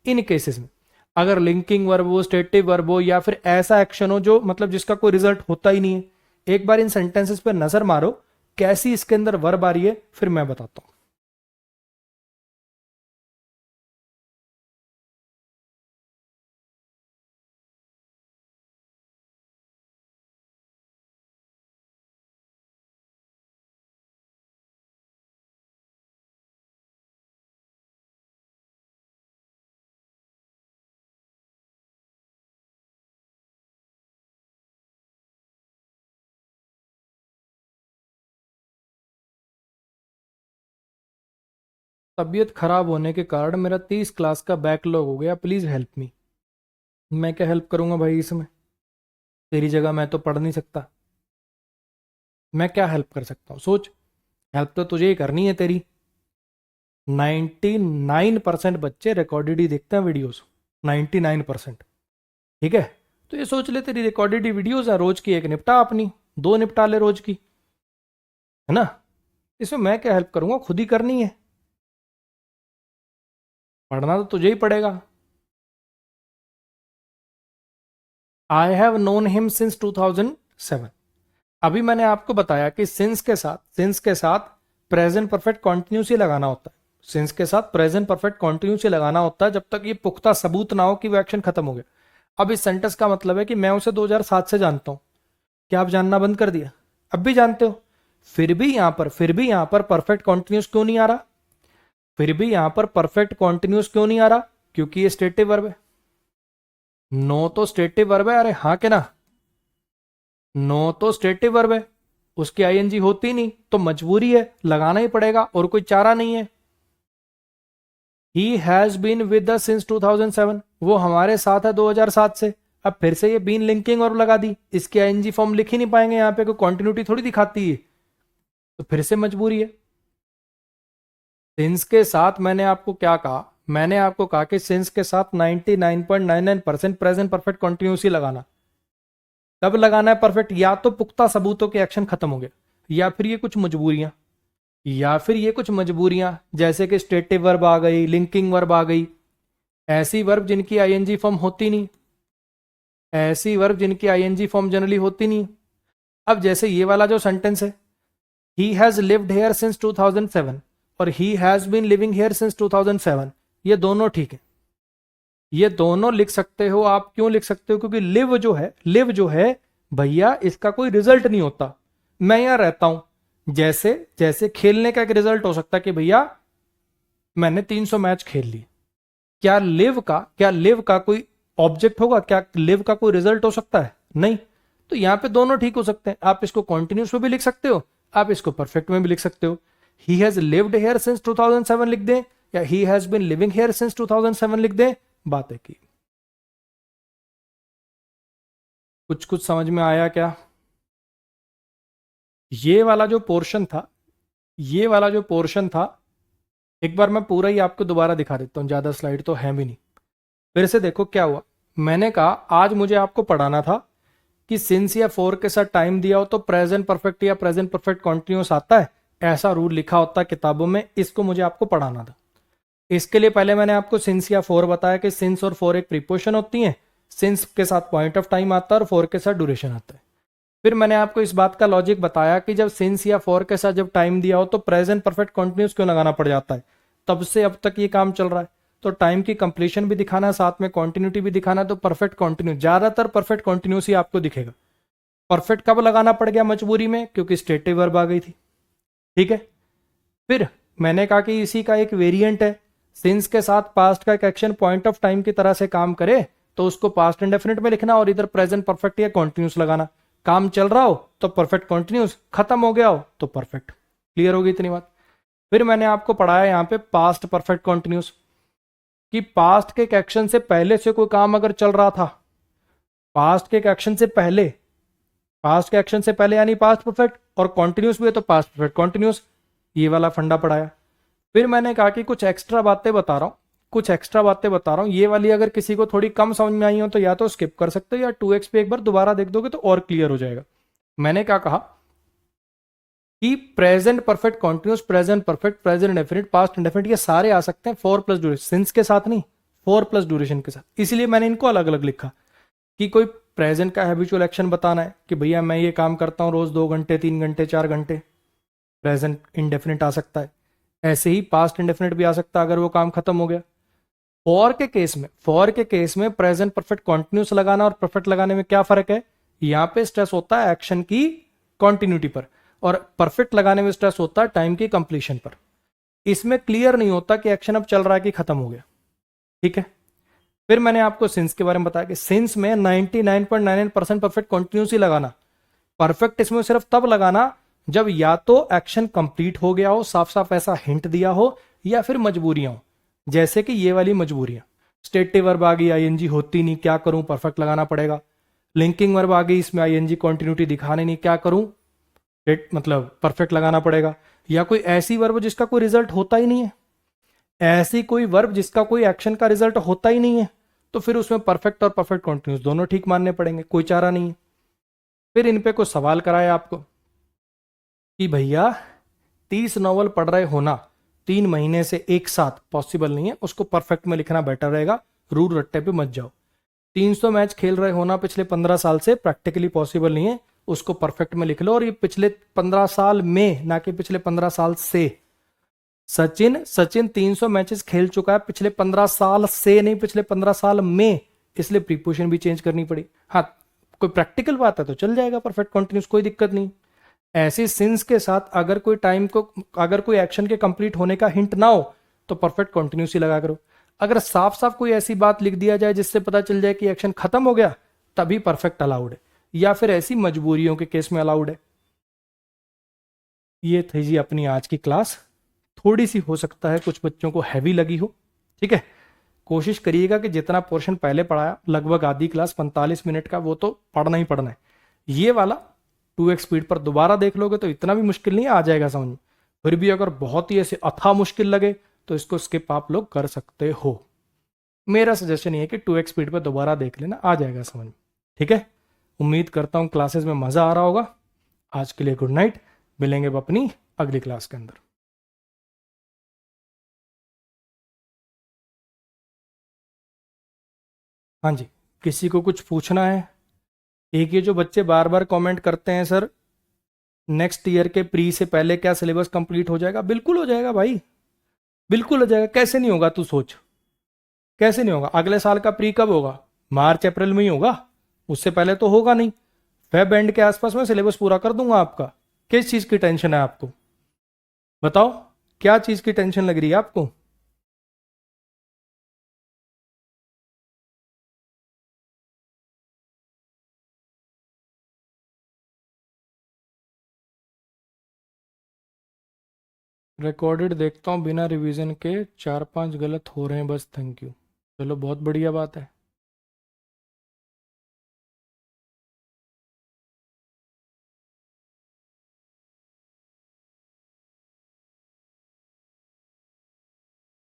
इन केसेस में। अगर लिंकिंग वर्ब हो, स्टेटिव वर्ब हो, या फिर ऐसा एक्शन हो जो मतलब जिसका कोई रिजल्ट होता ही नहीं है। एक बार इन सेंटेंसेस पर नजर मारो कैसी इसके अंदर वर्ब आ रही है, फिर मैं बताता हूं। तबीयत खराब होने के कारण मेरा 30 क्लास का बैकलॉग हो गया, प्लीज हेल्प मी। मैं क्या हेल्प करूंगा भाई इसमें? तेरी जगह मैं तो पढ़ नहीं सकता। मैं क्या हेल्प कर सकता हूँ सोच। हेल्प तो तुझे ही करनी है तेरी। 99% बच्चे रिकॉर्डेड ही देखते हैं वीडियोस, 99%। ठीक है, तो ये सोच ले तेरी रिकॉर्डेड ही वीडियोस है, रोज की एक निपटा, अपनी 2 निपटा ले रोज की, है ना। इसमें मैं क्या हेल्प करूंगा, खुद ही करनी है। पढ़ना तो तुझे ही पड़ेगा। I have known him since 2007। अभी मैंने आपको बताया कि सिंस के साथ प्रेजेंट परफेक्ट कॉन्टिन्यूस ही लगाना होता है। सिंस के साथ प्रेजेंट परफेक्ट कॉन्टिन्यूस ही लगाना होता है जब तक ये पुख्ता सबूत ना हो कि वो एक्शन खत्म हो गया। अब इस सेंटेंस का मतलब है कि मैं उसे 2007 से जानता हूं। क्या आप जानना बंद कर दिया? अब भी जानते हो। फिर भी यहां पर परफेक्ट कॉन्टिन्यूस क्यों नहीं आ रहा? फिर भी यहां पर परफेक्ट कॉन्टिन्यूस क्यों नहीं आ रहा? क्योंकि ये स्टेटिव वर्ब है। नो तो स्टेटिव वर्ब है, अरे हाँ के ना। नो तो स्टेटिव वर्ब है, उसकी आईएनजी होती नहीं, तो मजबूरी है, लगाना ही पड़ेगा, और कोई चारा नहीं है। He has been with us since 2007, वो हमारे साथ है 2007 से। अब फिर से ये बीन लिंकिंग वर्ब लगा दी, इसकी आईएनजी फॉर्म लिख ही नहीं पाएंगे, यहाँ पे कोई कॉन्टिन्यूटी थोड़ी दिखाती है, तो फिर से मजबूरी है। सिंस के साथ मैंने आपको क्या कहा, मैंने आपको कहा कि सिंस के साथ 99.99% प्रेजेंट परफेक्ट कॉन्टिन्यूसी लगाना। कब लगाना है परफेक्ट? या तो पुख्ता सबूतों के एक्शन खत्म हो गया, या फिर ये कुछ मजबूरियां, जैसे कि स्टेटिव वर्ब आ गई, लिंकिंग वर्ब आ गई, ऐसी वर्ब जिनकी आईएनजी फॉर्म होती नहीं, ऐसी वर्ब जिनकी आईएनजी फॉर्म जनरली होती नहीं। अब जैसे ये वाला जो सेंटेंस है, he has lived here since 2007 और he has been living here since 2007, ये दोनों ठीक है, ये दोनों लिख सकते हो आप। क्यों लिख सकते हो? क्योंकि लिव जो है भैया, इसका कोई रिजल्ट नहीं होता। मैं यहां रहता हूं, जैसे जैसे खेलने का एक रिजल्ट हो सकता है कि भैया मैंने 300 मैच खेल लिए। क्या लिव का कोई ऑब्जेक्ट होगा? क्या लिव का कोई रिजल्ट हो सकता है? नहीं। तो यहां पे दोनों ठीक हो सकते हैं। आप इसको कॉन्टिन्यूस में भी लिख सकते हो, आप इसको परफेक्ट में भी लिख सकते हो। He has lived here since 2007 लिख दें, या he has been living here since 2007 लिख दें, बात है की। कुछ समझ में आया क्या? ये वाला जो पोर्शन था, एक बार मैं पूरा ही आपको दोबारा दिखा देता हूं, ज्यादा स्लाइड तो है भी नहीं। फिर से देखो क्या हुआ। मैंने कहा आज मुझे आपको पढ़ाना था कि सिंस या फॉर के साथ टाइम दिया हो तो प्रेजेंट परफेक्ट या प्रेजेंट परफेक्ट कॉन्टिन्यूस आता है, ऐसा रूल लिखा होता है किताबों में, इसको मुझे आपको पढ़ाना था। इसके लिए पहले मैंने आपको सिंस या फॉर बताया कि सिंस और फॉर एक प्रीपोजिशन होती है, सिंस के साथ पॉइंट ऑफ टाइम आता है और फॉर के साथ ड्यूरेशन आता है। फिर मैंने आपको इस बात का लॉजिक बताया कि जब सिंस या फॉर के साथ जब टाइम दिया हो तो प्रेजेंट परफेक्ट कॉन्टिन्यूस क्यों लगाना पड़ जाता है। तब से अब तक ये काम चल रहा है, तो टाइम की कंप्लीशन भी दिखाना है, साथ में कॉन्टिन्यूटी भी दिखाना है, तो परफेक्ट कॉन्टिन्यूस, ज्यादातर परफेक्ट कॉन्टिन्यूस ही आपको दिखेगा। परफेक्ट कब लगाना पड़ गया मजबूरी में? क्योंकि स्टेटिव वर्ब आ गई थी। ठीक है। फिर मैंने कहा कि इसी का एक वेरिएंट है, सिंस के साथ पास्ट का एक एक्शन पॉइंट ऑफ टाइम की तरह से काम करे तो उसको पास्ट इंडेफिनिट में लिखना और इधर प्रेजेंट परफेक्ट या कॉन्टिन्यूस लगाना। काम चल रहा हो तो परफेक्ट कॉन्टिन्यूस, खत्म हो गया हो तो परफेक्ट। क्लियर होगी इतनी बात? फिर मैंने आपको पढ़ाया यहां पे पास्ट परफेक्ट कॉन्टिन्यूस, कि पास्ट के एक एक्शन से पहले से कोई काम अगर चल रहा था, पास्ट के एक एक्शन से पहले, पास्ट के एक्शन से पहले यानी पास्ट परफेक्ट, और कॉन्टिन्यूस भी है तो पास्ट परफेक्ट कॉन्टिन्यूस, ये वाला फंडा पढ़ाया। फिर मैंने कहा कि कुछ एक्स्ट्रा बातें बता रहा हूं, ये वाली अगर किसी को थोड़ी कम समझ में आई हो तो या तो स्किप कर सकते हो, या 2x पे एक बार दोबारा देख दोगे तो और क्लियर हो जाएगा। मैंने क्या कहा कि present perfect continuous, present perfect, present indefinite, past indefinite, ये सारे आ सकते हैं 4 प्लस ड्यूरेशन, सिंस के साथ नहीं, 4 प्लस ड्यूरेशन के साथ। इसलिए मैंने इनको अलग अलग लिखा कि कोई प्रेजेंट का हैबिचुअल एक्शन बताना है कि भैया मैं ये काम करता हूं रोज 2 घंटे, 3 घंटे, 4 घंटे, प्रेजेंट इंडेफिनिट आ सकता है। ऐसे ही पास्ट इंडेफिनिट भी आ सकता है अगर वो काम खत्म हो गया। फॉर के केस में प्रेजेंट परफेक्ट कॉन्टिन्यूस लगाना और परफेक्ट लगाने में क्या फर्क है? यहां पे स्ट्रेस होता है एक्शन की कॉन्टिन्यूटी पर, और परफेक्ट लगाने में स्ट्रेस होता है टाइम की कंप्लीशन पर। इसमें क्लियर नहीं होता कि एक्शन अब चल रहा है कि खत्म हो गया। ठीक है। फिर मैंने आपको सिंस के बारे में बताया कि सिंस में 99.99% परफेक्ट कॉन्टिन्यूस ही लगाना। परफेक्ट इसमें सिर्फ तब लगाना जब या तो एक्शन कंप्लीट हो गया हो, साफ साफ ऐसा हिंट दिया हो, या फिर मजबूरियां हो, जैसे कि ये वाली मजबूरियां। स्टेटिव वर्ब आ गई, आईएनजी होती नहीं, क्या करूं? परफेक्ट लगाना पड़ेगा। लिंकिंग वर्ब आ गई, इसमें आईएनजी कंटिन्यूटी दिखाने नहीं, क्या करूं? मतलब परफेक्ट लगाना पड़ेगा। या कोई ऐसी वर्ब जिसका कोई रिजल्ट होता ही नहीं है, ऐसी कोई वर्ब जिसका कोई एक्शन का रिजल्ट होता ही नहीं है, तो फिर उसमें परफेक्ट और परफेक्ट कॉन्टिन्यूस दोनों ठीक मानने पड़ेंगे, कोई चारा नहीं है। फिर इन पे कुछ सवाल कराया आपको कि भैया 30 नॉवल पढ़ रहे होना 3 महीने से एक साथ पॉसिबल नहीं है, उसको परफेक्ट में लिखना बेटर रहेगा, रूल रट्टे पे मत जाओ। 300 मैच खेल रहे होना पिछले 15 साल से प्रैक्टिकली पॉसिबल नहीं है, उसको परफेक्ट में लिख लो, और ये पिछले 15 साल में, ना कि पिछले 15 साल से। सचिन 300 मैचेस खेल चुका है पिछले 15 साल से, नहीं पिछले 15 साल में, इसलिए प्रीपोजिशन भी चेंज करनी पड़ी। हाँ, कोई प्रैक्टिकल बात है तो चल जाएगा परफेक्ट कॉन्टिन्यूस, कोई दिक्कत नहीं। ऐसे सिंस के साथ अगर कोई टाइम को, अगर कोई एक्शन के कंप्लीट होने का हिंट ना हो तो परफेक्ट कॉन्टिन्यूस ही लगा करो। अगर साफ साफ कोई ऐसी बात लिख दिया जाए जिससे पता चल जाए कि एक्शन खत्म हो गया, तभी परफेक्ट अलाउड है, या फिर ऐसी मजबूरियों के केस में अलाउड है। ये थी जी अपनी आज की क्लास। थोड़ी सी हो सकता है कुछ बच्चों को हैवी लगी हो, ठीक है, कोशिश करिएगा कि जितना पोर्शन पहले पढ़ाया, लगभग आधी क्लास 45 मिनट का, वो तो पढ़ना ही पढ़ना है। ये वाला 2x स्पीड पर दोबारा देख लोगे तो इतना भी मुश्किल नहीं आ जाएगा समझ में। फिर भी अगर बहुत ही ऐसे अथा मुश्किल लगे तो इसको स्किप आप लोग कर सकते हो। मेरा सजेशन ये है कि 2x स्पीड पर दोबारा देख लेना, आ जाएगा समझ में। ठीक है, उम्मीद करता हूँ क्लासेस में मज़ा आ रहा होगा। आज के लिए गुड नाइट, मिलेंगे अब अपनी अगली क्लास के अंदर। हाँ जी, किसी को कुछ पूछना है? एक ये जो बच्चे बार बार कमेंट करते हैं सर नेक्स्ट ईयर के प्री से पहले क्या सिलेबस कंप्लीट हो जाएगा? बिल्कुल हो जाएगा भाई, बिल्कुल हो जाएगा। कैसे नहीं होगा तू सोच, कैसे नहीं होगा? अगले साल का प्री कब होगा? मार्च अप्रैल में ही होगा, उससे पहले तो होगा नहीं। फेब एंड के आसपास में सिलेबस पूरा कर दूंगा आपका। किस चीज की टेंशन है आपको? बताओ, क्या चीज की टेंशन लग रही है आपको? रिकॉर्डेड देखता हूँ बिना रिवीजन के 4-5 गलत हो रहे हैं बस, थैंक यू। चलो बहुत बढ़िया बात है।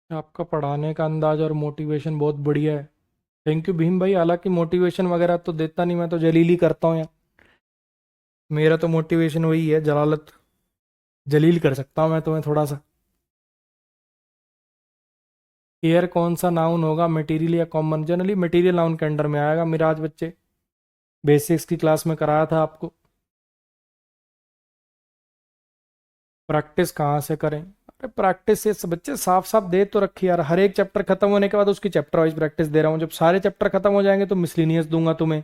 आपका पढ़ाने का अंदाज और मोटिवेशन बहुत बढ़िया है, थैंक यू भीम भाई। हालांकि मोटिवेशन वगैरह तो देता नहीं, मैं तो जलील ही करता हूँ यार। मेरा तो मोटिवेशन वही है, जलालत, जलील कर सकता हूँ मैं तुम्हें थोड़ा सा। एयर कौन सा नाउन होगा, मटेरियल या कॉमन? जनरली मटेरियल नाउन के अंडर में आएगा। मिराज बच्चे, बेसिक्स की क्लास में कराया था आपको। प्रैक्टिस कहाँ से करें? अरे प्रैक्टिस से बच्चे साफ साफ दे तो रखी यार, हर एक चैप्टर खत्म होने के बाद उसकी चैप्टर वाइज प्रैक्टिस दे रहा हूँ। जब सारे चैप्टर खत्म हो जाएंगे तो मिसलिनियस दूंगा तुम्हें।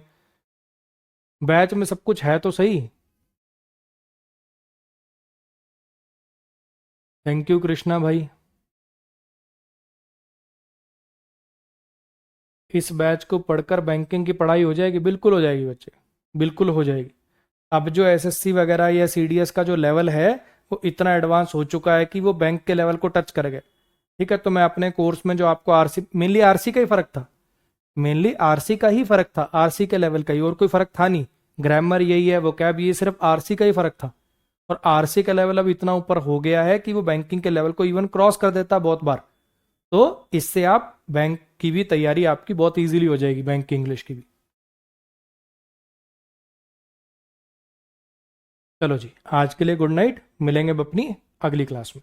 बैच में सब कुछ है तो सही। थैंक यू कृष्णा भाई। इस बैच को पढ़कर बैंकिंग की पढ़ाई हो जाएगी? बिल्कुल हो जाएगी बच्चे, बिल्कुल हो जाएगी। अब जो एसएससी वगैरह या सीडीएस का जो लेवल है वो इतना एडवांस हो चुका है कि वो बैंक के लेवल को टच कर गए। ठीक है, तो मैं अपने कोर्स में जो आपको आरसी, मेनली आरसी का ही फर्क था, मेनली आरसी का ही फर्क था, आरसी के लेवल का ही, और कोई फर्क था नहीं। ग्रामर यही है, वो कैब ये, सिर्फ आरसी का ही फर्क था। और आरसी का लेवल अब इतना ऊपर हो गया है कि वो बैंकिंग के लेवल को इवन क्रॉस कर देता है बहुत बार। तो इससे आप बैंक की भी तैयारी आपकी बहुत इजीली हो जाएगी, बैंक की इंग्लिश की भी। चलो जी, आज के लिए गुड नाइट, मिलेंगे अब अपनी अगली क्लास में।